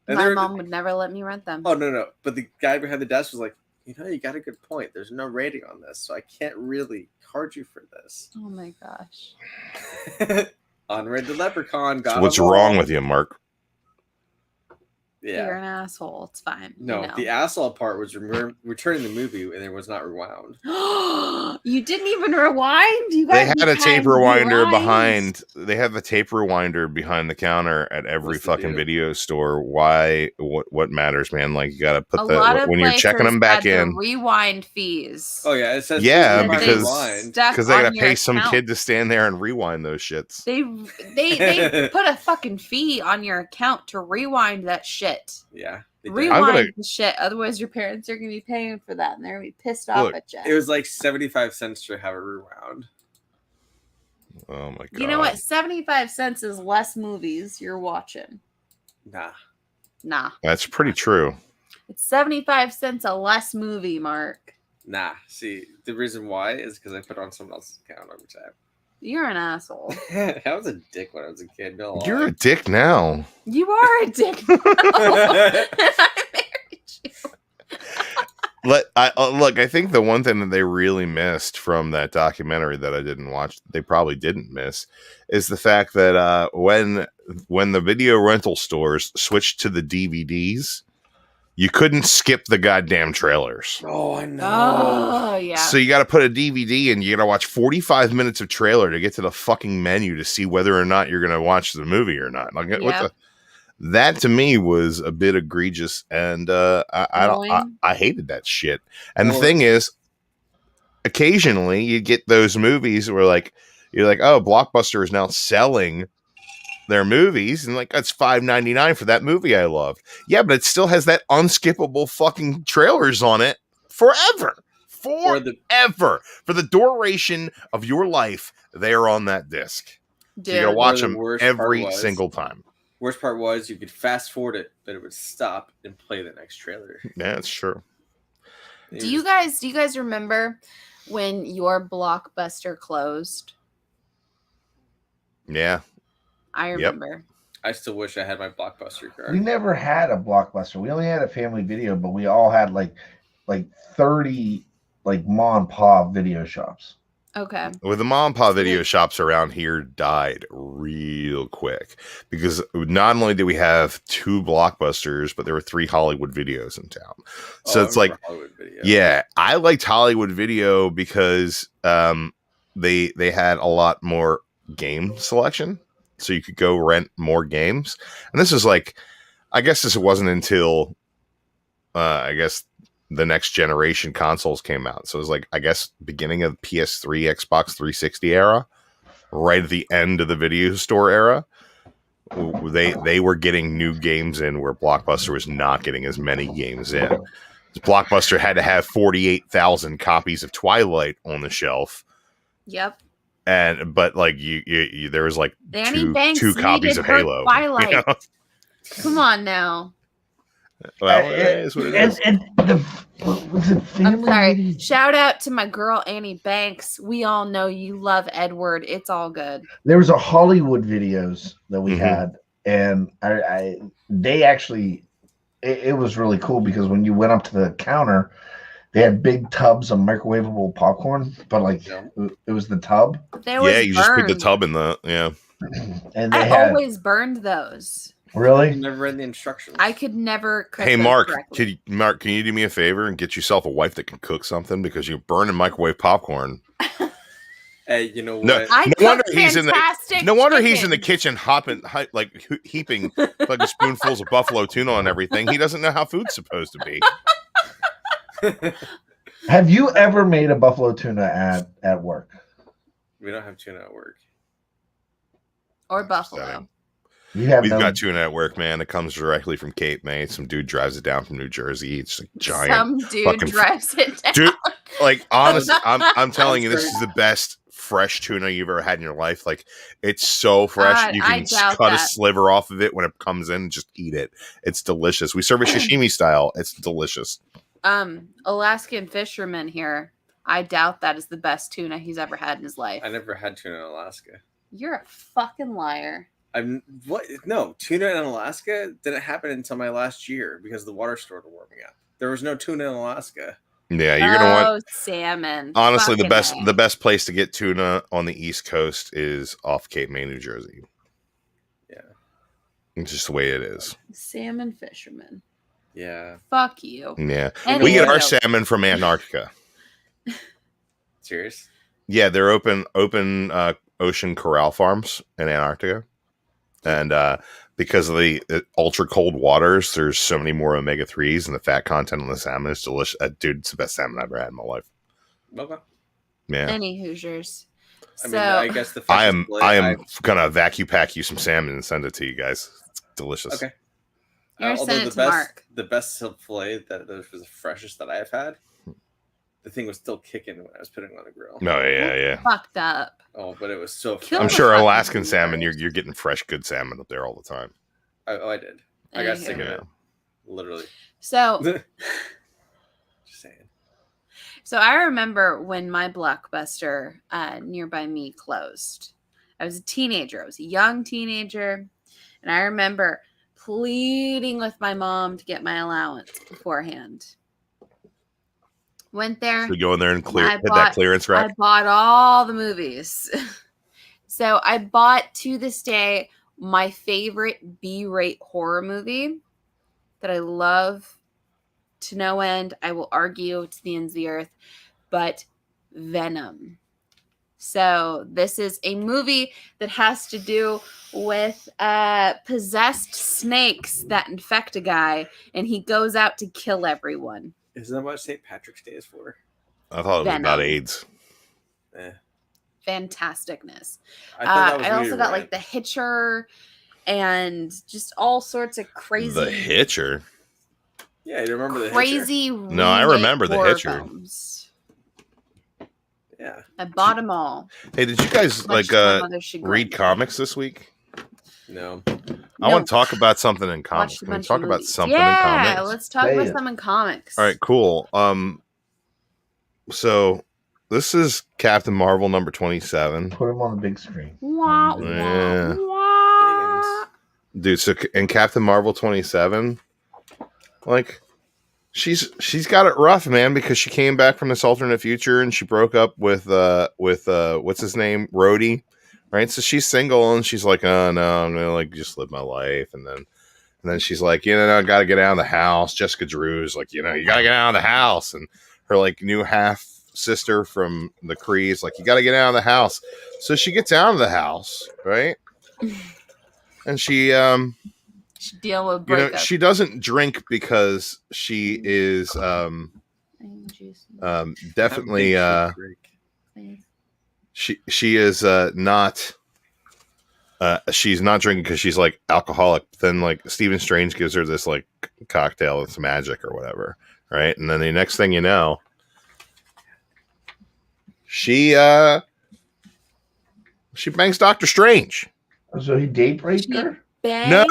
[SPEAKER 3] My mom would never let me rent them.
[SPEAKER 2] Oh, no. But the guy behind the desk was like, you got a good point. There's no rating on this, so I can't really card you for this.
[SPEAKER 3] Oh, my gosh.
[SPEAKER 2] Unrated Leprechaun.
[SPEAKER 5] So what's wrong with you, Mark?
[SPEAKER 3] You're an asshole. It's fine.
[SPEAKER 2] No,
[SPEAKER 3] you know.
[SPEAKER 2] the asshole part was returning the movie and it was not rewound.
[SPEAKER 3] You didn't even rewind? You
[SPEAKER 5] They
[SPEAKER 3] guys
[SPEAKER 5] had a tape rewinder
[SPEAKER 3] behind.
[SPEAKER 5] They have the tape rewinder behind the counter at every
[SPEAKER 2] Yes, they
[SPEAKER 5] fucking
[SPEAKER 2] do.
[SPEAKER 5] video store. Why? What matters, man? Like, you gotta put when you're checking them
[SPEAKER 3] had
[SPEAKER 5] back
[SPEAKER 3] the
[SPEAKER 5] in.
[SPEAKER 3] rewind fees.
[SPEAKER 2] Oh yeah, it says
[SPEAKER 5] Yeah,
[SPEAKER 2] rewind,
[SPEAKER 5] because
[SPEAKER 2] rewind.
[SPEAKER 3] Stuck
[SPEAKER 5] they gotta
[SPEAKER 3] on your
[SPEAKER 5] pay some
[SPEAKER 3] account.
[SPEAKER 5] kid to stand there and rewind those shits.
[SPEAKER 3] They put a fucking fee on your account to rewind that shit.
[SPEAKER 2] Yeah. they did.
[SPEAKER 3] Rewind the shit. Otherwise, your parents are gonna be paying for that, and they're gonna be pissed off at you.
[SPEAKER 2] It was like 75 cents to have it rewound.
[SPEAKER 5] Oh my god!
[SPEAKER 3] You know what? 75 cents is less movies you're watching. Nah.
[SPEAKER 5] That's pretty true.
[SPEAKER 3] It's 75 cents a less movie, Mark.
[SPEAKER 2] Nah. See, the reason why is because I put it on someone else's account every time.
[SPEAKER 3] You're an asshole.
[SPEAKER 2] I was a dick when I was a kid. No
[SPEAKER 5] You're
[SPEAKER 2] lie.
[SPEAKER 5] a dick now.
[SPEAKER 3] You are a dick. I married you.
[SPEAKER 5] Look, I think the one thing that they really missed from that documentary that I didn't watch, they probably didn't miss, is the fact that when the video rental stores switched to the DVDs, you couldn't skip the goddamn trailers.
[SPEAKER 2] Oh, I know.
[SPEAKER 3] Oh, yeah.
[SPEAKER 5] So you got to put a DVD and you got to watch 45 minutes of trailer to get to the fucking menu to see whether or not you're going to watch the movie or not. Like, that to me was a bit egregious, and I hated that shit. And the thing is, occasionally you get those movies where you're like, oh, Blockbuster is now selling their movies, and like, that's $5.99 for that movie I loved. Yeah, but it still has that unskippable fucking trailers on it forever. For the duration of your life, they're on that disc. So you gotta watch them every single time.
[SPEAKER 2] Worst part was you could fast forward it, but it would stop and play the next trailer.
[SPEAKER 5] Yeah, that's true.
[SPEAKER 3] Do you guys remember when your Blockbuster closed?
[SPEAKER 5] Yeah.
[SPEAKER 3] I remember.
[SPEAKER 5] Yep.
[SPEAKER 2] I still wish I had my Blockbuster card.
[SPEAKER 1] We never had a Blockbuster. We only had a Family Video, but we all had like 30 like mom and pop video shops.
[SPEAKER 3] Okay.
[SPEAKER 5] Well, the mom and pop video shops around here died real quick because not only did we have 2 Blockbusters, but there were 3 Hollywood Videos in town. So it's like, yeah, I liked Hollywood Video because they had a lot more game selection, so you could go rent more games. And this is like, I guess this wasn't until the next generation consoles came out. So it was like, I guess, beginning of PS3, Xbox 360 era, right at the end of the video store era. They were getting new games in where Blockbuster was not getting as many games in. Blockbuster had to have 48,000 copies of Twilight on the shelf.
[SPEAKER 3] Yep.
[SPEAKER 5] But like you there was like two copies of Halo.
[SPEAKER 3] Twilight. You know? Come on now.
[SPEAKER 5] Well, it is what it is.
[SPEAKER 3] I'm sorry. Shout out to my girl Annie Banks. We all know you love Edward. It's all good.
[SPEAKER 1] There was a Hollywood Videos that we had, and they actually it was really cool because when you went up to the counter, they had big tubs of microwavable popcorn, but like it was the tub.
[SPEAKER 5] You just put the tub in the
[SPEAKER 1] And
[SPEAKER 3] I always burned those.
[SPEAKER 1] Really?
[SPEAKER 2] I never read the instructions.
[SPEAKER 3] I could never cook.
[SPEAKER 5] Hey, Mark, can you do me a favor and get yourself a wife that can cook something because you're burning microwave popcorn?
[SPEAKER 2] Hey, you know what?
[SPEAKER 5] No wonder he's in the kitchen heaping like spoonfuls of buffalo tuna on everything. He doesn't know how food's supposed to be.
[SPEAKER 1] Have you ever made a buffalo tuna at work?
[SPEAKER 2] We don't have tuna at work.
[SPEAKER 3] Or buffalo.
[SPEAKER 5] We've got tuna at work, man. It comes directly from Cape May. Some dude drives it down from New Jersey. It's like giant.
[SPEAKER 3] Some dude drives it down.
[SPEAKER 5] Dude, like honestly, I'm telling you, this is the best fresh tuna you've ever had in your life. Like, it's so fresh. You can cut a sliver off of it when it comes in and just eat it. It's delicious. We serve it sashimi style. It's delicious.
[SPEAKER 3] Alaskan fisherman here. I doubt that is the best tuna he's ever had in his life.
[SPEAKER 2] I never had tuna in Alaska.
[SPEAKER 3] You're a fucking liar.
[SPEAKER 2] No, tuna in Alaska didn't happen until my last year because the water started warming up. There was no tuna in Alaska.
[SPEAKER 5] Yeah, you're gonna want
[SPEAKER 3] salmon.
[SPEAKER 5] Honestly, the best place to get tuna on the East Coast is off Cape May, New Jersey.
[SPEAKER 2] Yeah,
[SPEAKER 5] It's just the way it is.
[SPEAKER 3] Salmon fisherman.
[SPEAKER 2] Yeah.
[SPEAKER 3] Fuck you.
[SPEAKER 5] Yeah.
[SPEAKER 3] Anyway.
[SPEAKER 5] We get our salmon from Antarctica.
[SPEAKER 2] Serious?
[SPEAKER 5] Yeah, they're open ocean corral farms in Antarctica. And because of the ultra cold waters, there's so many more omega-3s, and the fat content on the salmon is delicious. Dude, it's the best salmon I've ever had in my life.
[SPEAKER 2] Okay.
[SPEAKER 5] Yeah.
[SPEAKER 3] Any Hoosiers.
[SPEAKER 2] I
[SPEAKER 3] So
[SPEAKER 2] mean, I guess the
[SPEAKER 5] I am gonna vacuum pack you some salmon and send it to you guys. It's delicious.
[SPEAKER 2] Okay.
[SPEAKER 3] You're gonna
[SPEAKER 2] Although
[SPEAKER 3] send it to Mark.
[SPEAKER 2] the best fillet that was the freshest that I have had. The thing was still kicking when I was putting it on the grill.
[SPEAKER 5] No, yeah.
[SPEAKER 3] Fucked up.
[SPEAKER 2] Oh, but it was so.
[SPEAKER 3] Kill
[SPEAKER 5] I'm
[SPEAKER 3] the
[SPEAKER 5] sure
[SPEAKER 3] fucking
[SPEAKER 5] Alaskan
[SPEAKER 3] Hoosiers.
[SPEAKER 5] salmon, you're getting fresh, good salmon up there all the time.
[SPEAKER 2] Oh, I did. I got sick of
[SPEAKER 5] Yeah.
[SPEAKER 2] it. Literally.
[SPEAKER 3] So
[SPEAKER 2] Just saying.
[SPEAKER 3] So I remember when my Blockbuster nearby me closed. I was a teenager. I was a young teenager. And I remember pleading with my mom to get my allowance beforehand. Went there.
[SPEAKER 5] So go in there and hit that
[SPEAKER 3] bought-
[SPEAKER 5] clearance
[SPEAKER 3] I
[SPEAKER 5] rack.
[SPEAKER 3] bought all the movies. So I bought, to this day, my favorite B-rate horror movie that I love to no end. I will argue to the ends of the earth, but Venom. So this is a movie that has to do with possessed snakes that infect a guy, and he goes out to kill everyone.
[SPEAKER 2] Isn't that what St. Patrick's Day is for?
[SPEAKER 5] I thought it was about
[SPEAKER 3] Venom.
[SPEAKER 5] AIDS.
[SPEAKER 2] Eh.
[SPEAKER 3] Fantasticness.
[SPEAKER 2] I thought that was
[SPEAKER 3] I also
[SPEAKER 2] really
[SPEAKER 3] got
[SPEAKER 2] red.
[SPEAKER 3] like The Hitcher and just all sorts of crazy.
[SPEAKER 5] The Hitcher.
[SPEAKER 2] Yeah, you remember the Hitcher?
[SPEAKER 3] Crazy.
[SPEAKER 5] No, I
[SPEAKER 3] remake
[SPEAKER 5] remember The
[SPEAKER 3] horror
[SPEAKER 5] Hitcher.
[SPEAKER 3] films.
[SPEAKER 2] Yeah.
[SPEAKER 3] I bought them all.
[SPEAKER 5] Hey, did you guys
[SPEAKER 3] Much to my mother's chagrin.
[SPEAKER 5] read comics this week?
[SPEAKER 2] No.
[SPEAKER 5] I want to talk about something in comics.
[SPEAKER 3] Watched a
[SPEAKER 5] Can we
[SPEAKER 3] bunch
[SPEAKER 5] talk
[SPEAKER 3] of
[SPEAKER 5] about
[SPEAKER 3] movies.
[SPEAKER 5] something in
[SPEAKER 3] Yeah,
[SPEAKER 5] comics?
[SPEAKER 3] let's talk
[SPEAKER 1] Say
[SPEAKER 3] about
[SPEAKER 1] it.
[SPEAKER 3] some in comics.
[SPEAKER 5] All right, cool. So this is Captain Marvel number 27.
[SPEAKER 1] Put him on the big screen.
[SPEAKER 3] Wah, wah,
[SPEAKER 5] Yeah.
[SPEAKER 3] wah.
[SPEAKER 5] Dude, so in Captain Marvel 27, like she's got it rough, man, because she came back from this alternate future and she broke up with what's his name? Rhodey. Right? So she's single and she's like, oh no, I'm gonna like just live my life, and then she's like, I gotta get out of the house. Jessica Drew's like, you gotta get out of the house, and her like new half sister from the Kree's like, you gotta get out of the house. So she gets out of the house, right? And she
[SPEAKER 3] Should deal with breakup.
[SPEAKER 5] she doesn't drink because she is definitely she is not she's not drinking because she's like alcoholic. Then like Stephen Strange gives her this like cocktail that's magic or whatever, right? And then the next thing you know, she bangs Doctor Strange.
[SPEAKER 1] So he date raped her?
[SPEAKER 5] No.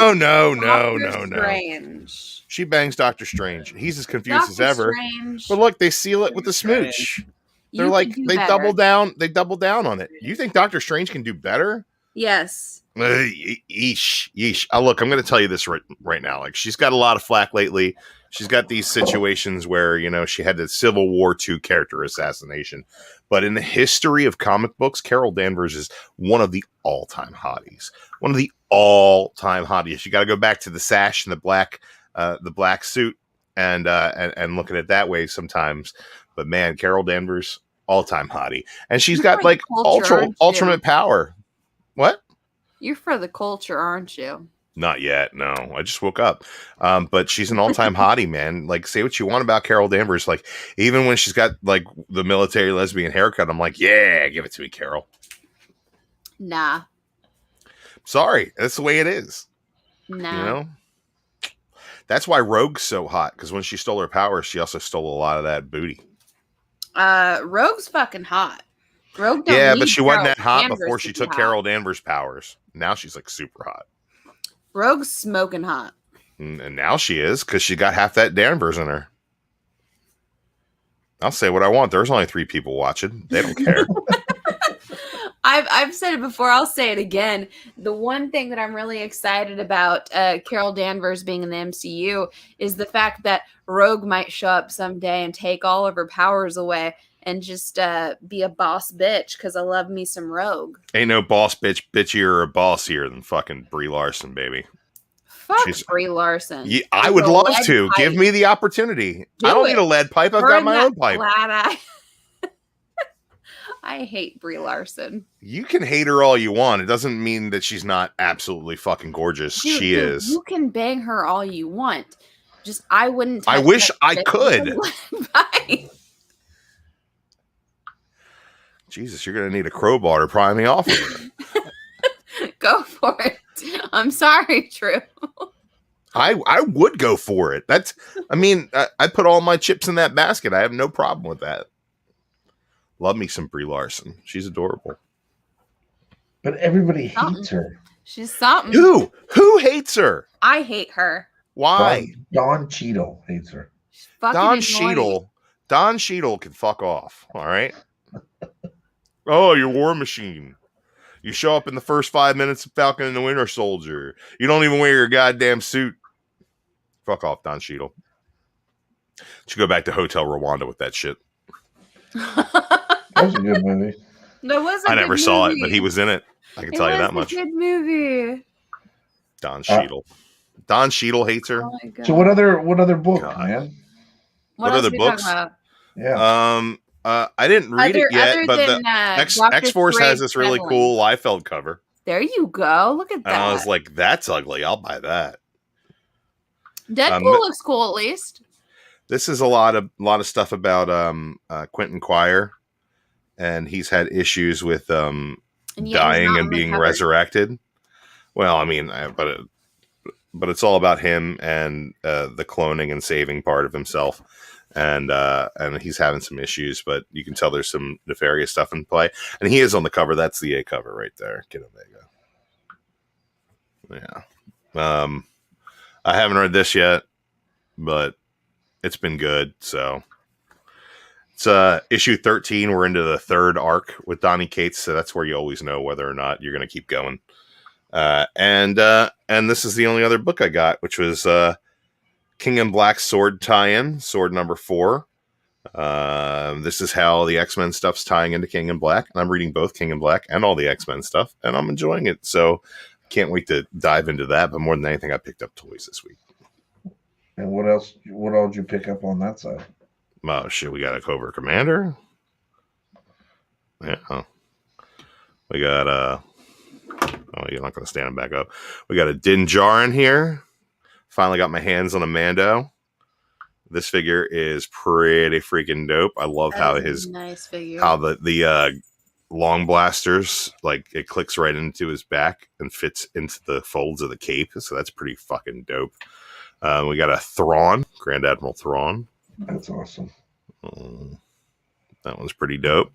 [SPEAKER 3] Doctor Strange.
[SPEAKER 5] She bangs Doctor Strange. He's as confused as
[SPEAKER 3] Doctor
[SPEAKER 5] ever.
[SPEAKER 3] Strange.
[SPEAKER 5] But look, they seal it with a smooch. They're
[SPEAKER 3] You
[SPEAKER 5] like
[SPEAKER 3] can do
[SPEAKER 5] they
[SPEAKER 3] better.
[SPEAKER 5] double down. They double down on it. You think Doctor Strange can do better?
[SPEAKER 3] Yes.
[SPEAKER 5] Yeesh. Oh, look, I'm going to tell you this right now. Like, she's got a lot of flack lately. She's got these situations where she had the Civil War II character assassination. But in the history of comic books, Carol Danvers is one of the all-time hotties. One of the all-time hotties. You got to go back to the sash and the black suit and look at it that way sometimes. But man, Carol Danvers, all-time hottie. And she's got like
[SPEAKER 3] culture, aren't you?
[SPEAKER 5] ultimate power. What?
[SPEAKER 3] You're for the culture, aren't you?
[SPEAKER 5] Not yet. No, I just woke up. But she's an all-time hottie, man. Like, say what you want about Carol Danvers. Like, even when she's got like the military lesbian haircut, I'm like, yeah, give it to me, Carol.
[SPEAKER 3] Nah.
[SPEAKER 5] Sorry, that's the way it is.
[SPEAKER 3] Nah.
[SPEAKER 5] That's why Rogue's so hot, because when she stole her powers, she also stole a lot of that booty.
[SPEAKER 3] Rogue's fucking hot. Rogue don't
[SPEAKER 5] Yeah,
[SPEAKER 3] need
[SPEAKER 5] but she wasn't
[SPEAKER 3] Carol
[SPEAKER 5] that hot
[SPEAKER 3] Danvers
[SPEAKER 5] before
[SPEAKER 3] to
[SPEAKER 5] she
[SPEAKER 3] be
[SPEAKER 5] took
[SPEAKER 3] hot.
[SPEAKER 5] Carol Danvers' powers. Now she's like super hot.
[SPEAKER 3] Rogue's smoking hot.
[SPEAKER 5] And now she is, because she got half that Danvers in her. I'll say what I want. There's only 3 people watching. They don't care.
[SPEAKER 3] I've said it before. I'll say it again. The one thing that I'm really excited about Carol Danvers being in the MCU is the fact that Rogue might show up someday and take all of her powers away and just be a boss bitch, because I love me some Rogue.
[SPEAKER 5] Ain't no boss bitchier or bossier than fucking Brie Larson, baby.
[SPEAKER 3] Fuck Brie Larson.
[SPEAKER 5] Yeah, I would love to. Give me the opportunity. I don't need a lead pipe. I've got my own pipe.
[SPEAKER 3] I hate Brie Larson.
[SPEAKER 5] You can hate her all you want. It doesn't mean that she's not absolutely fucking gorgeous. She is.
[SPEAKER 3] You can bang her all you want. Just I wouldn't.
[SPEAKER 5] I wish I could. Jesus, you're gonna need a crowbar to pry me off of her.
[SPEAKER 3] Go for it. I'm sorry, True.
[SPEAKER 5] I would go for it. I put all my chips in that basket. I have no problem with that. Love me some Brie Larson. She's adorable.
[SPEAKER 1] But everybody hates her.
[SPEAKER 3] She's something.
[SPEAKER 5] Who hates her?
[SPEAKER 3] I hate her.
[SPEAKER 5] Why?
[SPEAKER 1] Don Cheadle hates her.
[SPEAKER 5] Don Cheadle can fuck off. All right. Oh, you're War Machine. You show up in the first 5 minutes of Falcon and the Winter Soldier. You don't even wear your goddamn suit. Fuck off, Don Cheadle. Should go back to Hotel Rwanda with that shit.
[SPEAKER 1] That was a good movie.
[SPEAKER 5] I never saw it, but he was in it. I can tell you that much.
[SPEAKER 3] It was a good movie.
[SPEAKER 5] Don Cheadle. Don Cheadle hates her.
[SPEAKER 3] Oh my God.
[SPEAKER 1] So what other book, man?
[SPEAKER 5] What other books?
[SPEAKER 1] Yeah.
[SPEAKER 5] I didn't read it yet, but the X-Force has this really cool Liefeld cover.
[SPEAKER 3] There you go. Look at that.
[SPEAKER 5] And I was like, that's ugly. I'll buy that.
[SPEAKER 3] Deadpool looks cool, at least.
[SPEAKER 5] This is a lot of stuff about Quentin Quire, and he's had issues with dying and being resurrected. Well, I mean, but it's all about him and the cloning and saving part of himself, and he's having some issues. But you can tell there's some nefarious stuff in play, and he is on the cover. That's the A cover right there, Kid Omega. Yeah, I haven't read this yet, but it's been good. So it's issue 13. We're into the third arc with Donny Cates, so that's where you always know whether or not you're going to keep going. And this is the only other book I got, which was King in Black Sword tie-in, Sword number 4. This is how the X-Men stuff's tying into King in Black, and I'm reading both King in Black and all the X-Men stuff, and I'm enjoying it. So can't wait to dive into that. But more than anything, I picked up toys this week.
[SPEAKER 1] And what else? What all did you pick up on that side?
[SPEAKER 5] Oh shit, we got a Cobra Commander. Yeah, we got oh, you're not gonna stand him back up. We got a Din Djarin here. Finally got my hands on a Mando. This figure is pretty freaking dope. I love how his
[SPEAKER 3] nice figure.
[SPEAKER 5] How the long blasters, like it clicks right into his back and fits into the folds of the cape. So that's pretty fucking dope. We got a Thrawn, Grand Admiral Thrawn.
[SPEAKER 1] That's awesome.
[SPEAKER 5] That one's pretty dope.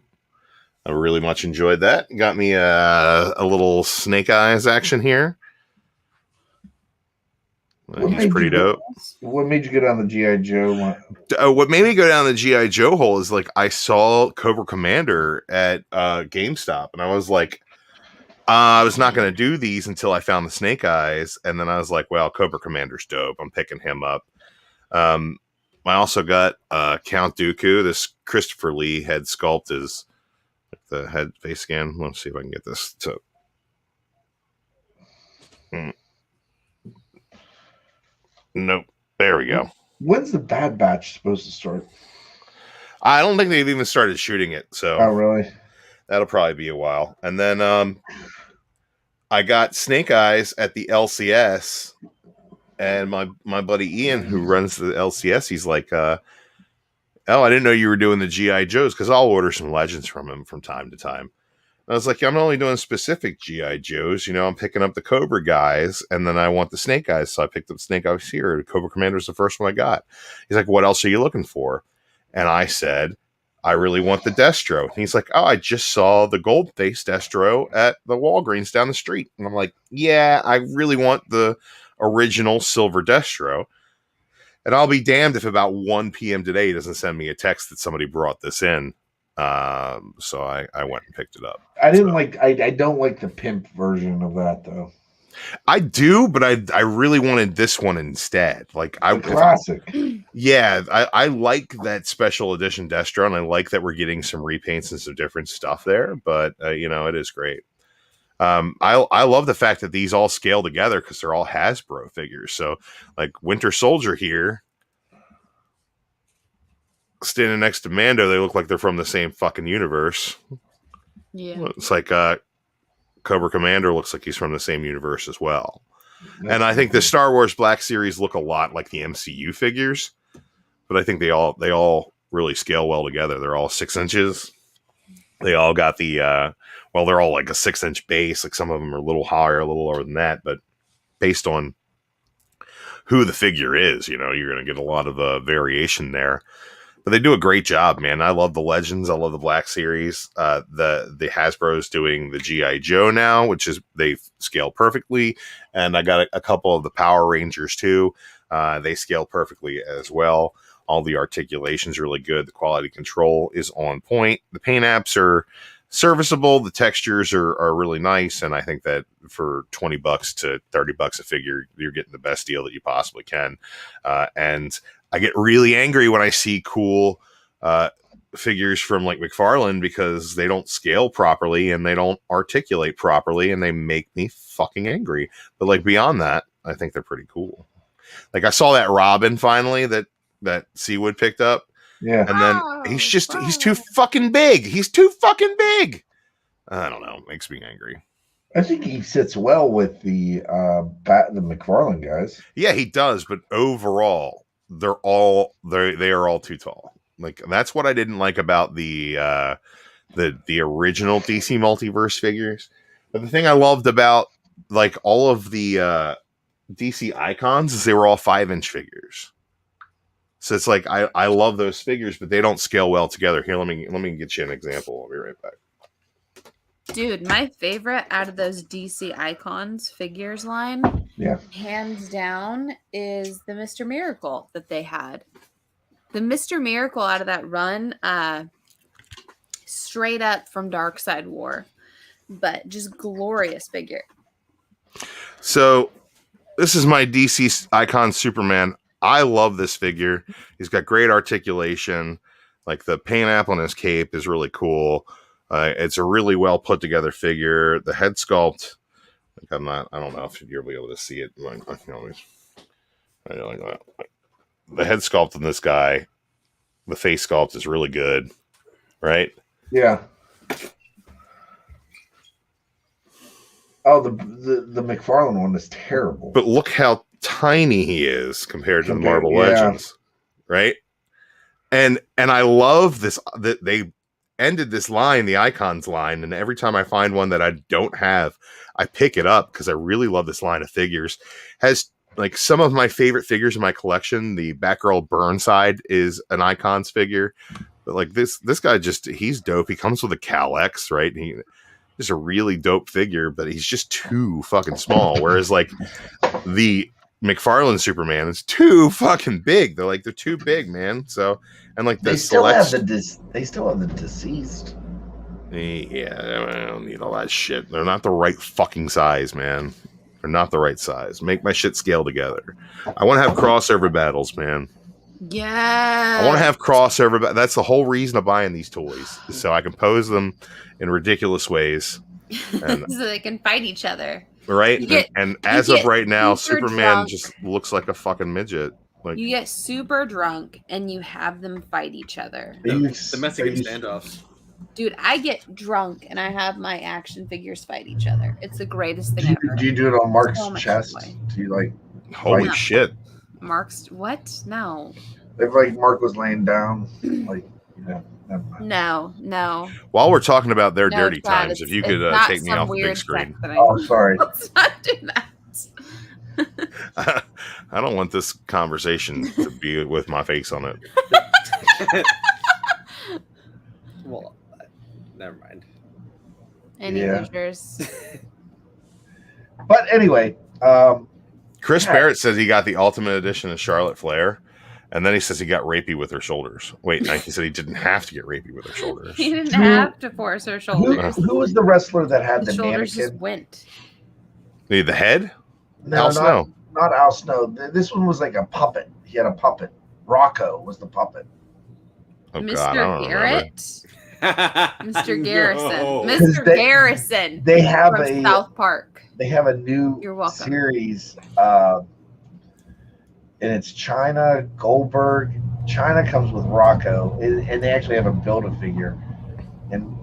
[SPEAKER 5] I really much enjoyed that. Got me a little Snake Eyes action here. He's pretty dope.
[SPEAKER 1] What made you go down the G.I. Joe one?
[SPEAKER 5] What made me go down the G.I. Joe hole is like I saw Cobra Commander at GameStop, and I was like, I was not going to do these until I found the Snake Eyes, and then I was like, well, Cobra Commander's dope. I'm picking him up. I also got Count Dooku. This Christopher Lee head sculpt is the head face scan. Let's see if I can get this to. Nope. There we go.
[SPEAKER 1] When's the Bad Batch supposed to start?
[SPEAKER 5] I don't think they've even started shooting it. So.
[SPEAKER 1] Oh, really?
[SPEAKER 5] That'll probably be a while. And then I got Snake Eyes at the LCS, and my buddy Ian, who runs the LCS, he's like, oh, I didn't know you were doing the G.I. Joes, because I'll order some Legends from him from time to time. And I was like, I'm only doing specific G.I. Joes. You know, I'm picking up the Cobra guys, and then I want the Snake Eyes, so I picked up Snake Eyes here. Cobra Commander's the first one I got. He's like, what else are you looking for? And I said, I really want the Destro. And he's like, oh, I just saw the gold-faced Destro at the Walgreens down the street. And I'm like, yeah, I really want the original silver Destro. And I'll be damned if about 1 p.m. today he doesn't send me a text that somebody brought this in. So I went and picked it up.
[SPEAKER 1] I don't like the pimp version of that, though.
[SPEAKER 5] I do, but I really wanted this one instead. Like
[SPEAKER 1] classic.
[SPEAKER 5] I like that special edition Destro, and I like that we're getting some repaints and some different stuff there. But it is great. I love the fact that these all scale together because they're all Hasbro figures. So like Winter Soldier here, standing next to Mando, they look like they're from the same fucking universe.
[SPEAKER 3] Yeah.
[SPEAKER 5] It's like Cobra Commander looks like he's from the same universe as well. And I think the Star Wars Black Series look a lot like the MCU figures, but I think they all really scale well together. They're all 6 inches. They all got the they're all like a 6-inch base. Like some of them are a little higher, a little lower than that, but based on who the figure is, you're going to get a lot of variation there. But they do a great job, man. I love the Legends. I love the Black Series. The Hasbro's doing the G.I. Joe now, which is they scale perfectly. And I got a couple of the Power Rangers too. They scale perfectly as well. All the articulation's really good. The quality control is on point. The paint apps are serviceable. The textures are really nice. And I think that for $20 to $30 a figure, you're getting the best deal that you possibly can. And I get really angry when I see cool figures from like McFarlane because they don't scale properly and they don't articulate properly and they make me fucking angry. But like beyond that, I think they're pretty cool. Like I saw that Robin finally that Seawood picked up.
[SPEAKER 1] Yeah.
[SPEAKER 5] And then he's too fucking big. He's too fucking big. I don't know. It makes me angry.
[SPEAKER 1] I think he sits well with the McFarlane guys.
[SPEAKER 5] Yeah, he does. But overall, they are all too tall. Like that's what I didn't like about the original DC Multiverse figures. But the thing I loved about like all of the DC icons is they were all 5-inch figures. So it's like I love those figures, but they don't scale well together. Here, let me get you an example. I'll be right back.
[SPEAKER 3] Dude, my favorite out of those DC Icons figures line, hands down, is the Mr. Miracle that they had. The Mr. Miracle out of that run, straight up from Dark Side War, but just glorious figure.
[SPEAKER 5] So this is my DC Icon Superman. I love this figure. He's got great articulation. Like the paint app on his cape is really cool. It's a really well put together figure. The head sculpt, I don't know if you'll be able to see it. The head sculpt on this guy, the face sculpt is really good, right?
[SPEAKER 1] Yeah. Oh, the McFarlane one is terrible.
[SPEAKER 5] But look how tiny he is compared to the Marvel Legends, right? And I love this that they ended this line, the Icons line, and every time I find one that I don't have, I pick it up because I really love this line of figures. Has like some of my favorite figures in my collection. The Batgirl Burnside is an Icons figure, but like this guy he's dope. He comes with a Cal X, right? And he is a really dope figure, but he's just too fucking small. Whereas like the McFarlane Superman is too fucking big. They're too big, man. So and like
[SPEAKER 1] they still have the deceased.
[SPEAKER 5] Yeah, I don't need all that shit. They're not the right fucking size, man. They're not the right size. Make my shit scale together. I want to have crossover battles, man.
[SPEAKER 3] Yeah.
[SPEAKER 5] I want to have crossover. That's the whole reason of buying these toys, so I can pose them in ridiculous ways, and
[SPEAKER 3] so they can fight each other.
[SPEAKER 5] Right, and as of right now, Superman just looks like a fucking midget. Like
[SPEAKER 3] you get super drunk and you have them fight each other.
[SPEAKER 2] The Mexican standoffs.
[SPEAKER 3] Dude, I get drunk and I have my action figures fight each other. It's the greatest thing ever.
[SPEAKER 1] Do you do it on Mark's chest? Do you like?
[SPEAKER 5] Holy shit!
[SPEAKER 3] Mark's what? No.
[SPEAKER 1] If like Mark was laying down, like
[SPEAKER 3] No.
[SPEAKER 5] While we're talking about their dirty times, if you could take me off the big screen.
[SPEAKER 1] Oh, sorry.
[SPEAKER 3] Let's not do that.
[SPEAKER 5] I don't want this conversation to be with my face on it.
[SPEAKER 2] Well, never mind.
[SPEAKER 3] Any losers?
[SPEAKER 1] But anyway,
[SPEAKER 5] Chris Barrett says he got the Ultimate Edition of Charlotte Flair, and then he says he got rapey with her shoulders. Wait, he said he didn't have to get rapey with her shoulders.
[SPEAKER 3] He didn't have to force her shoulders.
[SPEAKER 1] Who was the wrestler that had the
[SPEAKER 3] shoulders
[SPEAKER 1] mannequin?
[SPEAKER 3] just went.
[SPEAKER 5] The head?
[SPEAKER 1] No,
[SPEAKER 5] Al Snow.
[SPEAKER 1] Not Al Snow. This one was like a puppet. He had a puppet. Rocco was the puppet.
[SPEAKER 5] Oh,
[SPEAKER 3] Mr.
[SPEAKER 5] God, I don't remember.
[SPEAKER 3] Garrett? Mr. Garrison.
[SPEAKER 2] No.
[SPEAKER 3] Mr.
[SPEAKER 1] They-
[SPEAKER 3] Garrison
[SPEAKER 1] They have
[SPEAKER 3] from South Park.
[SPEAKER 1] They have a new
[SPEAKER 3] You're welcome.
[SPEAKER 1] series, and it's China Goldberg. China comes with Rocco, and they actually have a Build-A-Figure, and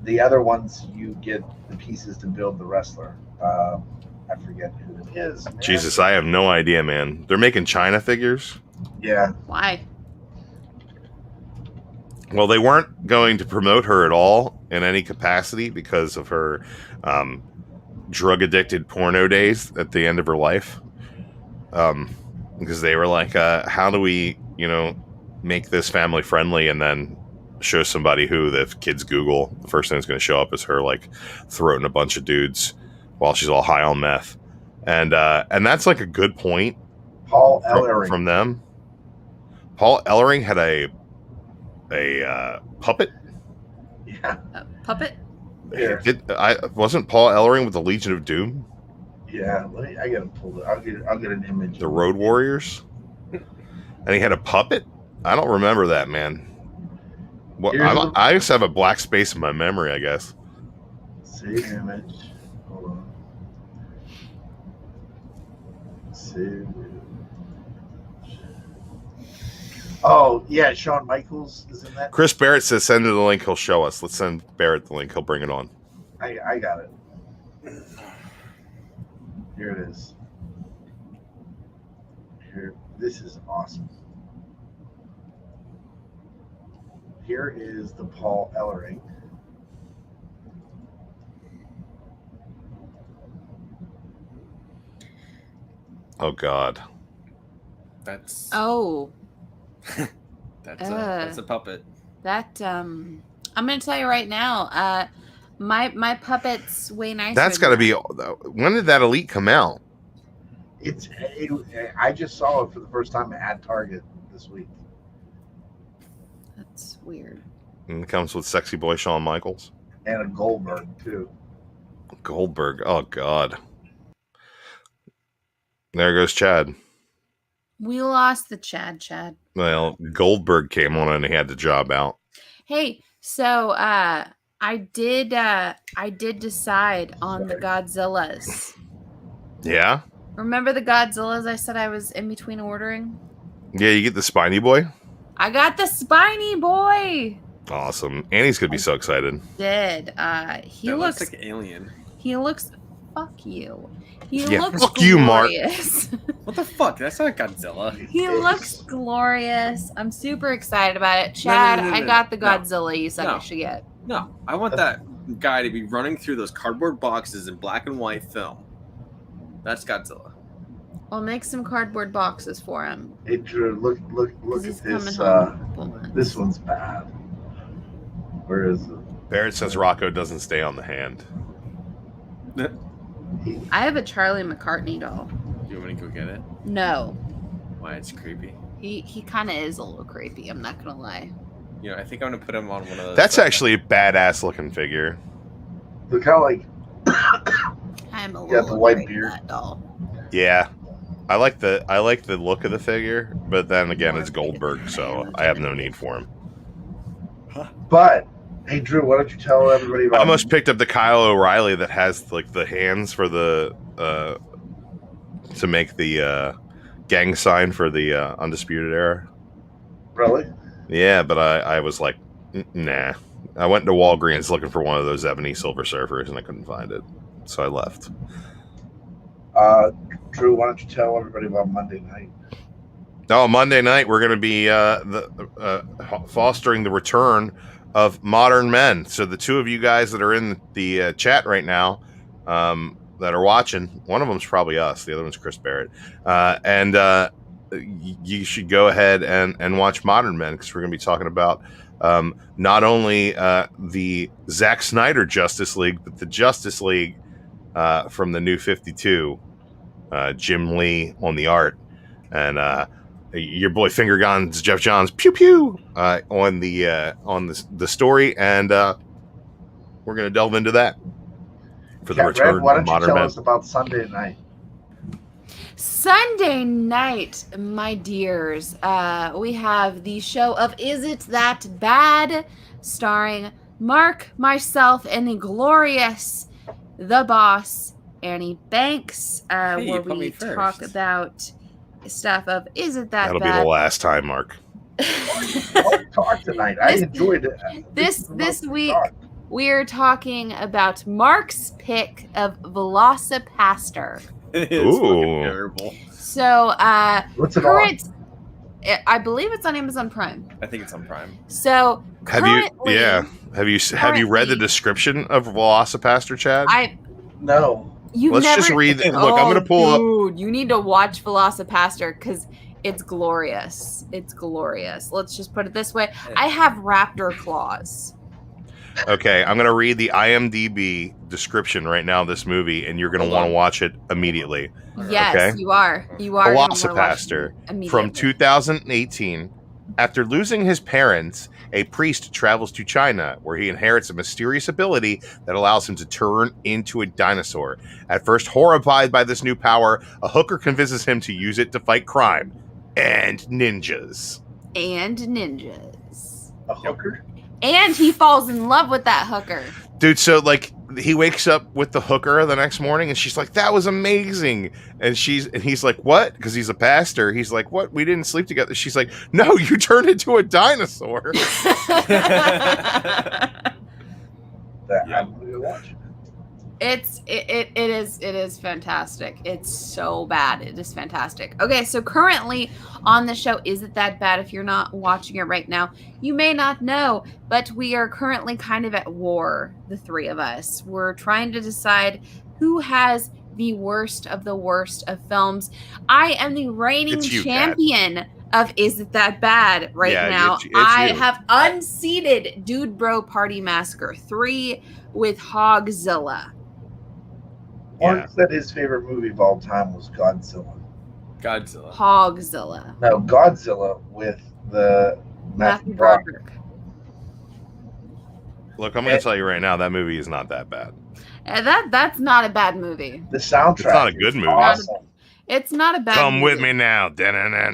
[SPEAKER 1] the other ones you get the pieces to build the wrestler. I forget who it is. Man.
[SPEAKER 5] Jesus, I have no idea, man. They're making China figures?
[SPEAKER 1] Yeah.
[SPEAKER 3] Why?
[SPEAKER 5] Well, they weren't going to promote her at all in any capacity because of her drug-addicted porno days at the end of her life. Because they were like, how do we, make this family-friendly and then show somebody who, if kids Google, the first thing that's going to show up is her, like, throating a bunch of dudes while she's all high on meth. And that's, like, a good point
[SPEAKER 1] Paul Ellering.
[SPEAKER 5] from them. Paul Ellering had a puppet.
[SPEAKER 1] Yeah.
[SPEAKER 3] A puppet?
[SPEAKER 1] Yeah.
[SPEAKER 5] Wasn't Paul Ellering with the Legion of Doom?
[SPEAKER 1] Yeah. I gotta pull it. I'll get an image.
[SPEAKER 5] The Road Warriors? And he had a puppet? I don't remember that, man. I just have a black space in my memory, I guess.
[SPEAKER 1] Save image. Hold on. Save. Oh yeah, Shawn Michaels is in that.
[SPEAKER 5] Chris Barrett says send her the link, he'll show us. Let's send Barrett the link, he'll bring it on.
[SPEAKER 1] I got it. Here it is. Here, this is awesome. Here is the Paul Ellering.
[SPEAKER 5] Oh God.
[SPEAKER 2] That's
[SPEAKER 3] Oh,
[SPEAKER 2] that's a puppet.
[SPEAKER 3] that I'm gonna tell you right now. My puppet's way nicer.
[SPEAKER 5] That's got to be. When did that Elite come out?
[SPEAKER 1] I just saw it for the first time at Target this week.
[SPEAKER 3] That's weird.
[SPEAKER 5] And it comes with sexy boy Shawn Michaels.
[SPEAKER 1] And a Goldberg too.
[SPEAKER 5] Goldberg. Oh God. There goes Chad.
[SPEAKER 3] We lost the Chad.
[SPEAKER 5] Well, Goldberg came on and he had the job out.
[SPEAKER 3] Hey, so I did decide on the Godzillas.
[SPEAKER 5] Yeah?
[SPEAKER 3] Remember the Godzillas I said I was in between ordering?
[SPEAKER 5] Yeah, you get the spiny boy?
[SPEAKER 3] I got the spiny boy.
[SPEAKER 5] Awesome. Annie's gonna be so excited.
[SPEAKER 3] He
[SPEAKER 2] That
[SPEAKER 3] looks
[SPEAKER 2] like Alien.
[SPEAKER 3] He looks. Fuck you. He
[SPEAKER 5] Yeah,
[SPEAKER 3] looks
[SPEAKER 5] fuck you, Mark.
[SPEAKER 3] glorious.
[SPEAKER 2] What the fuck? That's not Godzilla.
[SPEAKER 3] He looks glorious. I'm super excited about it. Chad,
[SPEAKER 2] no,
[SPEAKER 3] I got the
[SPEAKER 2] no.
[SPEAKER 3] Godzilla you said
[SPEAKER 2] No.
[SPEAKER 3] I should get.
[SPEAKER 2] No, I want that guy to be running through those cardboard boxes in black and white film. That's Godzilla.
[SPEAKER 3] I'll make some cardboard boxes for him.
[SPEAKER 1] Hey Drew, look
[SPEAKER 3] 'cause
[SPEAKER 1] at
[SPEAKER 3] he's
[SPEAKER 1] this.
[SPEAKER 3] coming home.
[SPEAKER 1] This one's bad. Where is it?
[SPEAKER 5] Barrett says Rocco doesn't stay on the hand.
[SPEAKER 3] I have a Charlie McCartney doll.
[SPEAKER 2] Do you want me to go get it?
[SPEAKER 3] No.
[SPEAKER 2] Why, it's creepy.
[SPEAKER 3] He kind of is a little creepy, I'm not gonna lie.
[SPEAKER 2] I think I'm gonna put him on one of those.
[SPEAKER 5] That's actually a badass looking figure.
[SPEAKER 1] Look how like
[SPEAKER 3] I'm a
[SPEAKER 1] got
[SPEAKER 3] little
[SPEAKER 1] the white
[SPEAKER 3] afraid of
[SPEAKER 1] beard.
[SPEAKER 3] that doll.
[SPEAKER 5] Yeah. I like the look of the figure, but then again it's Goldberg, so I have no need for him.
[SPEAKER 1] But hey Drew, why don't you tell everybody
[SPEAKER 5] I
[SPEAKER 1] about
[SPEAKER 5] almost picked up the Kyle O'Reilly that has like the hands for the to make the gang sign for the Undisputed Era.
[SPEAKER 1] Really?
[SPEAKER 5] Yeah, but I was like, nah. I went to Walgreens looking for one of those ebony Silver Surfers and I couldn't find it, so I left.
[SPEAKER 1] Drew, why don't you tell everybody about Monday night?
[SPEAKER 5] Oh, Monday night we're going to be fostering the return of Modern Men. So the two of you guys that are in the chat right now, that are watching, one of them's probably us, the other one's Chris Barrett, and you should go ahead and watch Modern Men, because we're going to be talking about not only the Zack Snyder Justice League, but the Justice League from the New 52. Jim Lee on the art, and your boy Finger Guns Jeff Johns pew pew on the story, and we're gonna delve into that for the return
[SPEAKER 1] Red, why
[SPEAKER 5] of
[SPEAKER 1] don't you
[SPEAKER 5] Modern
[SPEAKER 1] tell
[SPEAKER 5] Men.
[SPEAKER 1] us about Sunday night?
[SPEAKER 3] Sunday night, my dears, we have the show of Is It That Bad, starring Mark, myself, and the glorious The Boss, Annie Banks,
[SPEAKER 2] Hey, you
[SPEAKER 3] where
[SPEAKER 2] put me
[SPEAKER 3] we
[SPEAKER 2] first.
[SPEAKER 3] talk about stuff of, is it that
[SPEAKER 5] That'll be
[SPEAKER 3] bad?
[SPEAKER 5] the last time, Mark.
[SPEAKER 1] Talk tonight. I enjoyed it.
[SPEAKER 3] This week,
[SPEAKER 1] Talk.
[SPEAKER 3] we're talking about Mark's pick of Velocipaster.
[SPEAKER 2] It's
[SPEAKER 5] Ooh.
[SPEAKER 2] fucking terrible.
[SPEAKER 3] So,
[SPEAKER 1] What's it
[SPEAKER 3] current, I believe it's on Amazon Prime.
[SPEAKER 2] I think it's on Prime.
[SPEAKER 3] So,
[SPEAKER 5] Have you?
[SPEAKER 3] currently,
[SPEAKER 5] Yeah. Have you read the
[SPEAKER 3] currently-
[SPEAKER 5] description of Velocipaster, Chad?
[SPEAKER 1] No.
[SPEAKER 3] You've
[SPEAKER 5] Let's
[SPEAKER 3] never,
[SPEAKER 5] just read. Look,
[SPEAKER 3] oh,
[SPEAKER 5] I'm gonna pull up.
[SPEAKER 3] dude, you need to watch Velocipaster because it's glorious. It's glorious. Let's just put it this way. I have raptor claws.
[SPEAKER 5] Okay, I'm gonna read the IMDb description right now of this movie, and you're gonna want to watch it immediately.
[SPEAKER 3] Yes,
[SPEAKER 5] Okay.
[SPEAKER 3] you are. You are. gonna wanna watch
[SPEAKER 5] Velocipaster
[SPEAKER 3] it immediately.
[SPEAKER 5] from 2018. After losing his parents, a priest travels to China, where he inherits a mysterious ability that allows him to turn into a dinosaur. At first horrified by this new power, a hooker convinces him to use it to fight crime and ninjas.
[SPEAKER 3] And ninjas.
[SPEAKER 1] A hooker?
[SPEAKER 3] And he falls in love with that hooker.
[SPEAKER 5] Dude, so like he wakes up with the hooker the next morning and she's like, that was amazing. And he's like, what? Because he's a pastor. He's like, what? We didn't sleep together. She's like, no, you turned into a dinosaur.
[SPEAKER 1] I'm going to watch it.
[SPEAKER 3] It is fantastic. It's so bad. It is fantastic. Okay, so currently on the show, Is It That Bad? If you're not watching it right now, you may not know, but we are currently kind of at war, the three of us. We're trying to decide who has the worst of films. I am the reigning
[SPEAKER 5] It's you,
[SPEAKER 3] champion of Is It That Bad right
[SPEAKER 5] Yeah,
[SPEAKER 3] now.
[SPEAKER 5] it's
[SPEAKER 3] I
[SPEAKER 5] you.
[SPEAKER 3] have unseated Dude Bro Party Massacre 3 with Hogzilla.
[SPEAKER 1] Mark said his favorite movie of all time was Godzilla.
[SPEAKER 3] Hogzilla.
[SPEAKER 1] No, Godzilla with the Matthew Broderick.
[SPEAKER 3] Broderick.
[SPEAKER 5] Look, I'm going to tell you right now, that movie is not that bad.
[SPEAKER 3] And that's not a bad movie.
[SPEAKER 1] The soundtrack.
[SPEAKER 5] It's not a good
[SPEAKER 1] is
[SPEAKER 5] movie.
[SPEAKER 1] Awesome.
[SPEAKER 3] It's not a bad
[SPEAKER 5] Come
[SPEAKER 3] movie.
[SPEAKER 5] with me now. Da-na-na,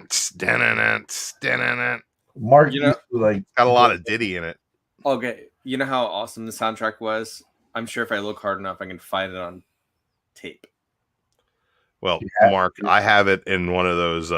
[SPEAKER 1] Mark
[SPEAKER 2] You know-
[SPEAKER 1] used to like
[SPEAKER 5] got a lot of Diddy in it.
[SPEAKER 2] Okay, you know how awesome the soundtrack was? I'm sure if I look hard enough, I can find it on tape.
[SPEAKER 5] Well,
[SPEAKER 1] Yeah.
[SPEAKER 5] Mark, I have it in one of those,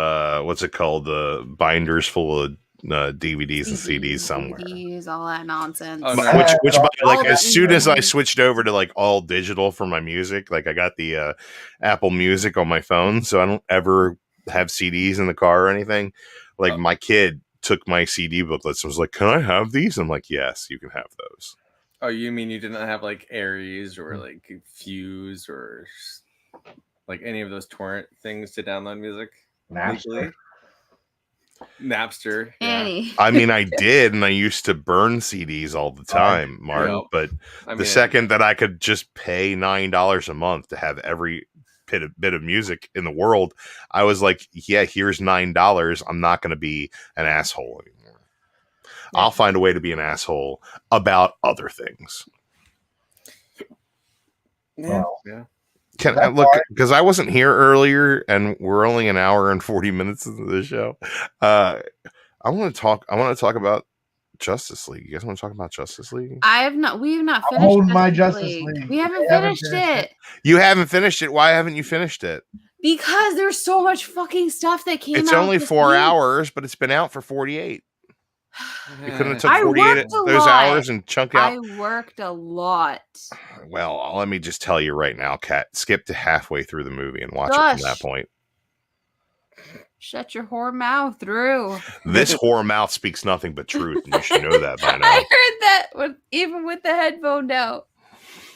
[SPEAKER 5] what's it called? The binders full of DVDs and CDs somewhere.
[SPEAKER 3] CDs, all that nonsense.
[SPEAKER 2] Oh,
[SPEAKER 5] But
[SPEAKER 2] no.
[SPEAKER 5] which by, like,
[SPEAKER 3] All
[SPEAKER 5] as
[SPEAKER 3] that
[SPEAKER 5] soon as I
[SPEAKER 3] music.
[SPEAKER 5] switched over to like all digital for my music, like I got the Apple Music on my phone, so I don't ever have CDs in the car or anything. Like my kid took my CD booklets and was like, "Can I have these?" I'm like, "Yes, you can have those."
[SPEAKER 2] Oh, you mean you didn't have like Aries or like Fuse or like any of those torrent things to download music?
[SPEAKER 1] Napster.
[SPEAKER 2] Napster. Yeah.
[SPEAKER 3] Annie.
[SPEAKER 5] I mean, I did, and I used to burn CDs all the time, Mark.
[SPEAKER 2] Yeah.
[SPEAKER 5] But
[SPEAKER 2] I
[SPEAKER 5] the
[SPEAKER 2] mean,
[SPEAKER 5] second that I could just pay $9 a month to have every bit of music in the world, I was like, yeah, here's $9. I'm not going to be an asshole anymore.
[SPEAKER 3] Yeah.
[SPEAKER 5] I'll find a way to be an asshole about other things.
[SPEAKER 2] Yeah.
[SPEAKER 1] Wow.
[SPEAKER 2] Yeah.
[SPEAKER 5] Can I
[SPEAKER 1] That's
[SPEAKER 5] look,
[SPEAKER 1] fine.
[SPEAKER 5] because I wasn't here earlier and we're only an hour and 40 minutes into the show. I want to talk about Justice League. You guys want to talk about Justice League?
[SPEAKER 3] We have not finished
[SPEAKER 1] Hold my Justice League.
[SPEAKER 3] We haven't
[SPEAKER 1] I haven't
[SPEAKER 3] finished
[SPEAKER 1] finished
[SPEAKER 3] it.
[SPEAKER 5] You haven't finished it. Why haven't you finished it?
[SPEAKER 3] Because there's so much fucking stuff that came out.
[SPEAKER 5] It's only
[SPEAKER 3] this
[SPEAKER 5] 4
[SPEAKER 3] week.
[SPEAKER 5] hours, but it's been out for 48. You couldn't have took
[SPEAKER 3] I
[SPEAKER 5] 48
[SPEAKER 3] worked
[SPEAKER 5] of
[SPEAKER 3] a
[SPEAKER 5] those
[SPEAKER 3] lot.
[SPEAKER 5] hours and chunk out.
[SPEAKER 3] I worked a lot.
[SPEAKER 5] Well, let me just tell you right now, Kat, skip to halfway through the movie and watch it from
[SPEAKER 3] Gosh.
[SPEAKER 5] that point.
[SPEAKER 3] Shut your whore mouth, Drew.
[SPEAKER 5] This whore mouth speaks nothing but truth, and you should know that by now.
[SPEAKER 3] I heard that even with the headphone out.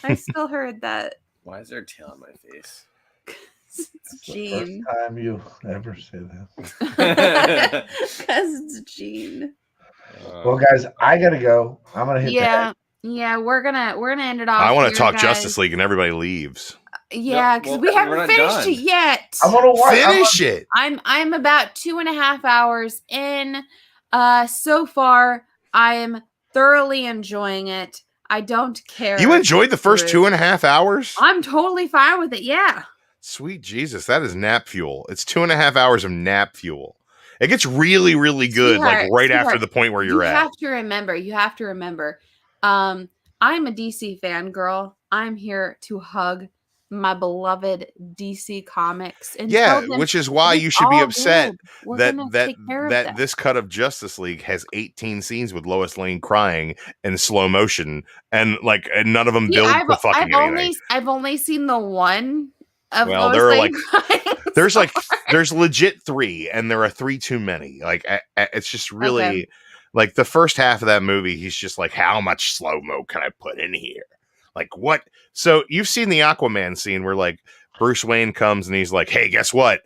[SPEAKER 3] I still heard that.
[SPEAKER 2] Why is there a tail on my face?
[SPEAKER 3] It's
[SPEAKER 1] It's the
[SPEAKER 3] Gene.
[SPEAKER 1] first time you ever say that.
[SPEAKER 3] Because it's Gene.
[SPEAKER 1] Well, guys, I gotta go. I'm gonna hit
[SPEAKER 3] Yeah. Yeah, we're gonna end it off.
[SPEAKER 5] I want to
[SPEAKER 3] here,
[SPEAKER 5] talk
[SPEAKER 3] guys.
[SPEAKER 5] Justice League, and everybody leaves.
[SPEAKER 3] Yeah,
[SPEAKER 2] No,
[SPEAKER 3] because
[SPEAKER 2] well,
[SPEAKER 3] we
[SPEAKER 2] we're
[SPEAKER 3] haven't
[SPEAKER 2] not
[SPEAKER 3] finished
[SPEAKER 2] done.
[SPEAKER 3] it yet.
[SPEAKER 1] I'm gonna watch.
[SPEAKER 5] Finish it.
[SPEAKER 3] I'm about 2.5 hours in. So far, I am thoroughly enjoying it. I don't care.
[SPEAKER 5] You enjoyed the first
[SPEAKER 3] Drew.
[SPEAKER 5] 2.5 hours?
[SPEAKER 3] I'm totally fine with it. Yeah.
[SPEAKER 5] Sweet Jesus, that is nap fuel. It's 2.5 hours of nap fuel. It gets really, really good, like
[SPEAKER 3] Sweetheart,
[SPEAKER 5] right after
[SPEAKER 3] sweetheart,
[SPEAKER 5] the point where
[SPEAKER 3] You
[SPEAKER 5] you're at.
[SPEAKER 3] have to remember. I'm a DC fangirl. I'm here to hug my beloved DC comics and tell them
[SPEAKER 5] which is why
[SPEAKER 3] it's
[SPEAKER 5] you should be
[SPEAKER 3] all
[SPEAKER 5] upset
[SPEAKER 3] good. We're
[SPEAKER 5] that
[SPEAKER 3] gonna
[SPEAKER 5] that
[SPEAKER 3] take care of them.
[SPEAKER 5] this cut of Justice League has 18 scenes with Lois Lane crying in slow motion, and none of them
[SPEAKER 3] See,
[SPEAKER 5] build to fucking anything.
[SPEAKER 3] I've only seen the one of
[SPEAKER 5] Well,
[SPEAKER 3] Lois
[SPEAKER 5] there are
[SPEAKER 3] Lane crying.
[SPEAKER 5] there's legit 3, and there are 3 too many. It's just really
[SPEAKER 3] Okay.
[SPEAKER 5] like the first half of that movie. He's just like, how much slow mo can I put in here? Like what? So you've seen the Aquaman scene where like Bruce Wayne comes and he's like, hey, guess what?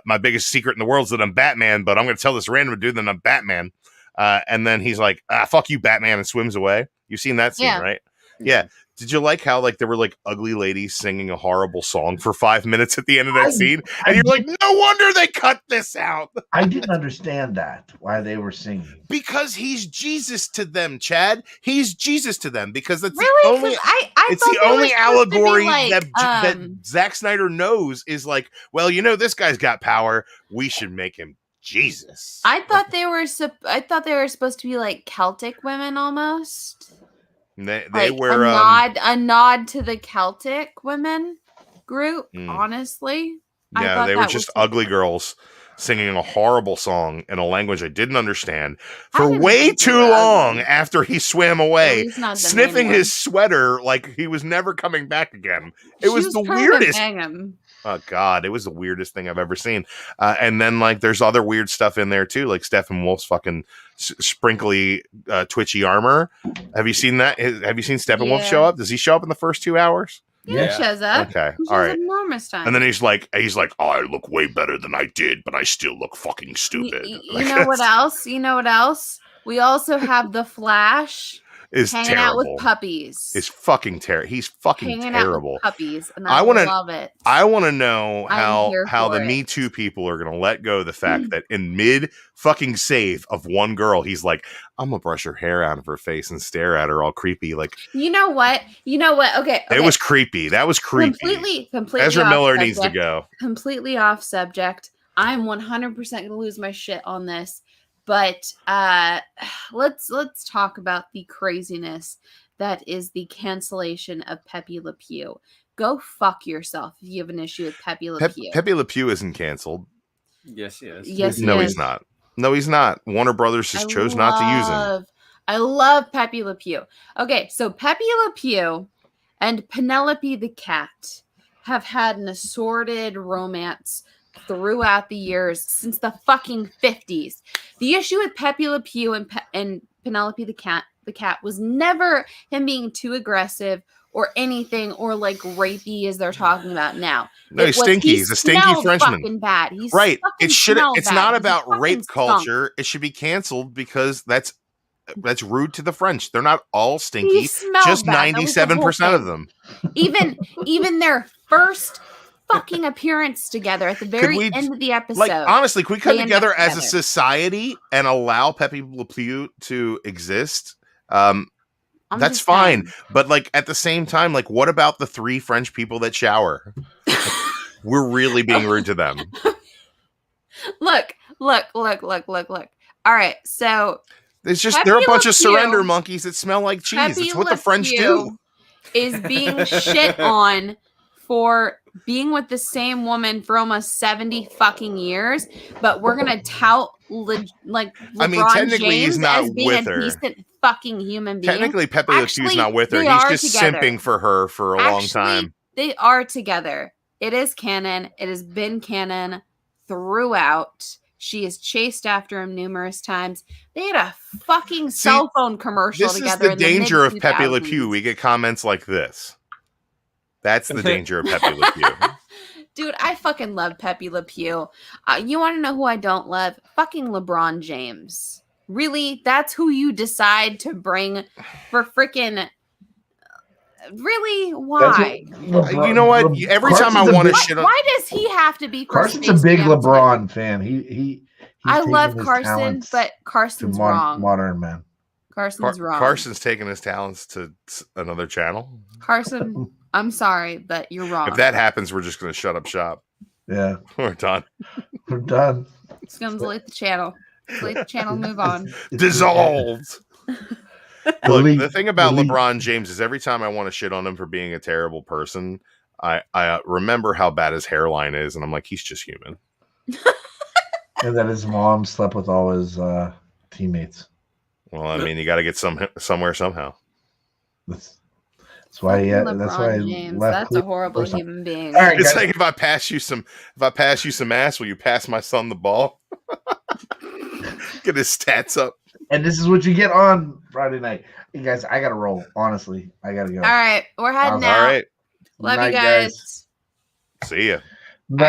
[SPEAKER 5] My biggest secret in the world is that I'm Batman, but I'm going to tell this random dude that I'm Batman. And then he's like, fuck you, Batman, and swims away. You've seen that scene, right? Yeah. Did you like how there were ugly ladies singing a horrible song for 5 minutes at the end of that scene? And you're like, no wonder they cut this out.
[SPEAKER 1] I didn't understand that, why they were singing.
[SPEAKER 5] Because he's Jesus to them, Chad. He's Jesus to them because that's
[SPEAKER 3] Really?
[SPEAKER 5] the only.
[SPEAKER 3] It's
[SPEAKER 5] the only allegory
[SPEAKER 3] like,
[SPEAKER 5] that Zack Snyder knows is like, well, this guy's got power. We should make him Jesus.
[SPEAKER 3] I thought they were supposed to be like Celtic women almost.
[SPEAKER 5] They were
[SPEAKER 3] a nod to the Celtic women group. Honestly,
[SPEAKER 5] yeah, they were just ugly girls singing a horrible song in a language I didn't understand for way too long after he swam away, sniffing his sweater like he was never coming back again. It was the weirdest. Oh God, it was the weirdest thing I've ever seen. And then there's other weird stuff in there too, like Steppenwolf's fucking sprinkly, twitchy armor. Have you seen that? Have you seen Steppenwolf show up? Does he show up in the first 2 hours?
[SPEAKER 3] Yeah, he shows up.
[SPEAKER 5] Okay,
[SPEAKER 3] he
[SPEAKER 5] all right.
[SPEAKER 3] Enormous time.
[SPEAKER 5] And then he's like, oh, I look way better than I did, but I still look fucking stupid.
[SPEAKER 3] You know what else? We also have the Flash.
[SPEAKER 5] Is
[SPEAKER 3] hanging
[SPEAKER 5] terrible.
[SPEAKER 3] out with puppies.
[SPEAKER 5] It's fucking terrible. He's fucking
[SPEAKER 3] hanging
[SPEAKER 5] terrible.
[SPEAKER 3] Out with puppies, and I love it.
[SPEAKER 5] I want to know how the
[SPEAKER 3] it.
[SPEAKER 5] Me Too people are going to let go of the fact that in mid fucking save of one girl, he's like, I'm gonna brush her hair out of her face and stare at her all creepy. Like,
[SPEAKER 3] you know what? Okay.
[SPEAKER 5] It was creepy. That was creepy.
[SPEAKER 3] Completely.
[SPEAKER 5] Ezra Miller needs to go.
[SPEAKER 3] Completely off subject. I'm 100% gonna lose my shit on this. But let's talk about the craziness that is the cancellation of Pepe Le Pew. Go fuck yourself if you have an issue with Pepe Le Pew.
[SPEAKER 5] Pepe Le Pew isn't canceled.
[SPEAKER 2] Yes, he is.
[SPEAKER 3] Yes,
[SPEAKER 5] no, he's not. No, he's not. Warner Brothers just chose not to use him.
[SPEAKER 3] I love Pepe Le Pew. Okay, so Pepe Le Pew and Penelope the cat have had an assorted romance throughout the years since the fucking 50s. The issue with Pepe Le Pew and Penelope the cat was never him being too aggressive or anything or like rapey as they're talking about now.
[SPEAKER 5] No, he's stinky. He's a stinky Frenchman.
[SPEAKER 3] Fucking bad. He's
[SPEAKER 5] right. It's not about rape culture.
[SPEAKER 3] Skunk.
[SPEAKER 5] It should be canceled because that's rude to the French. They're not all stinky. Just 97% of them.
[SPEAKER 3] Even their first fucking appearance together at the very end of the episode.
[SPEAKER 5] Like, honestly, can we come together as a society and allow Pepe Le Pew to exist? That's fine.
[SPEAKER 3] Saying.
[SPEAKER 5] But like at the same time, like what about the 3 French people that shower? We're really being rude to them.
[SPEAKER 3] Look. All right, so
[SPEAKER 5] it's just they're a bunch of surrender monkeys that smell like cheese. It's what the French do.
[SPEAKER 3] Is being shit on for being with the same woman for almost 70 fucking years, but we're gonna tout LeBron
[SPEAKER 5] technically
[SPEAKER 3] James
[SPEAKER 5] he's not
[SPEAKER 3] as being
[SPEAKER 5] with
[SPEAKER 3] a
[SPEAKER 5] her.
[SPEAKER 3] decent fucking human being.
[SPEAKER 5] Technically, Pepe Le Pew's not with her. He's just simping for her for a long time.
[SPEAKER 3] They are together. It is canon. It has been canon throughout. She has chased after him numerous times. They had a fucking cell phone commercial together.
[SPEAKER 5] This is the danger of Pepe Le Pew. We get comments like this. That's the danger of Pepe Le Pew.
[SPEAKER 3] Dude, I fucking love Pepe Le Pew. You want to know who I don't love? Fucking LeBron James. Really? That's who you decide to bring for freaking... Really? Why?
[SPEAKER 5] You know what? Every time I want to shit on...
[SPEAKER 3] Why does he have to be...
[SPEAKER 1] Carson's a big LeBron fan.
[SPEAKER 3] I love Carson, but Carson's wrong.
[SPEAKER 1] Modern man.
[SPEAKER 3] Carson's wrong.
[SPEAKER 5] Carson's taking his talents to another channel.
[SPEAKER 3] Carson, I'm sorry, but you're wrong.
[SPEAKER 5] If that happens, we're just going to shut up shop.
[SPEAKER 1] Yeah.
[SPEAKER 5] We're done.
[SPEAKER 1] We're done.
[SPEAKER 3] It's going to delete the channel. Delete the channel, move on.
[SPEAKER 5] Dissolved. Look,
[SPEAKER 1] league-
[SPEAKER 5] the thing about
[SPEAKER 1] the league-
[SPEAKER 5] LeBron James is every time I want to shit on him for being a terrible person, I remember how bad his hairline is, and I'm like, he's just human.
[SPEAKER 1] And then his mom slept with all his teammates.
[SPEAKER 5] Well, I mean, you got to get somewhere somehow.
[SPEAKER 1] That's why.
[SPEAKER 3] Fucking
[SPEAKER 1] Yeah, that's why.
[SPEAKER 3] LeBron James.
[SPEAKER 1] Left
[SPEAKER 3] That's a
[SPEAKER 1] Cleveland
[SPEAKER 3] horrible
[SPEAKER 1] first time.
[SPEAKER 3] human being.
[SPEAKER 1] All right,
[SPEAKER 5] It's
[SPEAKER 1] guys.
[SPEAKER 5] like if I pass you some ass, will you pass my son the ball? Get his stats up.
[SPEAKER 1] And this is what you get on Friday night. Hey guys, I gotta roll. Honestly, I gotta go.
[SPEAKER 3] All right, we're heading
[SPEAKER 1] All
[SPEAKER 3] out.
[SPEAKER 5] All right.
[SPEAKER 3] Love
[SPEAKER 1] Night,
[SPEAKER 3] you guys.
[SPEAKER 5] See ya.
[SPEAKER 1] Night.